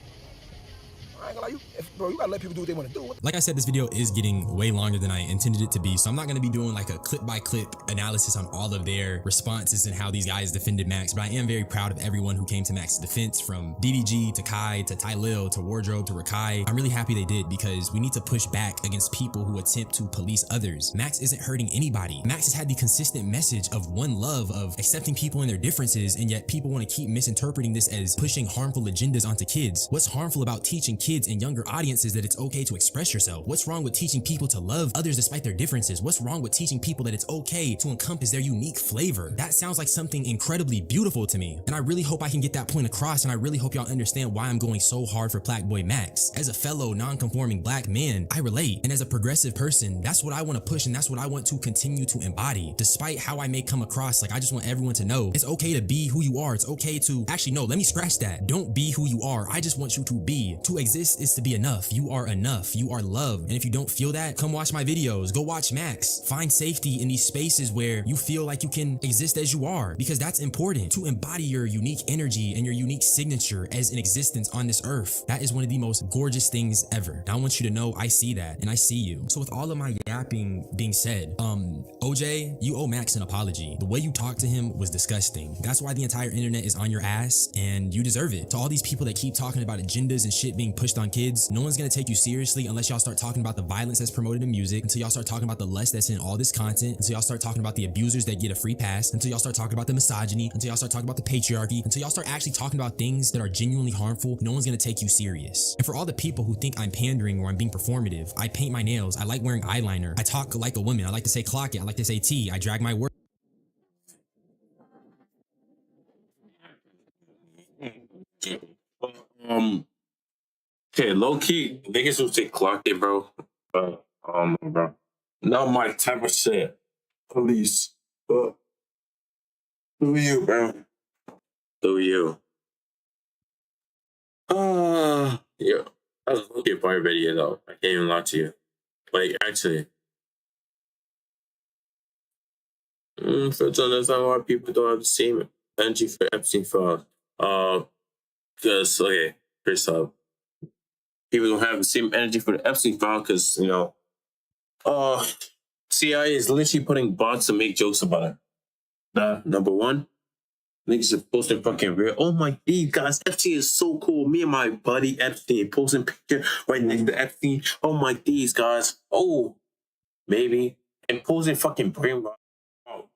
I ain't gonna lie, bro, you gotta let people do what they wanna do. Like I said, this video is getting way longer than I intended it to be, so I'm not gonna be doing like a clip-by-clip analysis on all of their responses and how these guys defended Max, but I am very proud of everyone who came to Max's defense, from DDG to Kai to Ty Lil to Wardrobe to Rakai. I'm really happy they did, because we need to push back against people who attempt to police others. Max isn't hurting anybody. Max has had the consistent message of one love, of accepting people and their differences, and yet people want to keep misinterpreting this as pushing harmful agendas onto kids. What's harmful about teaching kids and younger audiences that it's okay to express yourself? What's wrong with teaching people to love others despite their differences? What's wrong with teaching people that it's okay to encompass their unique flavor? That sounds like something incredibly beautiful to me, and I really hope I can get that point across, and I really hope y'all understand why I'm going so hard for Black Boy Max. As a fellow non-conforming black man, I relate, and as a progressive person, that's what I want to push, and that's what I want to continue to embody. Despite how I may come across, like, I just want everyone to know it's okay to be who you are. It's okay to actually, no, let me scratch that. Don't be who you are. I just want you to be. To exist is to be enough. You are enough. You are loved. And if you don't feel that, come watch my videos. Go watch Max. Find safety in these spaces where you feel like you can exist as you are, because that's important. To embody your unique energy and your unique signature as an existence on this earth. That is one of the most gorgeous things ever. And I want you to know I see that, and I see you. So with all of my yapping being said, OJ, you owe Max an apology. The way you talked to him was disgusting. That's why the entire internet is on your ass, and you deserve it. To all these people that keep talking about agendas and shit being pushed on kids, no one's gonna take you seriously unless y'all start talking about the violence that's promoted in music, until y'all start talking about the lust that's in all this content, until y'all start talking about the abusers that get a free pass, until y'all start talking about the misogyny, until y'all start talking about the patriarchy, until y'all start actually talking about things that are genuinely harmful. No one's gonna take you serious. And for all the people who think I'm pandering or I'm being performative, I paint my nails, I like wearing eyeliner, I talk like a woman, I like to say clock it, I like to say tea, I drag my work. Okay, low key, niggas will say clock it, bro. Bro, not my type of shit. Police, but who you, bro? Who you? Yeah, I was looking for your video though. I can't even lie to you. Like, actually, for some reason, a lot of people don't have the same energy for Epstein files. Because okay, first off, people don't have the same energy for the Epstein file because, you know, CIA is literally putting bots to make jokes about it. That, number one. Niggas are posting fucking real. Oh my God, guys, Epstein is so cool. Me and my buddy Epstein posting picture right next to Epstein. Oh my days, guys. Oh, maybe. And posting fucking brainwash. Oh.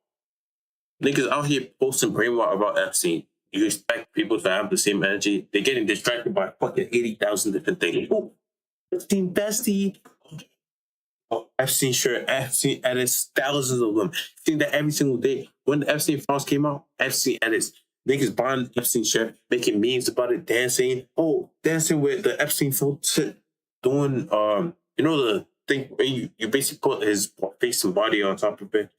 Niggas out here posting brainwash about Epstein. You expect people to have the same energy? They're getting distracted by fucking 80,000 different things. Oh, Epstein bestie. Oh, Epstein shirt, Epstein edits, thousands of them. Seeing that every single day. When the Epstein files came out, Epstein edits. Niggas buying Epstein shirt, making memes about it, dancing. Oh, dancing with the Epstein folks, doing you know the thing where you basically put his face and body on top of it,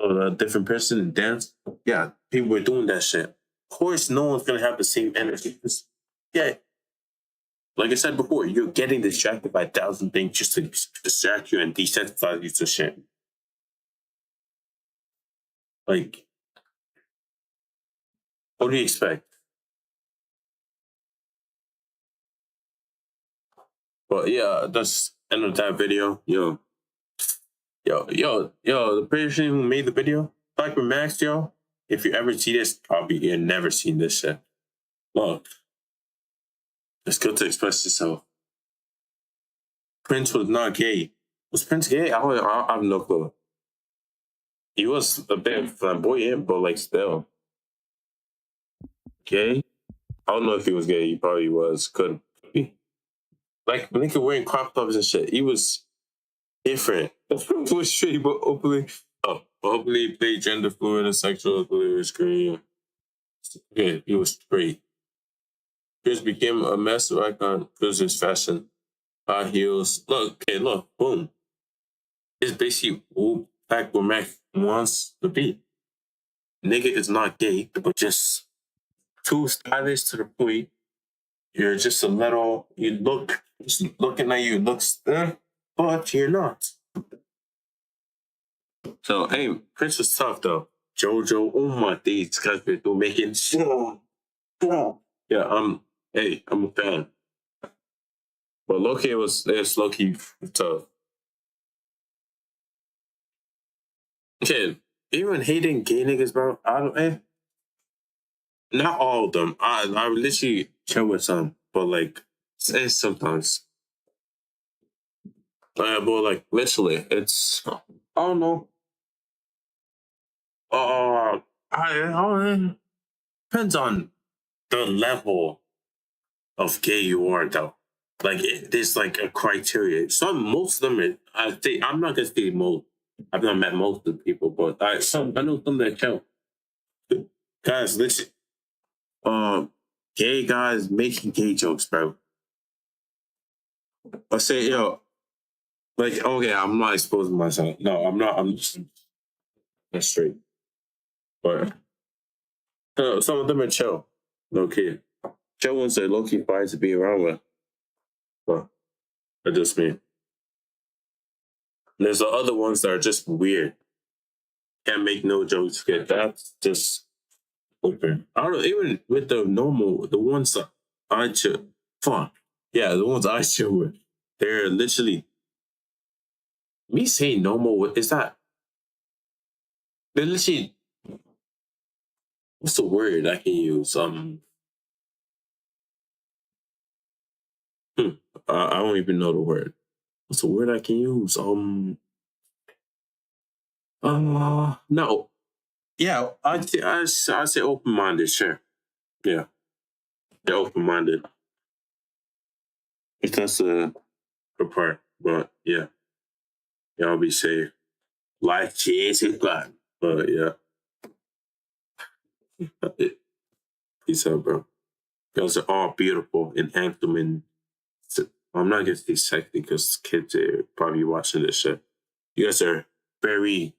a different person and dance. Yeah, people were doing that shit. Of course, no one's gonna have the same energy. Yeah. Like I said before, you're getting distracted by 1,000 things just to distract you and desensitize you to shit. Like, What do you expect? But yeah, that's end of that video. The person who made the video, Black Max, yo. If you ever see this, probably you've never seen this shit. Look, it's good to express yourself. Prince was not gay. Was Prince gay? I have no clue. He was a bit flamboyant, but like still gay. I don't know if he was gay. He probably was. Could be. Like when he wearing crop tops and shit, he was different. Was straight, but openly played gender fluid and sexual was great. Yeah, he was straight. Chris became a master icon because his fashion, high heels. Look, boom. It's basically who Pack where Mac wants to be. Nigga is not gay, but just too stylish to the point. You're just a little. Just looking at you looks there, but you're not. So hey, Prince was tough though. Jojo, oh my days, guys been making sure. Yeah, I'm a fan. But Loki it's Loki tough. Okay, even hating gay niggas, bro. Not all of them. I literally chill with some, but like it's sometimes. But like literally, it's I don't know. I depends on the level of gay you are, though. Like there's like a criteria. Most of them, I think I'm not gonna say most. I've not met most of the people, but I know some that count. Guys, listen. Gay guys making gay jokes, bro. I say, like, okay, I'm not exposing myself. No, I'm not. I'm just that's straight. But some of them are chill, low key. Chill ones are low key fine to be around with. But that's just me. There's the other ones that are just weird. Can't make no jokes. That's just open. I don't know, even with the ones that I chill. Fuck. Yeah, the ones I chill with. They're literally me saying normal. Is that they're literally what's the word I can use? I don't even know the word. What's the word I can use? No. Yeah, I say open minded. Sure. Yeah, they're open minded. That's the part. But yeah, y'all be safe. Life changes, but yeah. Peace out, bro. Girls are all beautiful and handsome and I'm not gonna say sexy because kids are probably watching this shit. You guys are very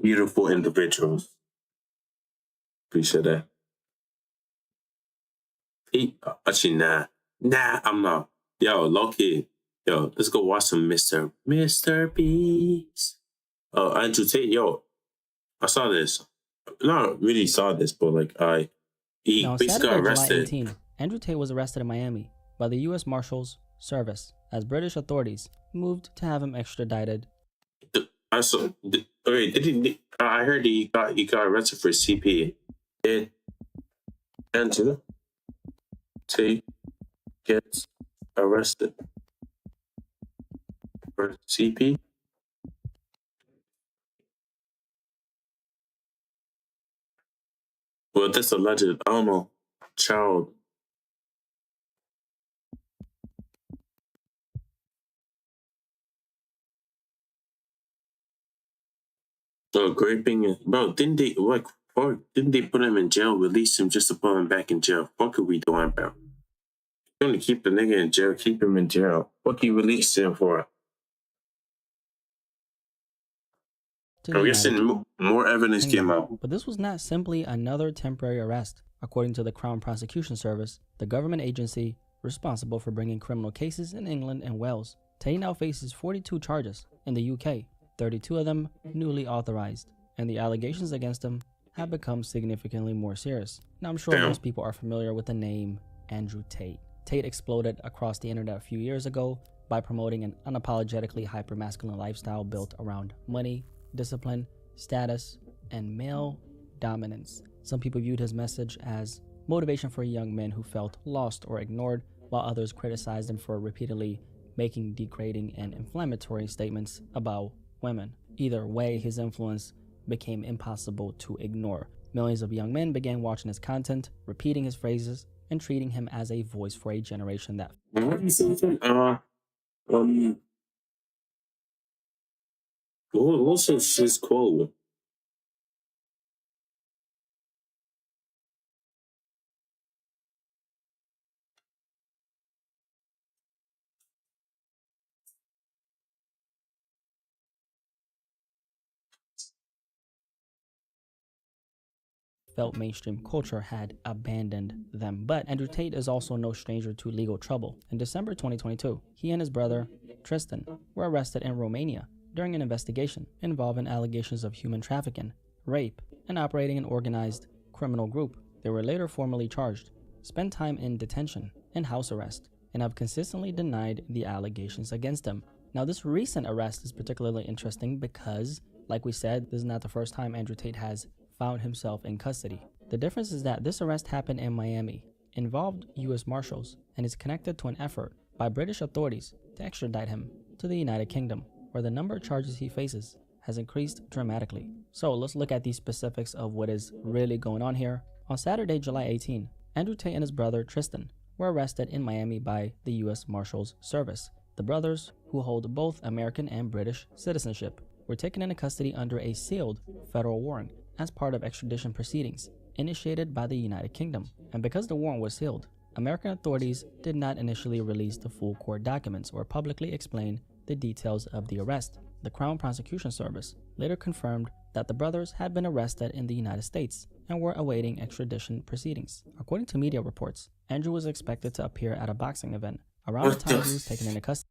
beautiful individuals. Appreciate that. Actually, nah, I'm not. Yo, Loki. Yo, let's go watch some Mr. Beast. Andrew Tate. Yo, I saw this. Not really saw this, but like he Now, basically got Saturday, July arrested. 18, Andrew Tate was arrested in Miami by the U.S. Marshals Service as British authorities moved to have him extradited. I saw. Okay, did he? I heard he got arrested for CP. Did Andrew Tate gets arrested for CP? Well, this alleged, I don't know, child. Graping, bro, didn't they, like, or didn't they put him in jail, release him just to put him back in jail? What are we doing, bro? You're gonna keep the nigga in jail, keep him in jail. What you release him for? I'm guessing more evidence came out. But this was not simply another temporary arrest. According to the Crown Prosecution Service, the government agency responsible for bringing criminal cases in England and Wales, Tate now faces 42 charges in the UK, 32 of them newly authorized, and the allegations against him have become significantly more serious. Now, I'm sure most people are familiar with the name Andrew Tate. Tate exploded across the internet a few years ago by promoting an unapologetically hypermasculine lifestyle built around money, discipline, status, and male dominance. Some people viewed his message as motivation for young men who felt lost or ignored, while others criticized him for repeatedly making degrading and inflammatory statements about women. Either way, his influence became impossible to ignore. Millions of young men began watching his content, repeating his phrases, and treating him as a voice for a generation that what's his quote? felt mainstream culture had abandoned them. But Andrew Tate is also no stranger to legal trouble. In December 2022, he and his brother, Tristan, were arrested in Romania during an investigation involving allegations of human trafficking, rape, and operating an organized criminal group. They were later formally charged, spent time in detention and house arrest, and have consistently denied the allegations against them. Now, this recent arrest is particularly interesting because, like we said, this is not the first time Andrew Tate has found himself in custody. The difference is that this arrest happened in Miami, involved U.S. Marshals, and is connected to an effort by British authorities to extradite him to the United Kingdom, where the number of charges he faces has increased dramatically. So let's look at the specifics of what is really going on here. On Saturday, July 18, Andrew Tate and his brother Tristan were arrested in Miami by the U.S. Marshals Service. The brothers, who hold both American and British citizenship, were taken into custody under a sealed federal warrant as part of extradition proceedings initiated by the United Kingdom. And because the warrant was sealed, American authorities did not initially release the full court documents or publicly explain the details of the arrest. The Crown Prosecution Service later confirmed that the brothers had been arrested in the United States and were awaiting extradition proceedings. According to media reports, Andrew was expected to appear at a boxing event around the time he was taken into custody.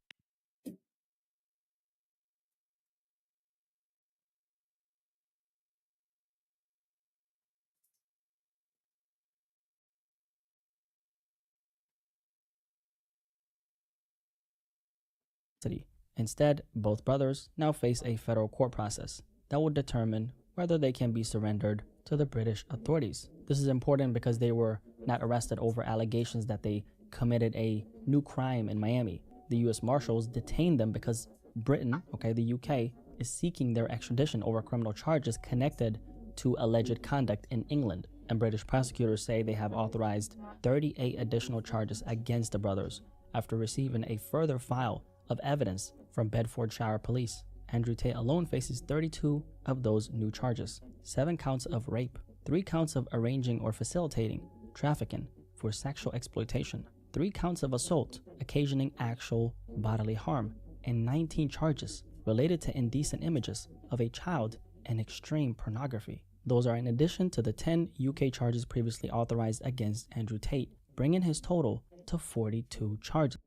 Instead, both brothers now face a federal court process that will determine whether they can be surrendered to the British authorities. This is important because they were not arrested over allegations that they committed a new crime in Miami. The U.S. Marshals detained them because Britain, the UK, is seeking their extradition over criminal charges connected to alleged conduct in England. And British prosecutors say they have authorized 38 additional charges against the brothers after receiving a further file of evidence from Bedfordshire police. Andrew Tate alone faces 32 of those new charges: 7 counts of rape, 3 counts of arranging or facilitating trafficking for sexual exploitation, 3 counts of assault occasioning actual bodily harm, and 19 charges related to indecent images of a child and extreme pornography. Those are in addition to the 10 UK charges previously authorized against Andrew Tate, bringing his total to 42 charges.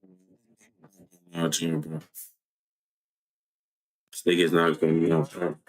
Bro. This nigga's not gonna be on time.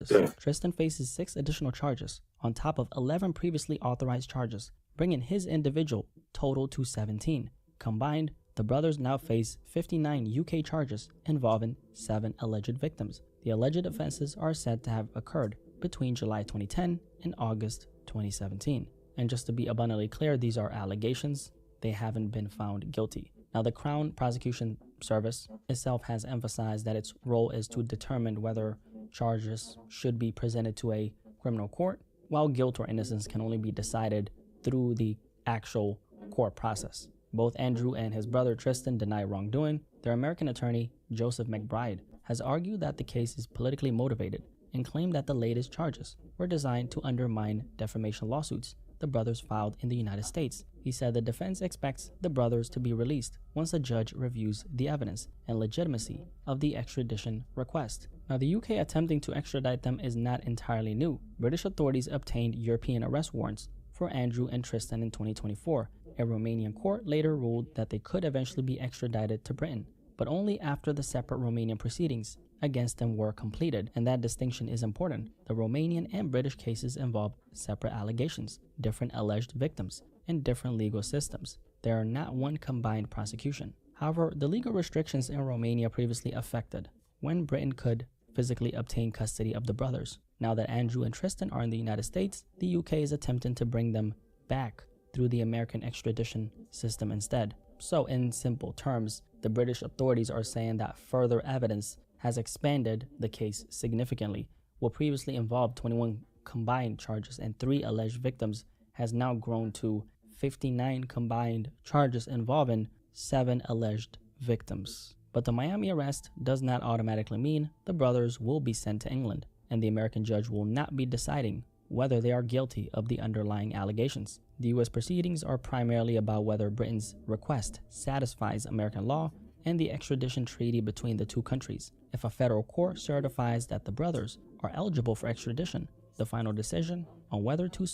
So Tristan faces 6 additional charges on top of 11 previously authorized charges, bringing his individual total to 17. Combined, the brothers now face 59 UK charges involving 7 alleged victims. The alleged offenses are said to have occurred between July 2010 and August 2017. And just to be abundantly clear, these are allegations. They haven't been found guilty. Now, the Crown Prosecution Service itself has emphasized that its role is to determine whether charges should be presented to a criminal court, while guilt or innocence can only be decided through the actual court process. Both Andrew and his brother Tristan deny wrongdoing. Their American attorney, Joseph McBride, has argued that the case is politically motivated and claimed that the latest charges were designed to undermine defamation lawsuits the brothers filed in the United States. He said the defense expects the brothers to be released once a judge reviews the evidence and legitimacy of the extradition request. Now, the UK attempting to extradite them is not entirely new. British authorities obtained European arrest warrants for Andrew and Tristan in 2024 A Romanian court later ruled that they could eventually be extradited to Britain, but only after the separate Romanian proceedings against them were completed, and that distinction is important. The Romanian and British cases involved separate allegations, different alleged victims, and different legal systems. They are not one combined prosecution. However, the legal restrictions in Romania previously affected when Britain could physically obtain custody of the brothers. Now that Andrew and Tristan are in the United States, the UK is attempting to bring them back through the American extradition system instead. So in simple terms, the British authorities are saying that further evidence has expanded the case significantly. What previously involved 21 combined charges and 3 alleged victims has now grown to 59 combined charges involving 7 alleged victims. But the Miami arrest does not automatically mean the brothers will be sent to England, and the American judge will not be deciding whether they are guilty of the underlying allegations. The US proceedings are primarily about whether Britain's request satisfies American law and the extradition treaty between the two countries. If a federal court certifies that the brothers are eligible for extradition, the final decision on whether to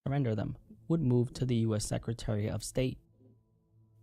surrender them would move to the US Secretary of State.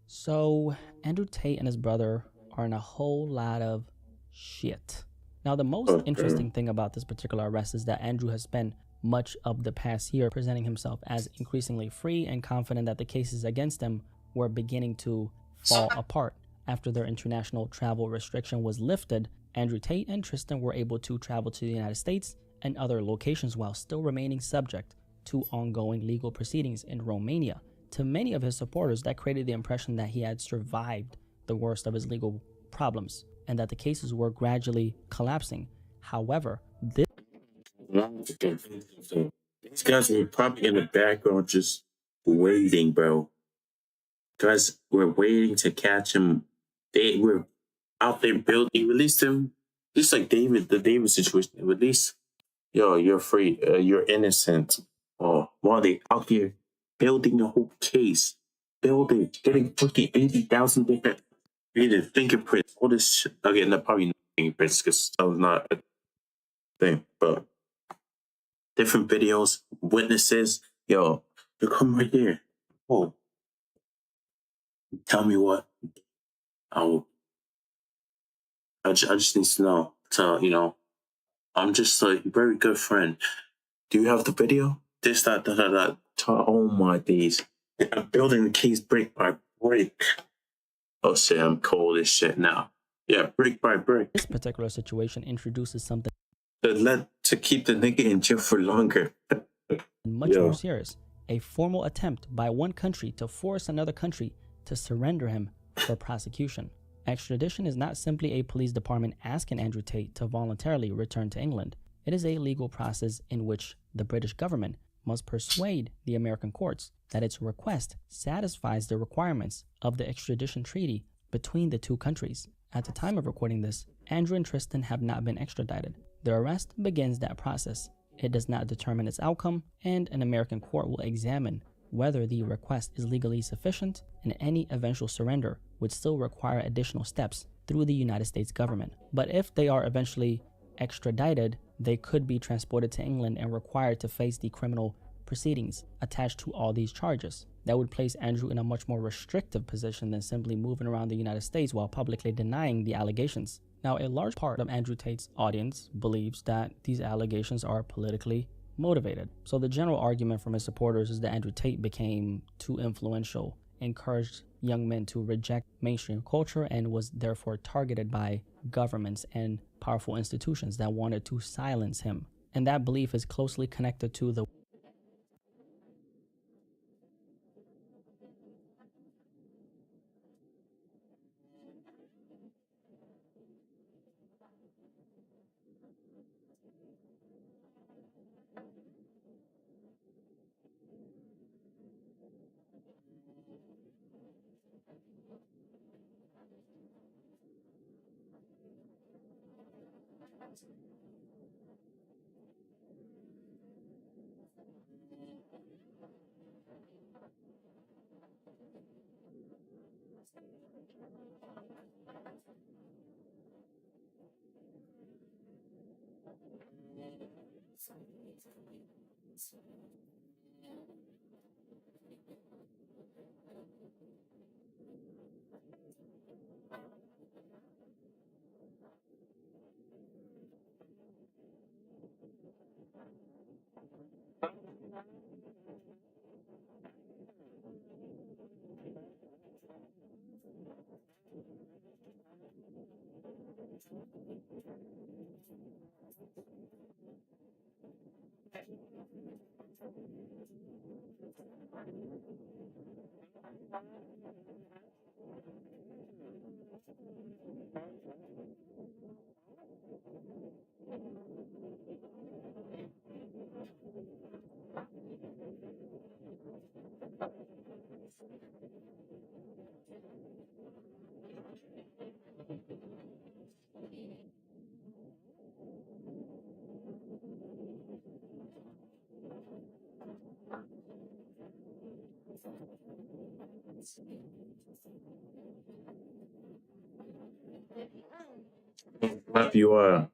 So Andrew Tate and his brother are in a whole lot of shit. Now, the most interesting thing about this particular arrest is that Andrew has spent much of the past year presenting himself as increasingly free and confident that the cases against him were beginning to fall apart. After their international travel restriction was lifted, Andrew Tate and Tristan were able to travel to the United States and other locations while still remaining subject to ongoing legal proceedings in Romania. To many of his supporters, that created the impression that he had survived the worst of his legal problems and that the cases were gradually collapsing. However, these guys were probably in the background just waiting, bro. Guys were waiting to catch him. They were out there building. They released him, just like the David situation. They released, yo, you're free. You're innocent. Oh, while they out here building the whole case, getting fucking 80,000 different fingerprints, all this shit. Again, not probably not fingerprints because that was not a thing, but different videos, witnesses. Yo, you come right here. Oh, tell me what. I just need to know. I'm just a very good friend. Do you have the video? This, that, that, that, that. Oh my days. I'm building the case brick by brick. Oh shit, I'm cold as shit now. Yeah, brick by brick. This particular situation introduces something that led to keep the nigga in jail for longer. much more serious. A formal attempt by one country to force another country to surrender him for prosecution. Extradition is not simply a police department asking Andrew Tate to voluntarily return to England. It is a legal process in which the British government must persuade the American courts that its request satisfies the requirements of the extradition treaty between the two countries. At the time of recording this, Andrew and Tristan have not been extradited. Their arrest begins that process. It does not determine its outcome, and an American court will examine whether the request is legally sufficient, and any eventual surrender would still require additional steps through the United States government. But if they are eventually extradited, they could be transported to England and required to face the criminal proceedings attached to all these charges. That would place Andrew in a much more restrictive position than simply moving around the United States while publicly denying the allegations. Now, a large part of Andrew Tate's audience believes that these allegations are politically motivated. So the general argument from his supporters is that Andrew Tate became too influential, encouraged young men to reject mainstream culture, and was therefore targeted by governments and powerful institutions that wanted to silence him. And that belief is closely connected to the Clap you are.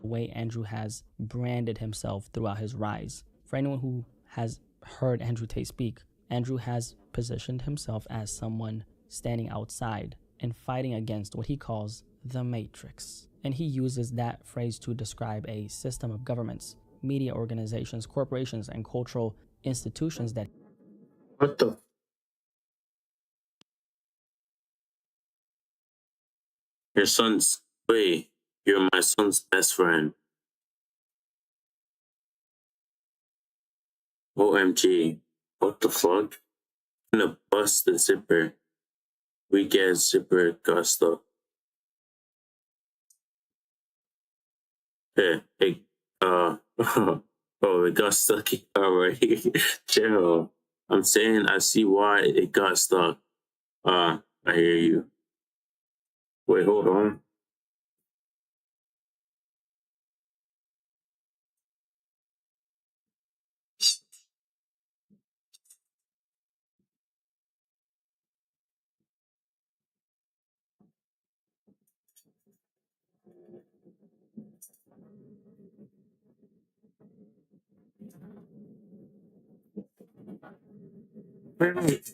Way Andrew has branded himself throughout his rise. For anyone who has heard Andrew Tate speak, Andrew has positioned himself as someone standing outside and fighting against what he calls the Matrix. And he uses that phrase to describe a system of governments, media organizations, corporations, and cultural institutions that What the? Your son's. Wait, you're my son's best friend. OMG. What the fuck? I'm gonna bust the zipper. We get zipper gusto. Hey, oh, it got stuck. Alright, chill. I'm saying I see why it got stuck. I hear you. Wait, hold on.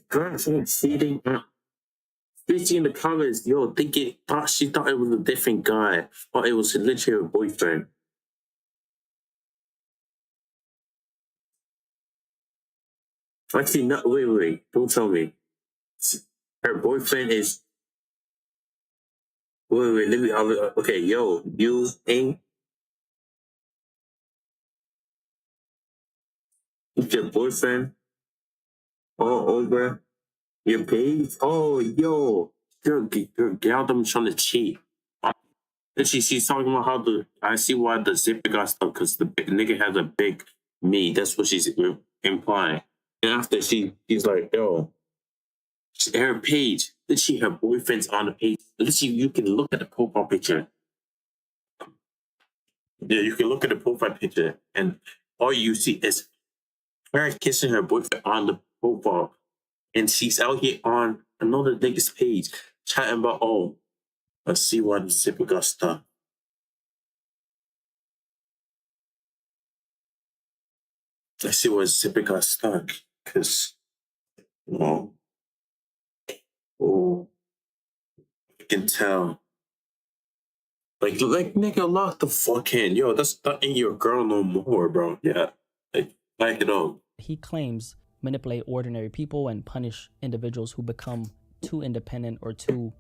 Girl, feeding. Speaking in the comments, yo, she thought it was a different guy. Thought it was literally her boyfriend. Actually, no, wait, don't tell me. Her boyfriend is. Wait, let me. Okay, yo, you ain't. It's your boyfriend all over your page? Oh, yo. Girl, them trying to cheat. And she's talking about how I see why the zipper got stuck because the big nigga has a big me. That's what she's implying. And after she's like, yo, her page, literally her boyfriend's on the page. Literally, you can look at the profile picture. Yeah, you can look at the profile picture and all you see is her kissing her boyfriend on the profile. And she's out here on another nigga's page chatting about, oh, let's see why the zipper got stuck. I see why the zipper got stuck. Because, you know, oh, you can tell. Like nigga, lock the fuck in. Yo, that ain't your girl no more, bro. Yeah. Like, back it up. he claims manipulate ordinary people and punish individuals who become too independent or too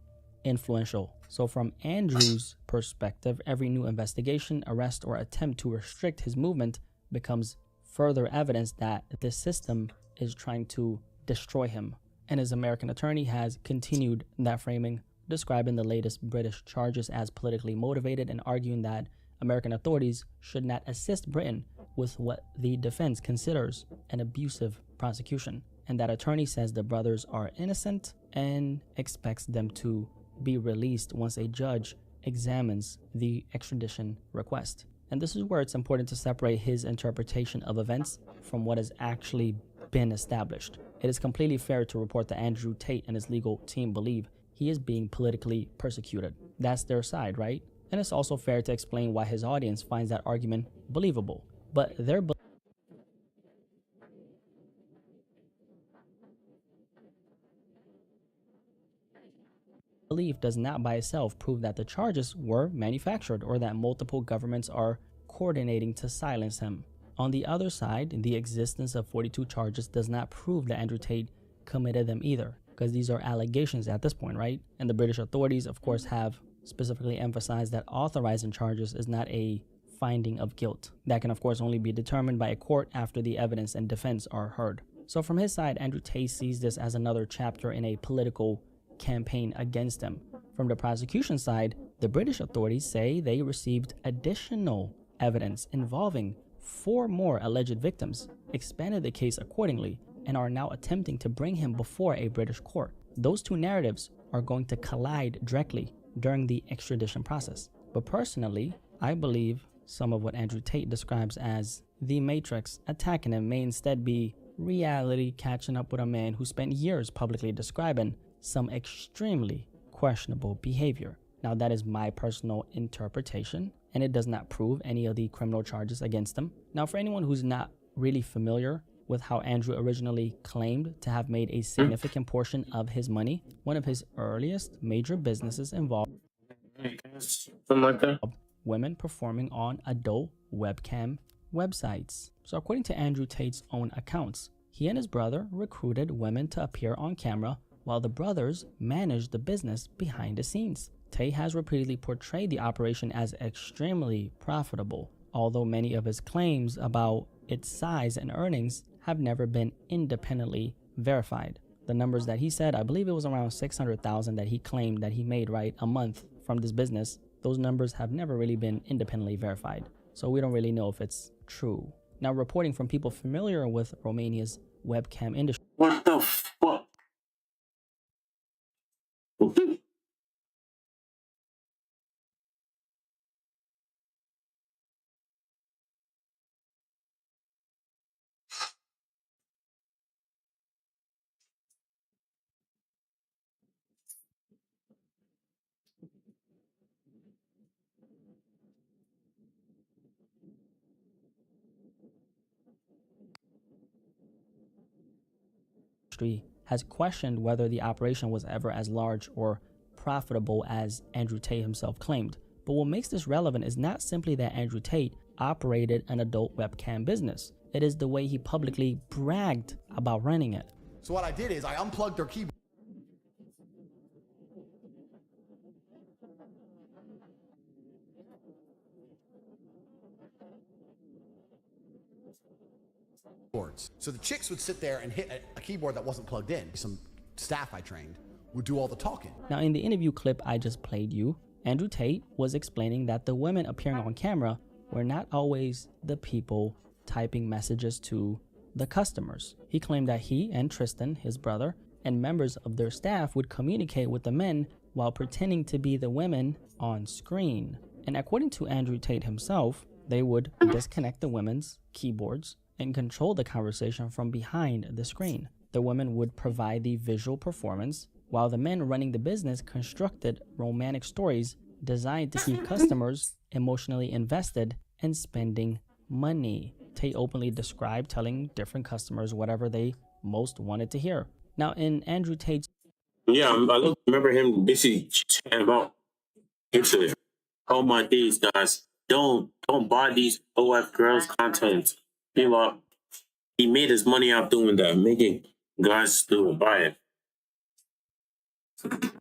influential. So from Andrew's perspective, every new investigation, arrest, or attempt to restrict his movement becomes further evidence that this system is trying to destroy him. And his American attorney has continued that framing, describing the latest British charges as politically motivated and arguing that American authorities should not assist Britain with what the defense considers an abusive prosecution. and that attorney says the brothers are innocent and expects them to be released once a judge examines the extradition request. And this is where it's important to separate his interpretation of events from what has actually been established. It is completely fair to report that Andrew Tate and his legal team believe he is being politically persecuted. That's their side, right? And it's also fair to explain why his audience finds that argument believable. But their belief does not by itself prove that the charges were manufactured or that multiple governments are coordinating to silence him. On the other side, the existence of 42 charges does not prove that Andrew Tate committed them either, because these are allegations at this point, right? And the British authorities, of course, have specifically emphasized that authorizing charges is not a finding of guilt. That can, of course, only be determined by a court after the evidence and defense are heard. So from his side, Andrew Tate sees this as another chapter in a political campaign against him. From the prosecution side, the British authorities say they received additional evidence involving 4 more alleged victims, expanded the case accordingly, and are now attempting to bring him before a British court. Those two narratives are going to collide directly during the extradition process. But personally, I believe some of what Andrew Tate describes as the Matrix attacking him may instead be reality catching up with a man who spent years publicly describing some extremely questionable behavior. Now, that is my personal interpretation, and it does not prove any of the criminal charges against him. Now, for anyone who's not really familiar with how Andrew originally claimed to have made a significant portion of his money, one of his earliest major businesses involved something like that. Women performing on adult webcam websites. So according to Andrew Tate's own accounts, he and his brother recruited women to appear on camera while the brothers managed the business behind the scenes. Tate has repeatedly portrayed the operation as extremely profitable, although many of his claims about its size and earnings have never been independently verified. The numbers that he said, I believe it was around 600,000 that he claimed that he made a month from this business. Those numbers have never really been independently verified, so we don't really know if it's true. Now, reporting from people familiar with Romania's webcam industry. What the fuck? Has questioned whether the operation was ever as large or profitable as Andrew Tate himself claimed. But what makes this relevant is not simply that Andrew Tate operated an adult webcam business. It is the way he publicly bragged about running it. So what I did is I unplugged their keyboard. So the chicks would sit there and hit a keyboard that wasn't plugged in. Some staff I trained would do all the talking. Now, in the interview clip I just played you, Andrew Tate was explaining that the women appearing on camera were not always the people typing messages to the customers. He claimed that he and Tristan, his brother, and members of their staff would communicate with the men while pretending to be the women on screen. And according to Andrew Tate himself, they would disconnect the women's keyboards and control the conversation from behind the screen. The women would provide the visual performance, while the men running the business constructed romantic stories designed to keep customers emotionally invested and spending money. Tate openly described telling different customers whatever they most wanted to hear. Now, in Andrew Tate's... Yeah, I remember him basically chatting about Instagram. Oh my days, guys. Don't buy these OF girls content. He made his money out doing that, making guys do it, buy it.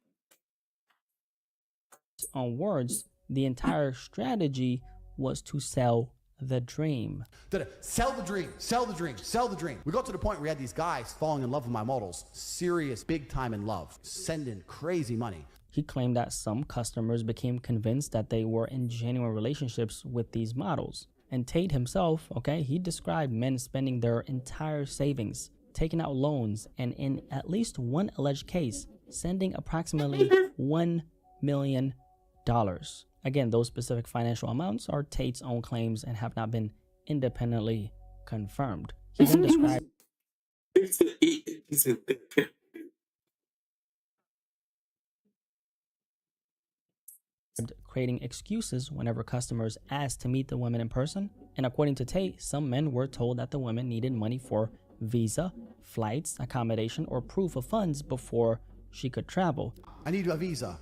On words, the entire strategy was to sell the dream. Sell the dream, sell the dream, sell the dream. We got to the point where we had these guys falling in love with my models. Serious, big time in love. Sending crazy money. He claimed that some customers became convinced that they were in genuine relationships with these models. And Tate himself, he described men spending their entire savings taking out loans, and in at least one alleged case, sending approximately $1 million. Again, those specific financial amounts are Tate's own claims and have not been independently confirmed. He then described creating excuses whenever customers asked to meet the women in person. And according to Tate, some men were told that the women needed money for visa, flights, accommodation, or proof of funds before she could travel. I need a visa.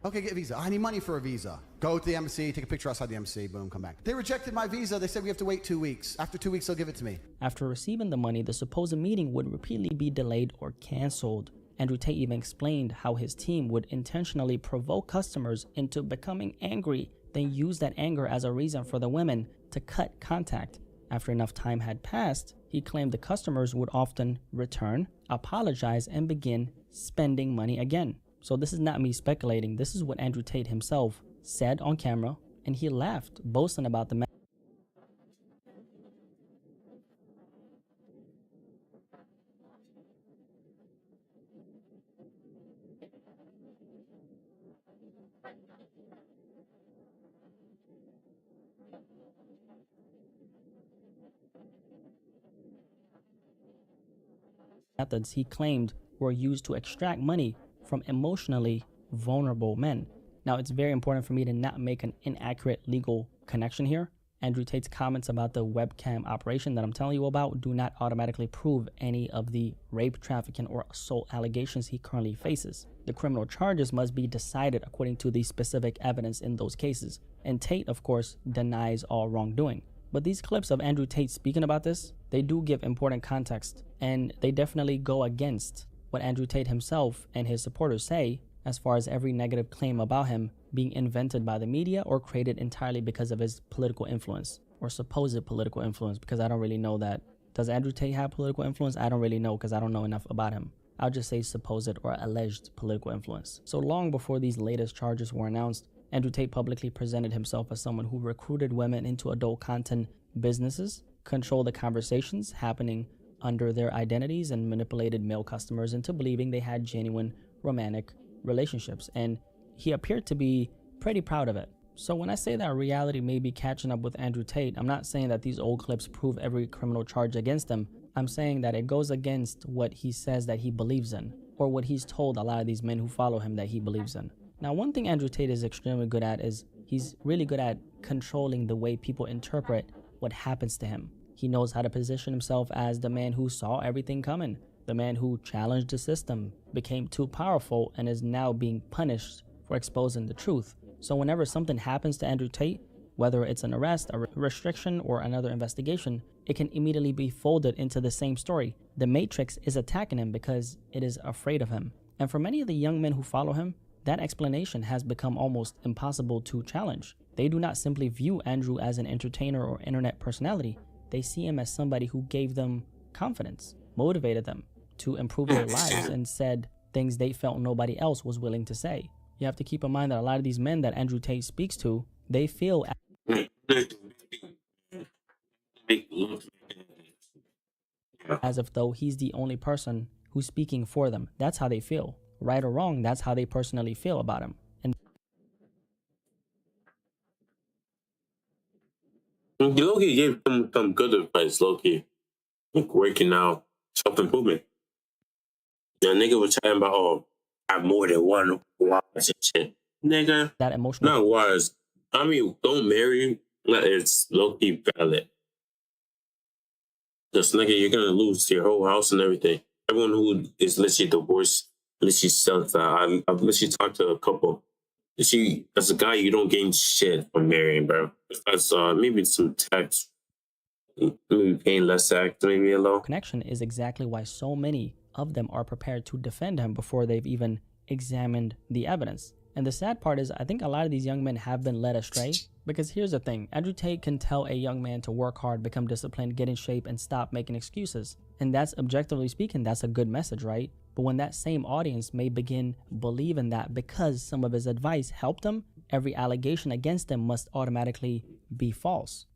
Okay, get a visa. I need money for a visa. Go to the embassy, take a picture outside the embassy, boom, come back. They rejected my visa. They said we have to wait 2 weeks. After 2 weeks, they'll give it to me. After receiving the money, the supposed meeting would repeatedly be delayed or canceled. Andrew Tate even explained how his team would intentionally provoke customers into becoming angry, then use that anger as a reason for the women to cut contact. After enough time had passed, he claimed the customers would often return, apologize, and begin spending money again. So this is not me speculating. This is what Andrew Tate himself said on camera, and he laughed, boasting about the methods he claimed were used to extract money from emotionally vulnerable men. Now, it's very important for me to not make an inaccurate legal connection here. Andrew Tate's comments about the webcam operation that I'm telling you about do not automatically prove any of the rape, trafficking, or assault allegations he currently faces. The criminal charges must be decided according to the specific evidence in those cases. And Tate, of course, denies all wrongdoing. But these clips of Andrew Tate speaking about this, they do give important context, and they definitely go against what Andrew Tate himself and his supporters say as far as every negative claim about him being invented by the media or created entirely because of his political influence or supposed political influence, because I don't really know that. Does Andrew Tate have political influence? I don't really know because I don't know enough about him. I'll just say supposed or alleged political influence. So long before these latest charges were announced, Andrew Tate publicly presented himself as someone who recruited women into adult content businesses, controlled the conversations happening under their identities, and manipulated male customers into believing they had genuine romantic relationships. And he appeared to be pretty proud of it. So when I say that reality may be catching up with Andrew Tate, I'm not saying that these old clips prove every criminal charge against him. I'm saying that it goes against what he says that he believes in, or what he's told a lot of these men who follow him that he believes in. Now, one thing Andrew Tate is extremely good at is he's really good at controlling the way people interpret what happens to him. He knows how to position himself as the man who saw everything coming, the man who challenged the system, became too powerful, and is now being punished for exposing the truth. So whenever something happens to Andrew Tate, whether it's an arrest, a restriction, or another investigation, it can immediately be folded into the same story. The Matrix is attacking him because it is afraid of him. And for many of the young men who follow him, that explanation has become almost impossible to challenge. They do not simply view Andrew as an entertainer or internet personality. They see him as somebody who gave them confidence, motivated them to improve their lives, and said things they felt nobody else was willing to say. You have to keep in mind that a lot of these men that Andrew Tate speaks to, they feel as if though he's the only person who's speaking for them. That's how they feel. Right or wrong, that's how they personally feel about him. And Loki gave them some good advice, Loki. Like working out, self-improvement. The nigga was talking about, oh, I have more than one wife and shit. Nigga, that emotional not wise. I mean, don't marry. It's low-key valid. Just nigga, you're gonna lose your whole house and everything. Everyone who is literally divorced, literally sells that. I've literally talked to a couple. As a guy, you don't gain shit from marrying, bro. That's maybe some tax, maybe paying less tax, maybe a low connection is exactly why so many of them are prepared to defend him before they've even examined the evidence. And the sad part is, I think a lot of these young men have been led astray, because here's the thing. Andrew Tate can tell a young man to work hard, become disciplined, get in shape, and stop making excuses. And that's, objectively speaking, that's a good message, right? But when that same audience may begin believing that because some of his advice helped them, every allegation against them must automatically be false.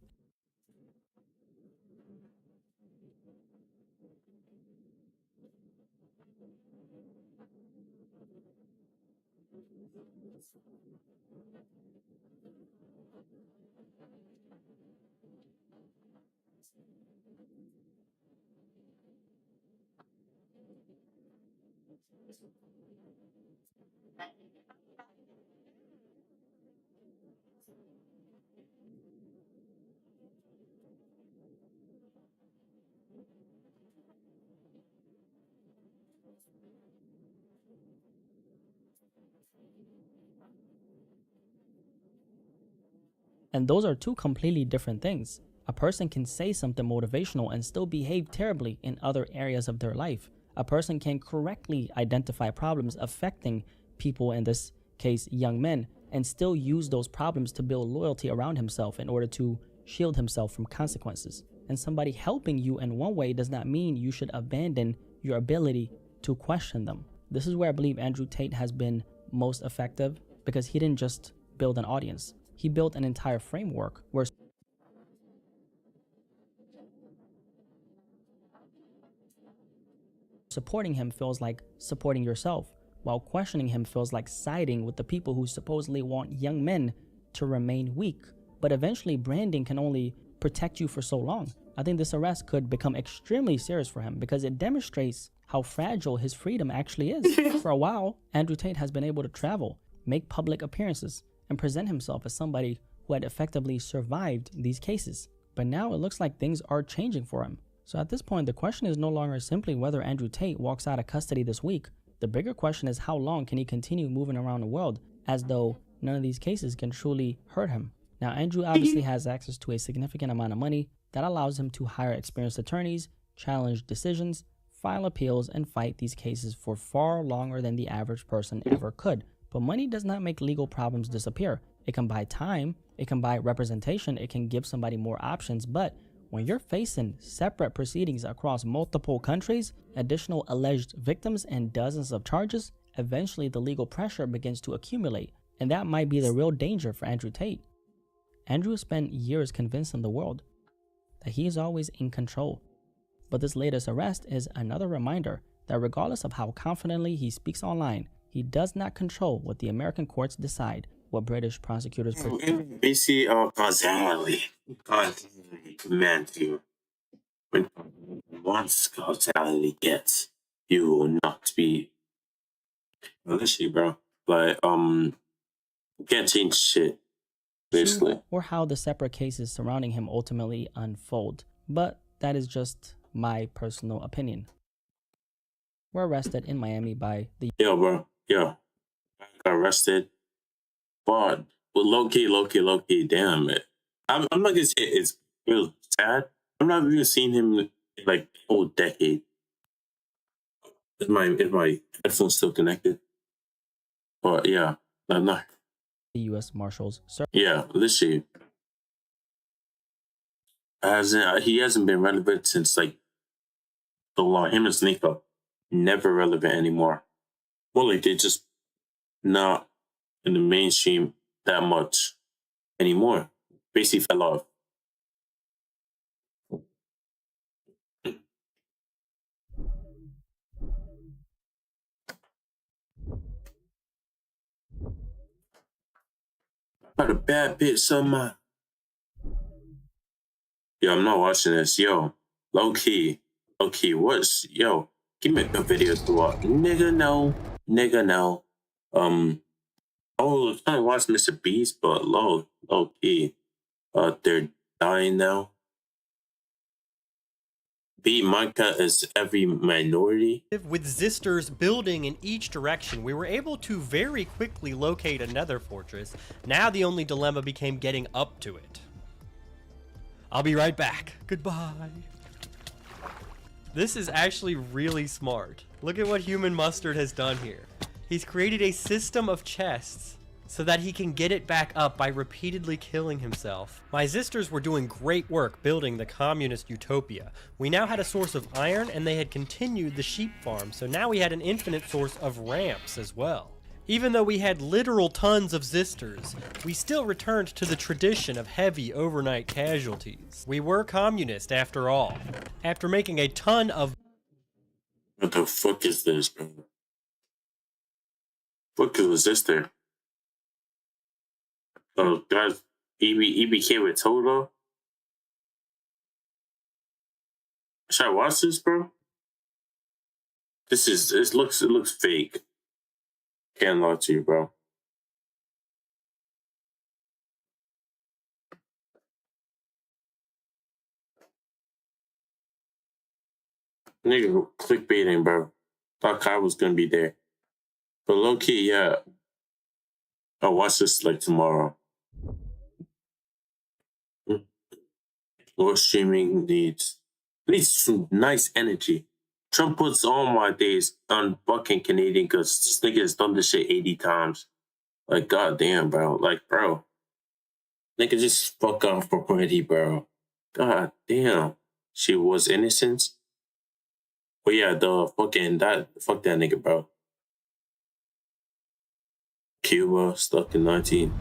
And those are two completely different things. A person can say something motivational and still behave terribly in other areas of their life. A person can correctly identify problems affecting people, in this case, young men, and still use those problems to build loyalty around himself in order to shield himself from consequences. And somebody helping you in one way does not mean you should abandon your ability to question them. This is where I believe Andrew Tate has been most effective, because he didn't just build an audience. He built an entire framework where supporting him feels like supporting yourself, while questioning him feels like siding with the people who supposedly want young men to remain weak. But eventually, branding can only protect you for so long. I think this arrest could become extremely serious for him because it demonstrates how fragile his freedom actually is. For a while, Andrew Tate has been able to travel, make public appearances, and present himself as somebody who had effectively survived these cases. But now it looks like things are changing for him. So at this point, the question is no longer simply whether Andrew Tate walks out of custody this week. The bigger question is how long can he continue moving around the world as though none of these cases can truly hurt him. Now, Andrew obviously has access to a significant amount of money that allows him to hire experienced attorneys, challenge decisions, file appeals, and fight these cases for far longer than the average person ever could. But money does not make legal problems disappear. It can buy time, it can buy representation, it can give somebody more options, but when you're facing separate proceedings across multiple countries, additional alleged victims, and dozens of charges, eventually the legal pressure begins to accumulate, and that might be the real danger for Andrew Tate. Andrew spent years convincing the world that he is always in control, but this latest arrest is another reminder that regardless of how confidently he speaks online, he does not control what the American courts decide, what British prosecutors Basically, causality commands you. When once causality gets, you will not be. Literally, bro. Like, you can't change shit. Basically, or how the separate cases surrounding him ultimately unfold. But that is just my personal opinion. Were arrested in Miami by the bro. Yo, I got arrested. But low key, damn it. I'm not gonna say it's real sad. I'm not even seeing him in like a whole decade. Is my headphones still connected? But yeah, I'm not. The U.S. Marshals. Yeah, literally. He hasn't been relevant since like so long. Him and Sneaker never relevant anymore. Well, like they're just not in the mainstream that much anymore. Basically fell off. Got a bad bitch on my. Yo, I'm not watching this. Yo, low key, what's give me a good video to watch. Nigga, no. I was trying to watch Mr. Beast, but low key, they're dying now. Minecraft is every minority. With Zisters building in each direction, we were able to very quickly locate another fortress. Now the only dilemma became getting up to it. I'll be right back. Goodbye. This is actually really smart. Look at what Human Mustard has done here. He's created a system of chests so that he can get it back up by repeatedly killing himself. My Zisters were doing great work building the communist utopia. We now had a source of iron and they had continued the sheep farm, so now we had an infinite source of ramps as well. Even though we had literal tons of Zisters, we still returned to the tradition of heavy overnight casualties. We were communist after all. After making a ton of— What the fuck is this, bro? What was this there? Oh, guys, he became with Toto. Should I watch this, bro? It looks fake. Can't lie to you, bro. Nigga, clickbaiting, bro. Thought Kai was gonna be there. But low key, yeah. I'll watch this like tomorrow. More streaming needs some nice energy. Trump puts all my days on fucking Canadian because this nigga has done this shit 80 times. Like, goddamn, bro. Like, bro. Nigga, just fuck off already, bro. God damn. She was innocent. But yeah, fuck that nigga, bro. Cuba, stuck in 19.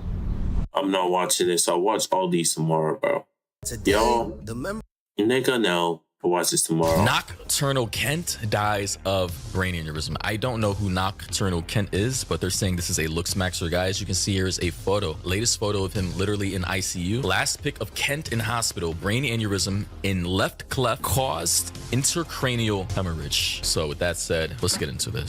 I'm not watching this. I'll watch all these tomorrow, bro. Yo, nigga, no. I'll watch this tomorrow. Nocturnal Kent dies of brain aneurysm. I don't know who Nocturnal Kent is, but they're saying this is a looks maxer. Guys, you can see here's a photo. Latest photo of him literally in ICU. Last pic of Kent in hospital. Brain aneurysm in left cleft caused intracranial hemorrhage. So with that said, let's get into this.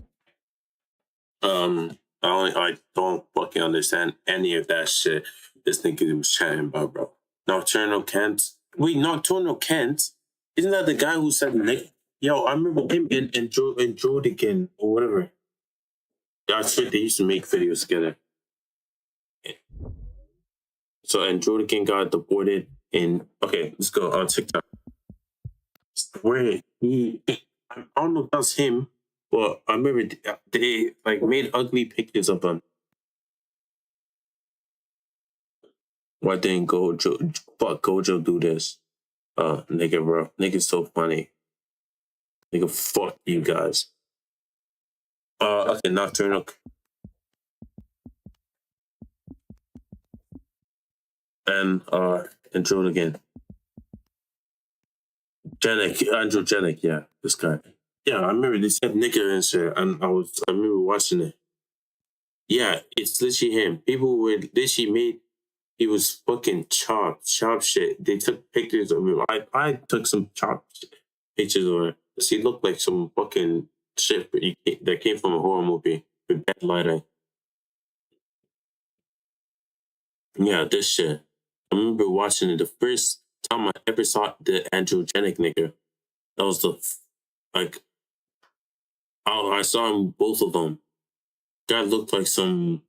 I don't fucking understand any of that shit this nigga was chatting about, bro. Nocturnal Kent? Wait, Nocturnal Kent? Isn't that the guy who said Nick? Yo, I remember him and Jodigan or whatever. That's shit, they used to make videos together. So, and Jodigan got deported in... Okay, let's go on TikTok. Where I don't know if that's him, but I remember they like made ugly pictures of him. Why didn't Gojo do this? Nigga, bro. Nigga's so funny. Nigga, fuck you guys. Okay, Nocturnal. And Drew again. Andrew Janik, yeah, this guy. Yeah, I remember they said nigga and shit, and I remember watching it. Yeah, it's literally him. People were literally made. He was fucking chopped shit. They took pictures of him. I took some chopped pictures of him. He looked like some fucking shit that came from a horror movie with bad lighting. Yeah, this shit. I remember watching it the first time I ever saw the Andrew Janik nigga. That was I saw him, both of them. Guy looked like some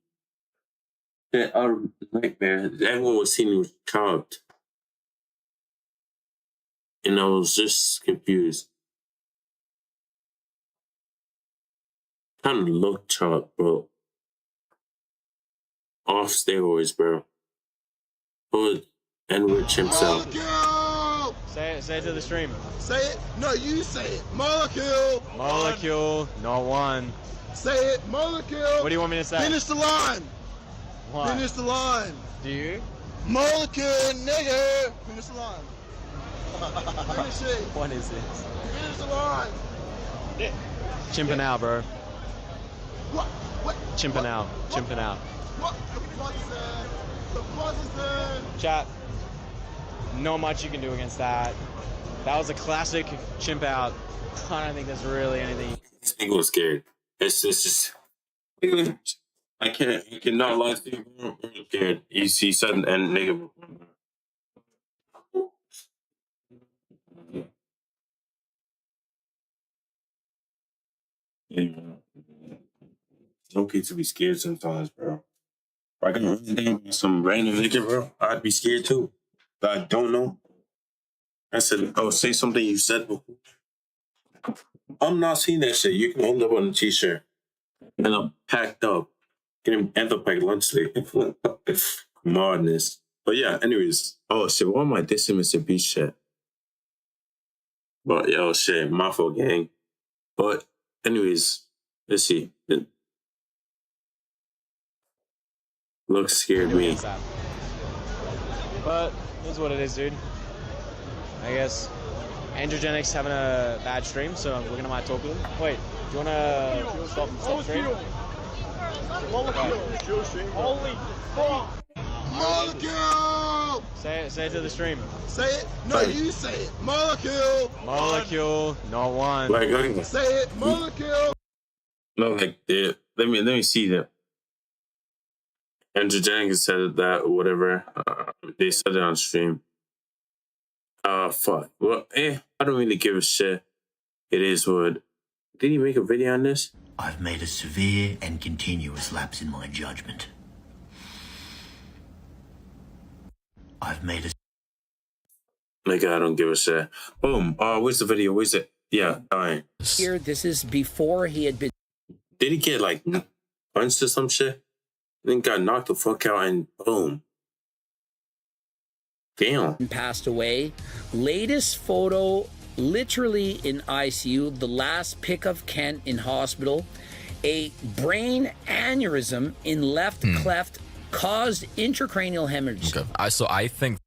nightmare. Everyone was seeing he was chopped. And I was just confused. Kind of looked chopped, bro. Off steroids, bro. Hood and Rich himself. Say it to the stream. Say it. No, you say it. Molecule. Molecule. Not one. Say it. Molecule. What do you want me to say? Finish the line. What? Finish the line. Do you? Molecule, nigga. Finish the line. Finish it. What is this? Finish the line. Chimping out, bro. What? Chimping out. Chimping out. What? The buzz is there. Chat. Not much you can do against that. That was a classic chimp out. I don't think there's really anything. This nigga was scared. It's just... I cannot lie to you, bro. I'm scared. He said, and nigga... It's okay to be scared sometimes, bro. If I can run down some random nigga, bro, I'd be scared too. But I don't know. I said, oh, say something you said before. I'm not seeing that shit. You can end up on a t-shirt. And I'm packed up. Getting end up like lunch late. Madness. But yeah, anyways. Oh shit, why am I dissing Mr. Beast shit? But yo, shit, my fault, gang. But anyways, let's see. Looks scared me. But that's what it is, dude. I guess Andrew Janik's having a bad stream, so we're gonna might talk with him. Wait, do you wanna stop stream? Holy fuck! Molecule! Say it to the stream. Say it. No, you say it. Molecule. Molecule, not one. Like, okay. Say it. Molecule. No, like, let me see that. Andrew Jennings said that or whatever. They said it on stream. Fuck. Well, I don't really give a shit. It is what. Did he make a video on this? I've made a severe and continuous lapse in my judgment. I've made a... Like, I don't give a shit. Boom. Where's the video? Where's it? Yeah, alright. Here, this is before he had been... Did he get, like, punched or some shit? Then got knocked the fuck out and boom. Damn. Passed away. Latest photo, literally in ICU. The last pic of Kent in hospital. A brain aneurysm in left cleft caused intracranial hemorrhage. Okay. So I think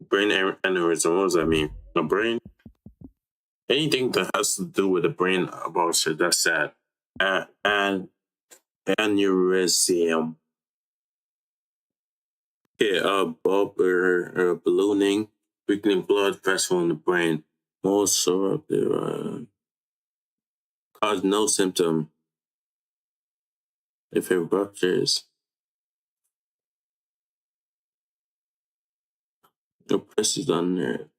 brain aneurysm. What does that mean? A brain? Anything that has to do with the brain about shit, that's sad. And aneurysm. Yeah, bulb or ballooning, weakening blood vessel in the brain. Most eruptive, cause no symptom. If it ruptures, the press is on there.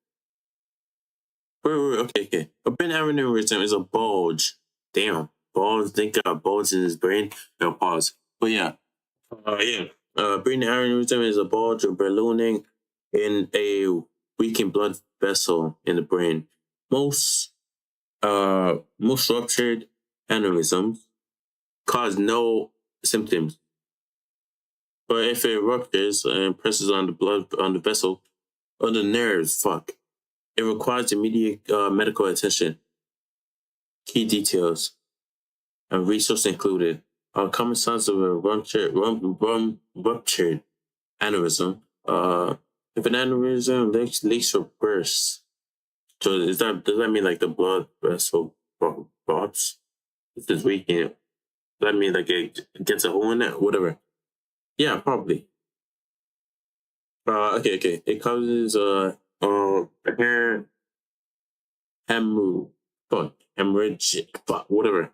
Wait, okay. A brain aneurysm is a bulge. Damn, bulge. Think got a bulge in his brain. No, pause. But yeah, brain aneurysm is a bulge or ballooning in a weakened blood vessel in the brain. Most ruptured aneurysms cause no symptoms, but if it ruptures and presses on the vessel or the nerves, it requires immediate medical attention. Key details and resources included are common signs of a ruptured aneurysm. If an aneurysm leaks or bursts, so does that mean like the blood vessel bulges? If it's weakened, does that mean like it gets a hole in it? Whatever. Yeah, probably. Okay. It causes hemorrhagic, whatever.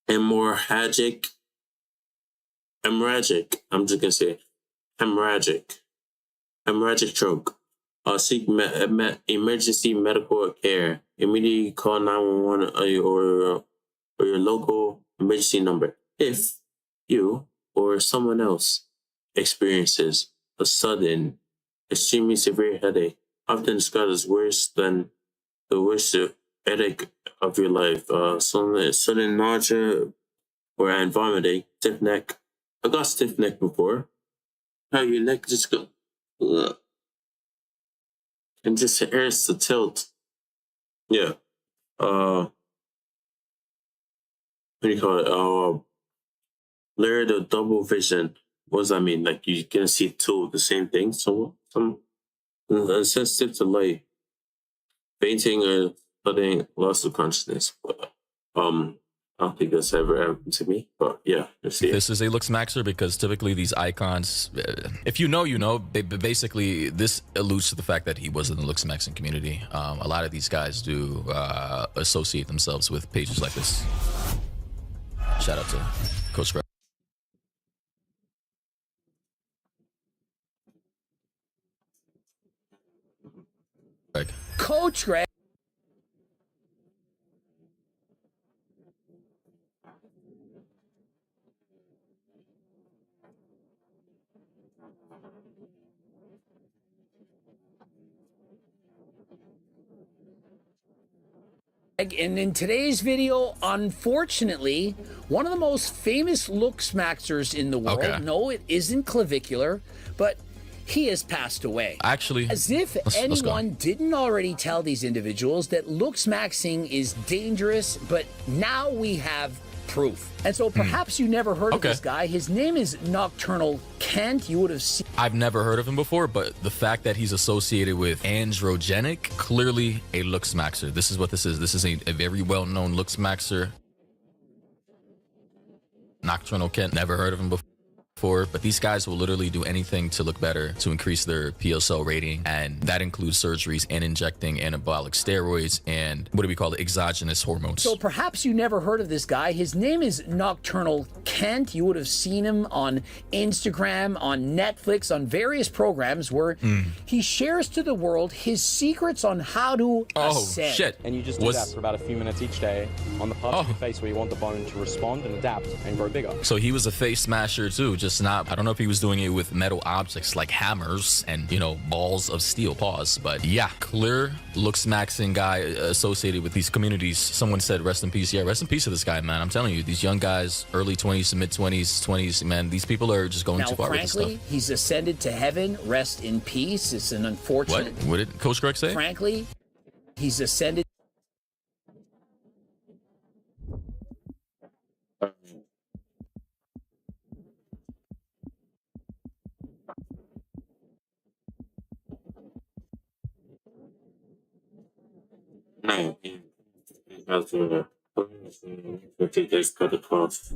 Hemorrhagic. I'm just gonna say hemorrhagic stroke. Seek emergency medical care. Immediately call 911 or your local emergency number if you or someone else experiences a sudden, extremely severe headache, often described as worse than the worst headache of your life. Sudden nausea or vomiting, stiff neck. I got stiff neck before. How your neck just go, and just hurts to tilt. Yeah. What do you call it? Blurred or double vision. What does that mean? Like you can see two of the same thing. So some sensitive to light, fainting or sudden loss of consciousness. But, I don't think that's ever happened to me, but yeah, let's see. This is a looks maxer because typically these icons, if you know, you know. Basically, this alludes to the fact that he was in the looks maxing community. A lot of these guys do associate themselves with pages like this. Shout out to Coach Greg. Coach Greg. And in today's video, unfortunately, one of the most famous looks maxers in the world. Okay. No, it isn't clavicular, but he has passed away. Actually, as if let's go. anyone didn't already tell these individuals that looks maxing is dangerous, but now we have proof. And so perhaps you never heard of this guy. His name is Nocturnal Kent. You would have seen. I've never heard of him before, but the fact that he's associated with androgenic, clearly a looks maxer. This is what this is. This is a very well-known looks maxer. Nocturnal Kent, never heard of him before. But these guys will literally do anything to look better, to increase their PSL rating, and that includes surgeries and injecting anabolic steroids and what do we call it, exogenous hormones. So perhaps you never heard of this guy. His name is Nocturnal Kent. You would have seen him on Instagram, on Netflix, on various programs where he shares to the world his secrets on how to ascend. Shit. And you just do that for about a few minutes each day on the parts of your face where you want the bone to respond and adapt and grow bigger. So he was a face smasher too, just not, I don't know if he was doing it with metal objects like hammers and, you know, balls of steel, pause. But yeah, clear looks maxing guy associated with these communities. Someone said rest in peace. Yeah, rest in peace to this guy, man. I'm telling you, these young guys, early 20s to mid 20s, man, these people are just going too far with this stuff. Frankly, he's ascended to heaven. Rest in peace. It's an unfortunate. What did Coach Greg say? Frankly, he's ascended. No, he has to take this cut across.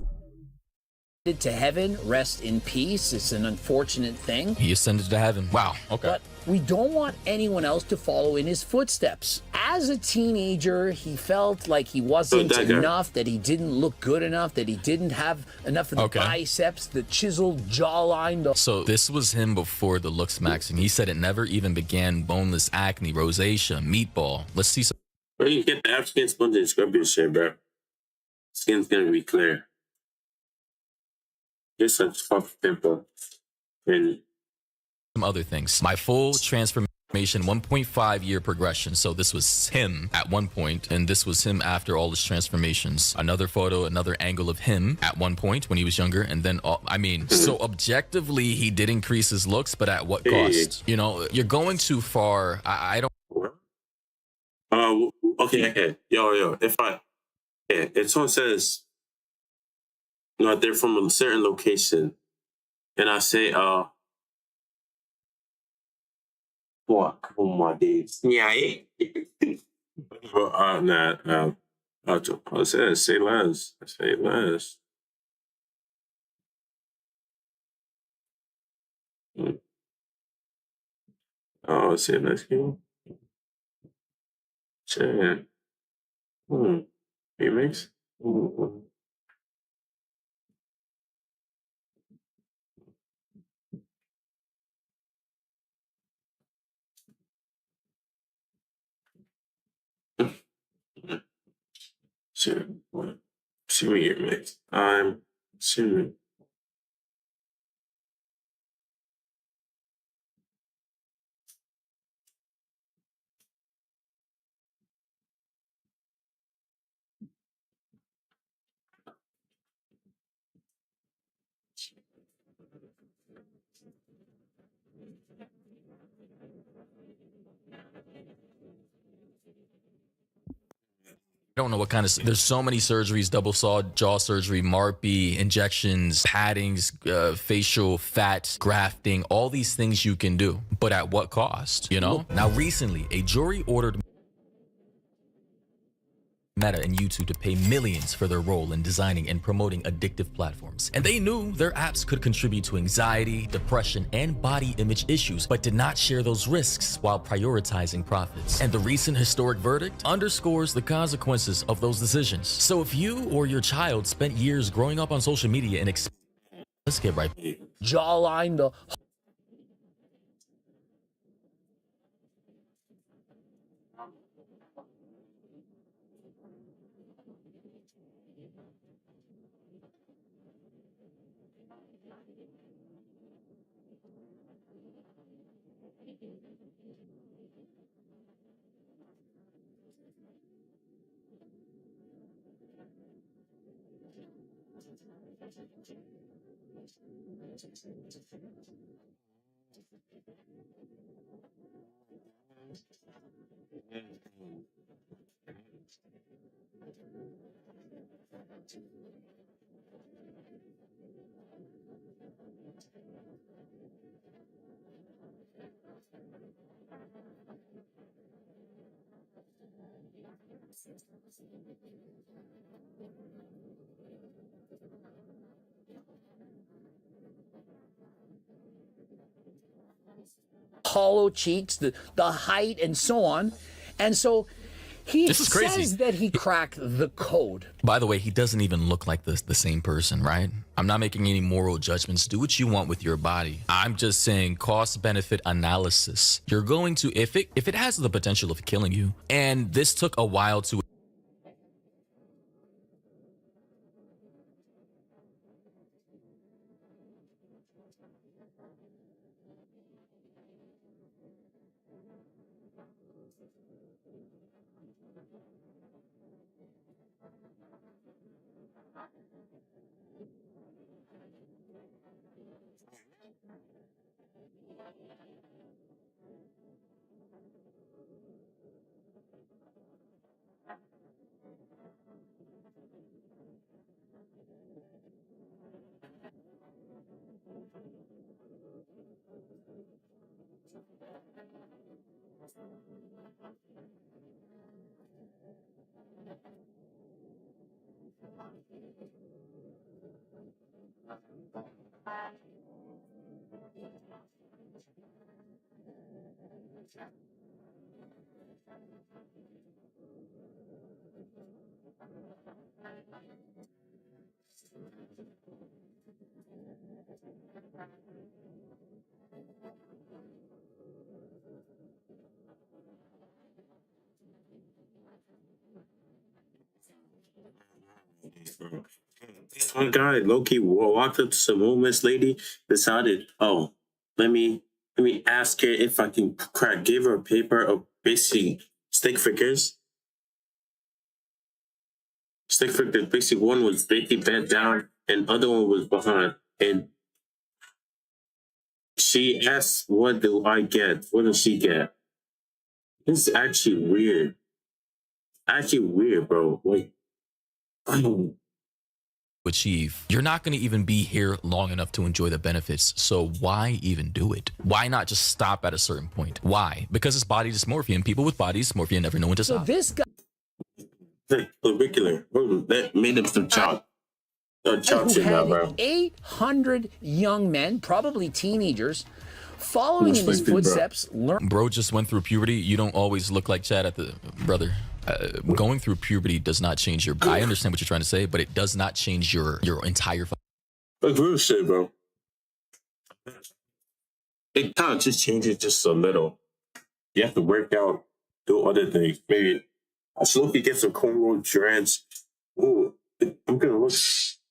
To heaven, rest in peace. It's an unfortunate thing. He ascended to heaven. Wow. Okay. But we don't want anyone else to follow in his footsteps. As a teenager, he felt like he wasn't enough, that he didn't look good enough, that he didn't have enough of the biceps, the chiseled jawline. So this was him before the looks maxing. He said it never even began boneless acne, rosacea, meatball. Let's see some. Bro, you get the African sponge and scrub your shit, bro. Skin's gonna be clear. Get some fucking pimple. And some other things. My full transformation 1.5 year progression. So this was him at one point, and this was him after all his transformations. Another photo, another angle of him at one point when he was younger, and then I mean, so objectively he did increase his looks, but at what cost? You know, you're going too far. I don't. Okay. Yo. If someone says, no, they're from a certain location, and I say, fuck, oh my days. Yeah, nah. I said, say less. Say less. Oh, say less, you. Shit. Remix? Shit. See me your mix. I'm assuming. I don't know what kind of, there's so many surgeries, double saw, jaw surgery, MARPE, injections, paddings, facial fat, grafting, all these things you can do, but at what cost, you know? Now recently, a jury ordered Meta and YouTube to pay millions for their role in designing and promoting addictive platforms. And they knew their apps could contribute to anxiety, depression, and body image issues, but did not share those risks while prioritizing profits. And the recent historic verdict underscores the consequences of those decisions. So if you or your child spent years growing up on social media and let's get right. Jawline, the hollow cheeks, the height, and so on. And so he This is crazy. says that he cracked the code. By the way, he doesn't even look like the same person, right? I'm not making any moral judgments. Do what you want with your body. I'm just saying cost-benefit analysis. You're going to, if it has the potential of killing you, and this took a while to This one guy, Loki, walked up to some homeless lady, decided, oh, let me ask her if I can crack. Gave her a paper of basically stick figures. Stick figures. Basically, one was basically bent down, and other one was behind. And she asked, "What do I get? What does she get?" This is actually weird. Actually weird, bro. Like, achieve, you're not going to even be here long enough to enjoy the benefits. So why even do it? Why not just stop at a certain point? Why? Because it's body dysmorphia, and people with body dysmorphia never know when to So stop. this guy curricular. That made him some chalk. Chalk who shit now, had bro. 800 young men, probably teenagers, following in his footsteps, Bro just went through puberty. You don't always look like Chad at the brother. Going through puberty does not change your. I understand what you're trying to say, but it does not change your entire. Like real shit, bro. It kind of just changes just a little. You have to work out, do other things. Maybe I slowly get some cornrow dreads. Ooh, I'm gonna look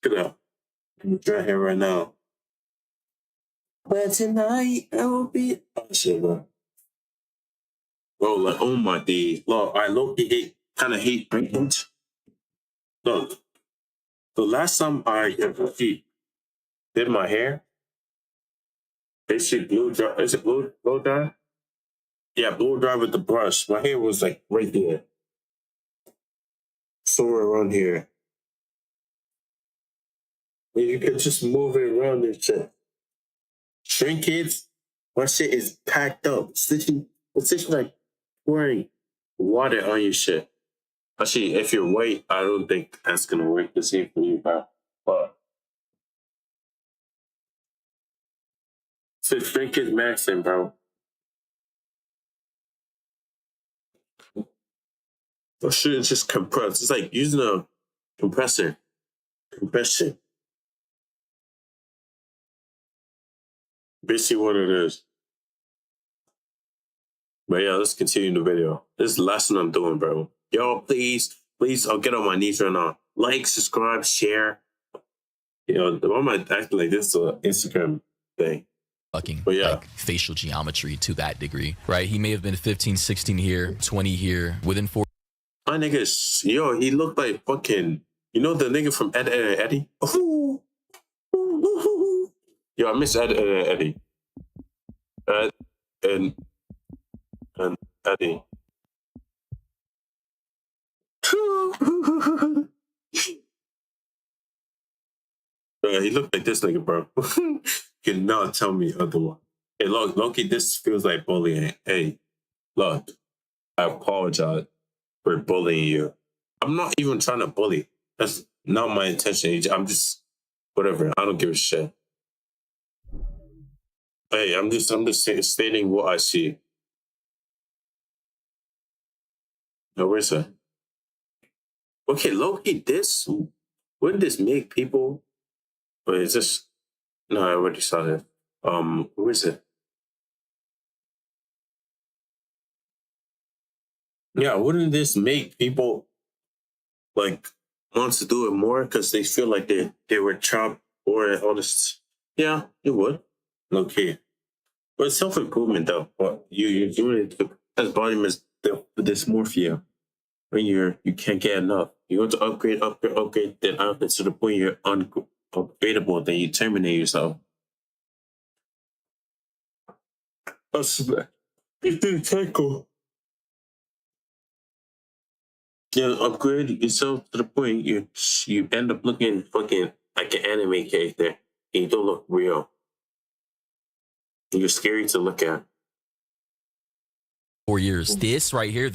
at that dread hair right now. But tonight I will be. Oh shit, bro. Bro, like, oh my days. Look, I low-key hate wrinkles. Look, the last time I did my hair, basically blow dry. Is it blow dry? Yeah, blow dry with the brush. My hair was like right there. Somewhere around here. And you can just move it around and shit. Shrink kids, my shit is packed up. It's like pouring water on your shit. Actually, if you're white, I don't think that's gonna work the same for you, bro. But so shrink kids maxing, bro. Oh shit, it's just compressed. It's like using a compressor. Compression. Basically what it is. But yeah, let's continue the video. This is the last one I'm doing, bro. Y'all, please, I'll get on my knees right now. Like, subscribe, share. You know, why am I acting like this is an Instagram thing? Fucking But yeah. like facial geometry to that degree, right? He may have been 15, 16 here, 20 here, within 4. My nigga, yo, he looked like fucking, you know the nigga from Ed, Ed, and Eddie? Yo, I miss Ed, Ed, and Eddie. Ed, and Eddie. He looked like this nigga, bro. Can not tell me otherwise. Hey, look, Loki, this feels like bullying. Hey, look, I apologize for bullying you. I'm not even trying to bully. That's not my intention. I'm just whatever. I don't give a shit. Hey, I'm just stating what I see. No, where's that? Okay, Loki, this wouldn't this make people? Wait, is this? No, I already saw that. Who is it? Yeah, wouldn't this make people like wants to do it more because they feel like they were trapped or all this? Yeah, it would. Okay, but self improvement though. What you're doing it as body dysmorphia when you can't get enough. You want to upgrade, then outfit to the point you're upgradable. Then you terminate yourself. That's the cycle. Yeah, upgrade yourself to the point you end up looking fucking like an anime character and you don't look real. You're scary to look at. 4 years. This right here,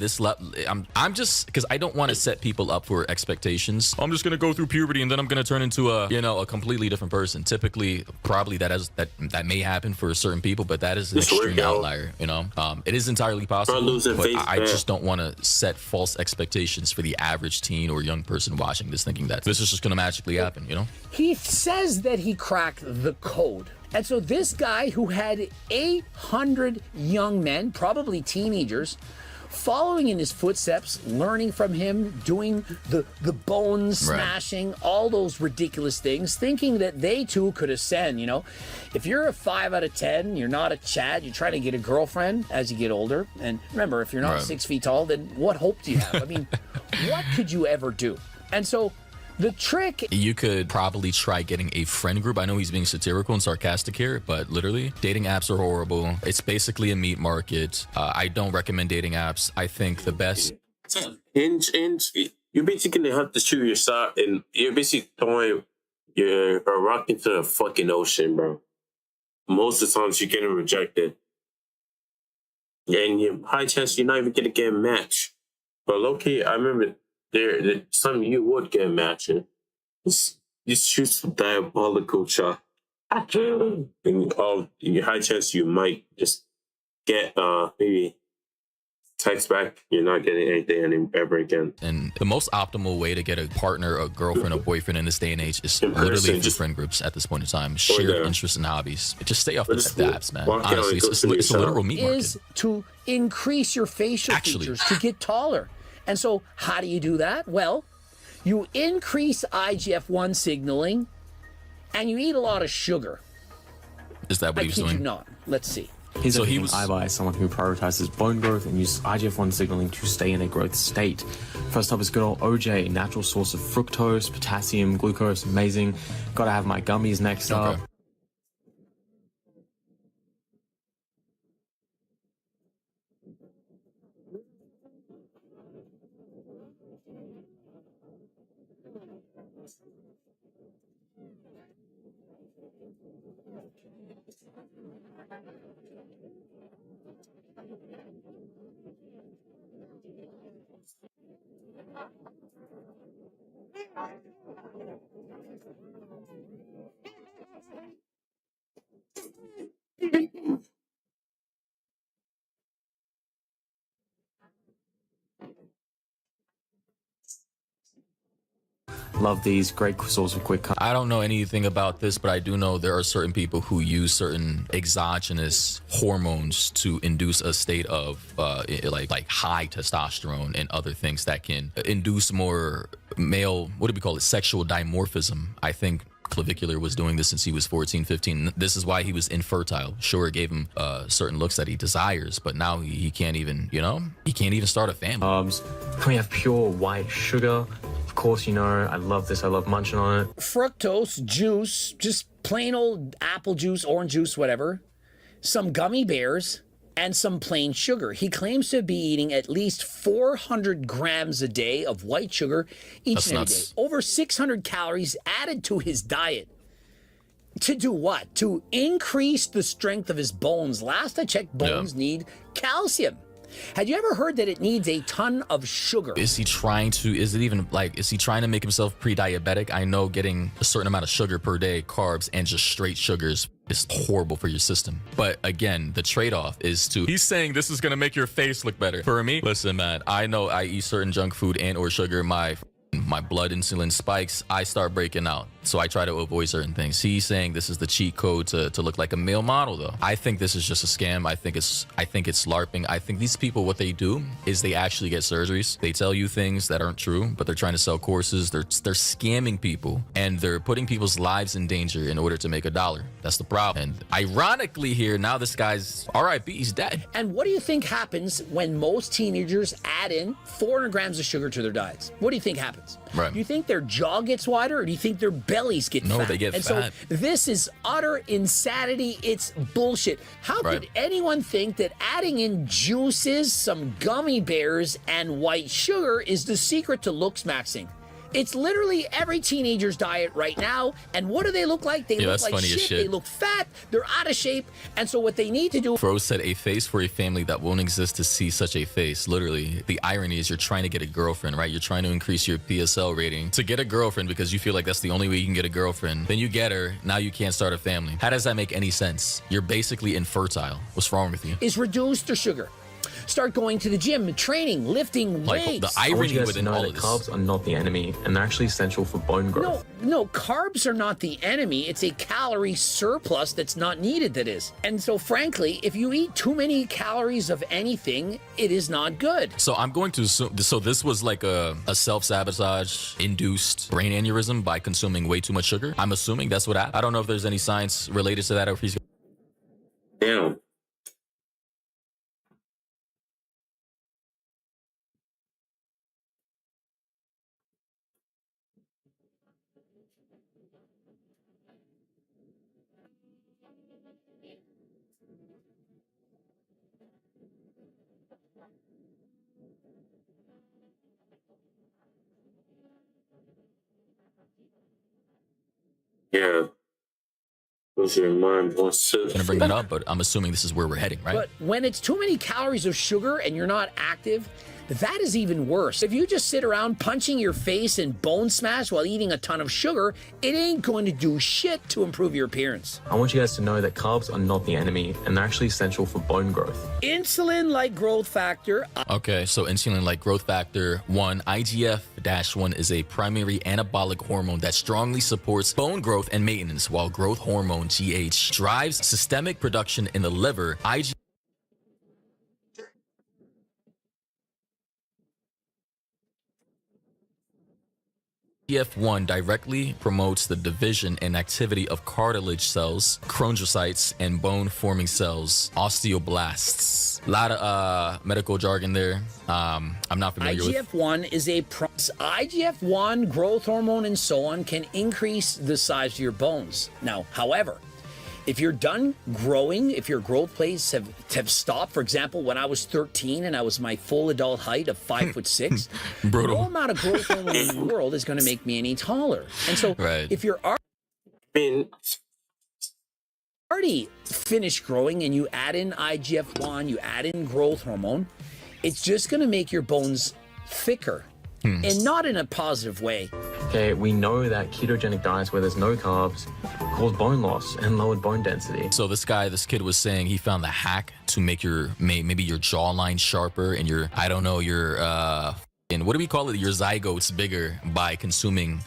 I'm just because I don't want to set people up for expectations. I'm just gonna go through puberty and then I'm gonna turn into a completely different person. Typically, probably that may happen for certain people, but that is an extreme outlier. It is entirely possible. But I just don't want to set false expectations for the average teen or young person watching this, thinking that this is just gonna magically happen. He says that he cracked the code. And so this guy who had 800 young men, probably teenagers, following in his footsteps, learning from him, doing the bone smashing, all those ridiculous things, thinking that they too could ascend, If you're a 5 out of 10, you're not a Chad, you're trying to get a girlfriend as you get older. And remember, if you're not 6 feet tall, then what hope do you have? I mean, what could you ever do? And so the trick... You could probably try getting a friend group. I know he's being satirical and sarcastic here, but literally, dating apps are horrible. It's basically a meat market. I don't recommend dating apps. I think the best... Hinge, you basically have to shoot your shot and you're basically throwing your rock into the fucking ocean, bro. Most of the times you're getting rejected. And you high chance you're not even going to get a match. But low-key, I remember... There, some you would get a match. Just shoot some diabolical shot. And high chance you might just get maybe text back. You're not getting anything ever again. And the most optimal way to get a partner, a girlfriend, a boyfriend in this day and age is literally through friend groups at this point in time. Shared interests and hobbies. Just stay off the apps, man. Honestly, it's a literal meat market. Is to increase your facial features to get taller. And so, how do you do that? Well, you increase IGF-1 signaling, and you eat a lot of sugar. Is that what he was doing? I kid you not. Let's see. I buy someone who prioritizes bone growth and uses IGF-1 signaling to stay in a growth state. First up is good old OJ, a natural source of fructose, potassium, glucose, amazing. Gotta have my gummies next up. Love these, great source of quick. I don't know anything about this, but I do know there are certain people who use certain exogenous hormones to induce a state of like high testosterone and other things that can induce more male, what do we call it, sexual dimorphism. I think Clavicular was doing this since he was 14, 15. This is why he was infertile. Sure, it gave him certain looks that he desires, but now he can't even, he can't even start a family. We have pure white sugar. Of course, I love this. I love munching on it. Fructose, juice, just plain old apple juice, orange juice, whatever. Some gummy bears and some plain sugar. He claims to be eating at least 400 grams a day of white sugar each and every day. Over 600 calories added to his diet. To do what? To increase the strength of his bones. Last I checked, bones need calcium. Had you ever heard that it needs a ton of sugar? Is he trying to make himself pre-diabetic? I know getting a certain amount of sugar per day, carbs, and just straight sugars is horrible for your system. But again, the trade-off is he's saying this is gonna make your face look better. For me, listen, man, I know I eat certain junk food and or sugar, my blood insulin spikes, I start breaking out. So I try to avoid certain things. He's saying this is the cheat code to look like a male model, though. I think this is just a scam. I think it's LARPing. I think these people, what they do is they actually get surgeries. They tell you things that aren't true, but they're trying to sell courses. They're scamming people, and they're putting people's lives in danger in order to make $1. That's the problem. And ironically here, now this guy's RIP, he's dead. And what do you think happens when most teenagers add in 400 grams of sugar to their diets? What do you think happens? Right. Do you think their jaw gets wider, or do you think their bellies get fat? No, they get fat. So this is utter insanity. It's bullshit. How could anyone think that adding in juices, some gummy bears, and white sugar is the secret to looks maxing? It's literally every teenager's diet right now. And what do they look like? They look like shit. They look fat. They're out of shape. And so what they need to do... Fro said, a face for a family that won't exist to see such a face. Literally, the irony is you're trying to get a girlfriend, right? You're trying to increase your PSL rating to get a girlfriend because you feel like that's the only way you can get a girlfriend. Then you get her. Now you can't start a family. How does that make any sense? You're basically infertile. What's wrong with you? Is reduce their sugar. Start going to the gym, training, lifting weights. The irony within all of this. Carbs are not the enemy, and they're actually essential for bone growth. No, carbs are not the enemy. It's a calorie surplus that's not needed, that is. And so, frankly, if you eat too many calories of anything, it is not good. So I'm going to assume, so this was like a self-sabotage induced brain aneurysm by consuming way too much sugar. I'm assuming that's what happened. I don't know if there's any science related to that or if he's... Damn. Yeah. What's your mind wants to... I'm gonna bring that up, but I'm assuming this is where we're heading, right? But when it's too many calories of sugar and you're not active, that is even worse. If you just sit around punching your face and bone smash while eating a ton of sugar, it ain't going to do shit to improve your appearance. I want you guys to know that carbs are not the enemy, and they're actually essential for bone growth. Insulin-like growth factor. Okay, so insulin-like growth factor 1, IGF-1 is a primary anabolic hormone that strongly supports bone growth and maintenance, while growth hormone GH drives systemic production in the liver. IGF-1 directly promotes the division and activity of cartilage cells, chondrocytes, and bone-forming cells, osteoblasts. A lot of medical jargon there. I'm not familiar with. IGF-1 is a IGF-1, growth hormone, and so on can increase the size of your bones. Now, however, if you're done growing, if your growth plates have stopped, for example, when I was 13 and I was my full adult height of 5'6", no amount of growth hormone in the world is going to make me any taller. And so if you're already finished growing and you add in IGF-1, you add in growth hormone, it's just going to make your bones thicker. And not in a positive way. Okay, we know that ketogenic diets where there's no carbs cause bone loss and lowered bone density. So this kid was saying he found the hack to make maybe your jawline sharper and your, I don't know, your, and what do we call it? Your zygotes bigger by consuming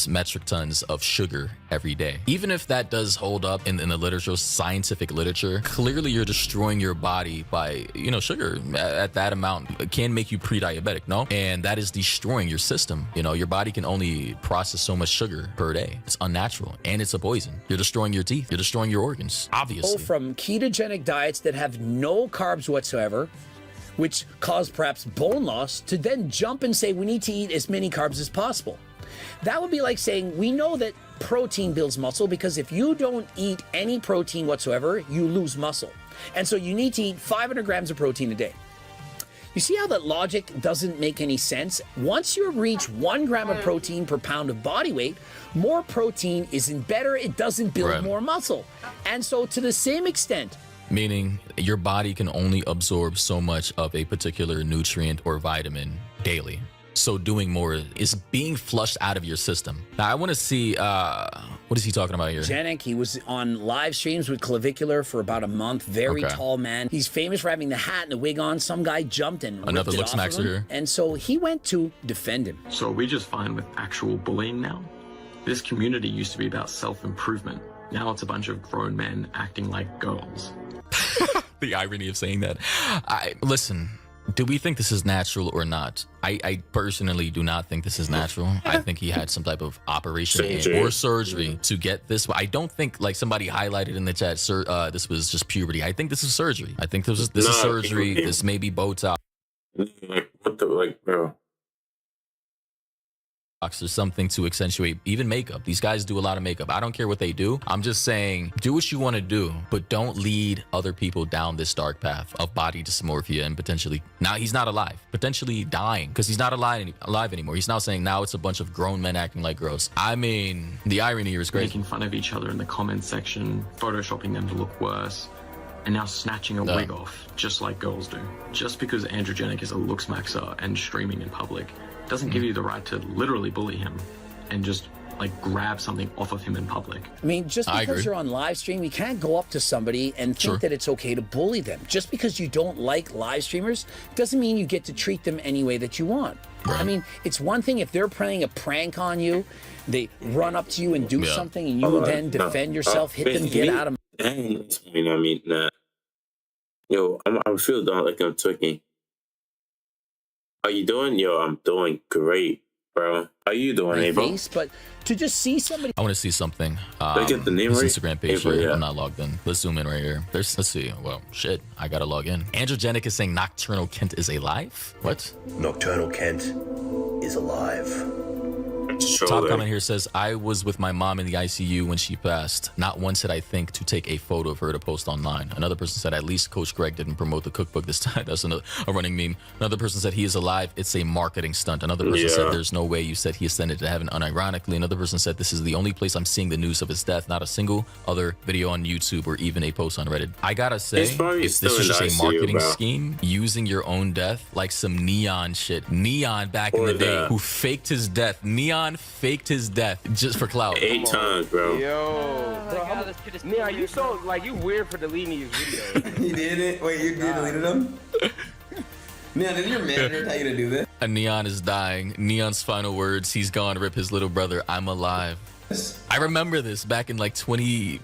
metric tons of sugar every day. Even if that does hold up in the literature, scientific literature, clearly you're destroying your body by, sugar at that amount. It can make you pre-diabetic, no? And that is destroying your system. Your body can only process so much sugar per day. It's unnatural and it's a poison. You're destroying your teeth. You're destroying your organs, obviously. From ketogenic diets that have no carbs whatsoever, which cause perhaps bone loss, to then jump and say we need to eat as many carbs as possible. That would be like saying, we know that protein builds muscle because if you don't eat any protein whatsoever, you lose muscle. And so you need to eat 500 grams of protein a day. You see how that logic doesn't make any sense? Once you reach 1 gram of protein per pound of body weight, more protein isn't better, it doesn't build more muscle. And so to the same extent, meaning your body can only absorb so much of a particular nutrient or vitamin daily. So doing more is being flushed out of your system. Now I want to see, what is he talking about here? Genic, he was on live streams with Clavicular for about a month. Very tall man. He's famous for having the hat and the wig on. Some guy jumped and another ripped looks it off maxer of him. here. And so he went to defend him. So are we just fine with actual bullying now? This community used to be about self-improvement. Now it's a bunch of grown men acting like girls. The irony of saying that. Listen, do we think this is natural or not? I personally do not think this is natural. I think he had some type of operation or surgery to get this. I don't think, like somebody highlighted in the chat, this was just puberty. I think this is surgery. I think this is surgery. This may be Botox. Like, what the, like, bro? Or something to accentuate even makeup. These guys do a lot of makeup. I don't care what they do. I'm just saying, do what you want to do, but don't lead other people down this dark path of body dysmorphia and potentially, now he's not alive, potentially dying because he's not alive anymore. He's now saying now it's a bunch of grown men acting like girls. I mean, the irony here is great. Making fun of each other in the comment section, photoshopping them to look worse, and now snatching a wig off, just like girls do. Just because androgenic is a looks maxer and streaming in public doesn't give you the right to literally bully him and just like grab something off of him in public. I mean, just because you're on live stream, you can't go up to somebody and think that it's okay to bully them. Just because you don't like live streamers doesn't mean you get to treat them any way that you want. I mean, it's one thing if they're playing a prank on you, they run up to you and do something and you then defend yourself, hit them, get out of. Dang, I mean, yo, I feel down like I'm talking. How you doing? Yo, I'm doing great, bro. How you doing, bro? But to just see somebody, I want to see something. Did I get the name his right? Instagram page. April, Right? yeah. I'm not logged in. Let's zoom in right here. Let's see. Well, shit. I gotta log in. Androgenic is saying Nocturnal Kent is alive. What? Nocturnal Kent is alive. Top comment here says, I was with my mom in the ICU when she passed. Not once did I think to take a photo of her to post online. Another person said, at least Coach Greg didn't promote the cookbook this time. That's a running meme. Another person said, he is alive. It's a marketing stunt. Another person said, there's no way you said he ascended to heaven unironically. Another person said, this is the only place I'm seeing the news of his death. Not a single other video on YouTube or even a post on Reddit. I gotta say, if this is just a marketing scheme, using your own death, like some Neon shit. Neon back in the day, who faked his death. Neon faked his death just for clout. 8 times, bro. Yo, bro, Neon, you so like you weird for deleting these videos. You did it? Wait, you deleted them? Neon, did your manager tell you to do this? And Neon is dying. Neon's final words, he's gone, rip his little brother, I'm alive. I remember this back in like 19,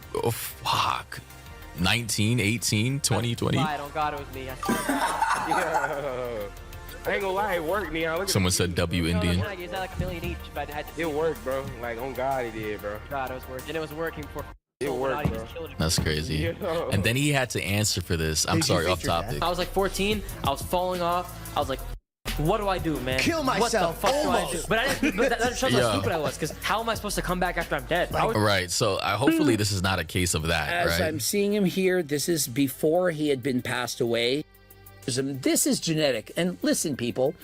18, 20, 20. I don't God, it was me. I ain't gonna lie, it worked, Neon. Look Someone said W Indian. I used that like $1 million each, but it worked, bro. Like on God, it did, bro. God, it was working, and it was working for. It worked, bro. That's crazy. And then he had to answer for this. I'm sorry, off topic. I was like 14. I was falling off. I was like, what do I do, man? Kill myself. What the fuck do I do? But I didn't. But that shows how stupid I was. Because how am I supposed to come back after I'm dead? Right. So hopefully this is not a case of that. as right. I'm seeing him here, this is before he had been passed away. This is genetic. And listen, people,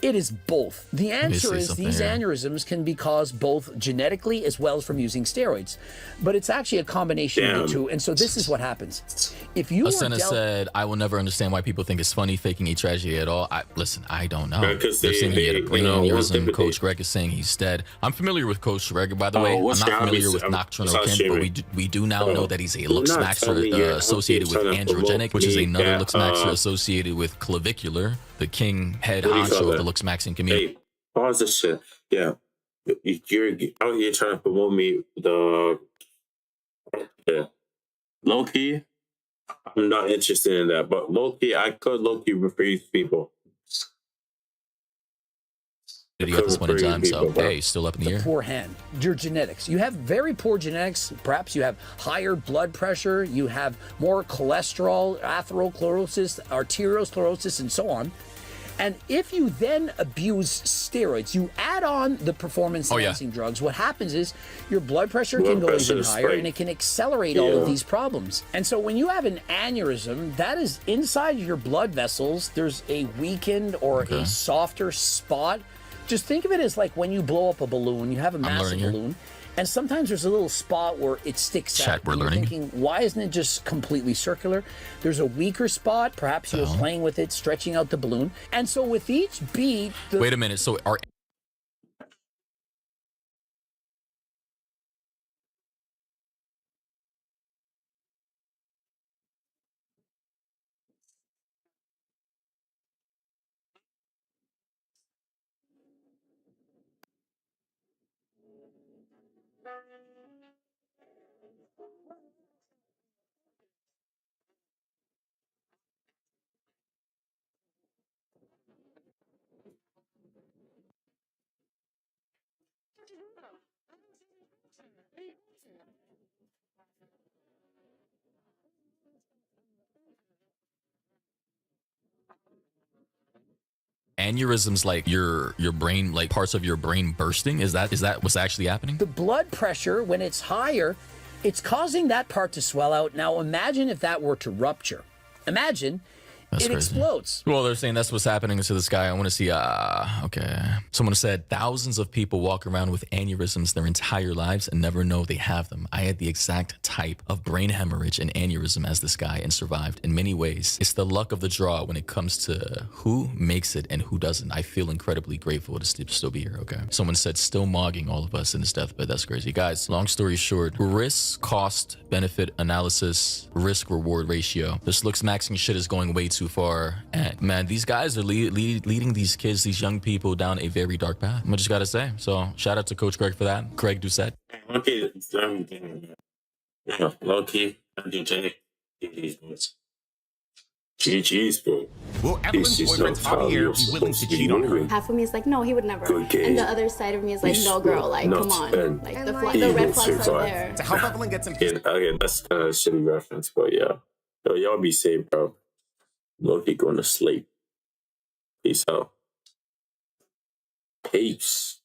it is both. The answer is these aneurysms can be caused both genetically as well as from using steroids. But it's actually a combination of the two. And so this is what happens. If you Asena said, I will never understand why people think it's funny faking a tragedy at all. Listen, I don't know. They're saying he had a brain aneurysm. Coach Greg is saying he's dead. I'm familiar with Coach Greg, by the way. I'm not familiar with Nocturnal Kent, but we do now know that he's a looks maxer associated with androgenic, which is another looks maxer associated with clavicular, the king head honcho of the looks maxing community. Hey, pause this shit. Yeah. You're out here trying to promote me low key. I'm not interested in that, but low key, I could low key reprise people. At this point in time, so hey, still up in the air. Poor hand. Your genetics. You have very poor genetics. Perhaps you have higher blood pressure. You have more cholesterol, atherosclerosis, arteriosclerosis, and so on. And if you then abuse steroids, you add on the performance-enhancing drugs, what happens is your blood pressure can go even higher, and it can accelerate all of these problems. And so when you have an aneurysm, that is inside your blood vessels, there's a weakened or a softer spot. Just think of it as like when you blow up a balloon, you have a massive balloon, and sometimes there's a little spot where it sticks out. We're learning. Thinking, why isn't it just completely circular? There's a weaker spot. Perhaps you're playing with it, stretching out the balloon. And so with each beat... Wait a minute. So are... aneurysms like your brain, like parts of your brain bursting? Is that what's actually happening? The blood pressure, when it's higher, it's causing that part to swell out. Now imagine if that were to rupture. Imagine That's it crazy. explodes. Well, they're saying that's what's happening to this guy. I want to see, okay. Someone said thousands of people walk around with aneurysms their entire lives and never know they have them. I had the exact type of brain hemorrhage and aneurysm as this guy and survived. In many ways, it's the luck of the draw when it comes to who makes it and who doesn't. I feel incredibly grateful to still be here, okay? Someone said still mogging all of us in his deathbed. That's crazy. Guys, long story short, risk, cost, benefit analysis, risk reward ratio. This looks maxing shit is going way too far. And man, these guys are leading these kids, these young people down a very dark path. I just gotta say. So shout out to Coach Greg for that. Greg Doucette. Okay, low key, GG's, bro. Will Evelyn's boyfriend Javier be willing to cheat on her? Half of me is like, no, he would never. Good game. And the other side of me is like, no, girl, like, come on. Like, the red flags are there. To help Evelyn get some Okay, that's kind of a shitty reference, but yeah. Yo, y'all be safe, bro. Loki going to sleep. Peace out. Peace.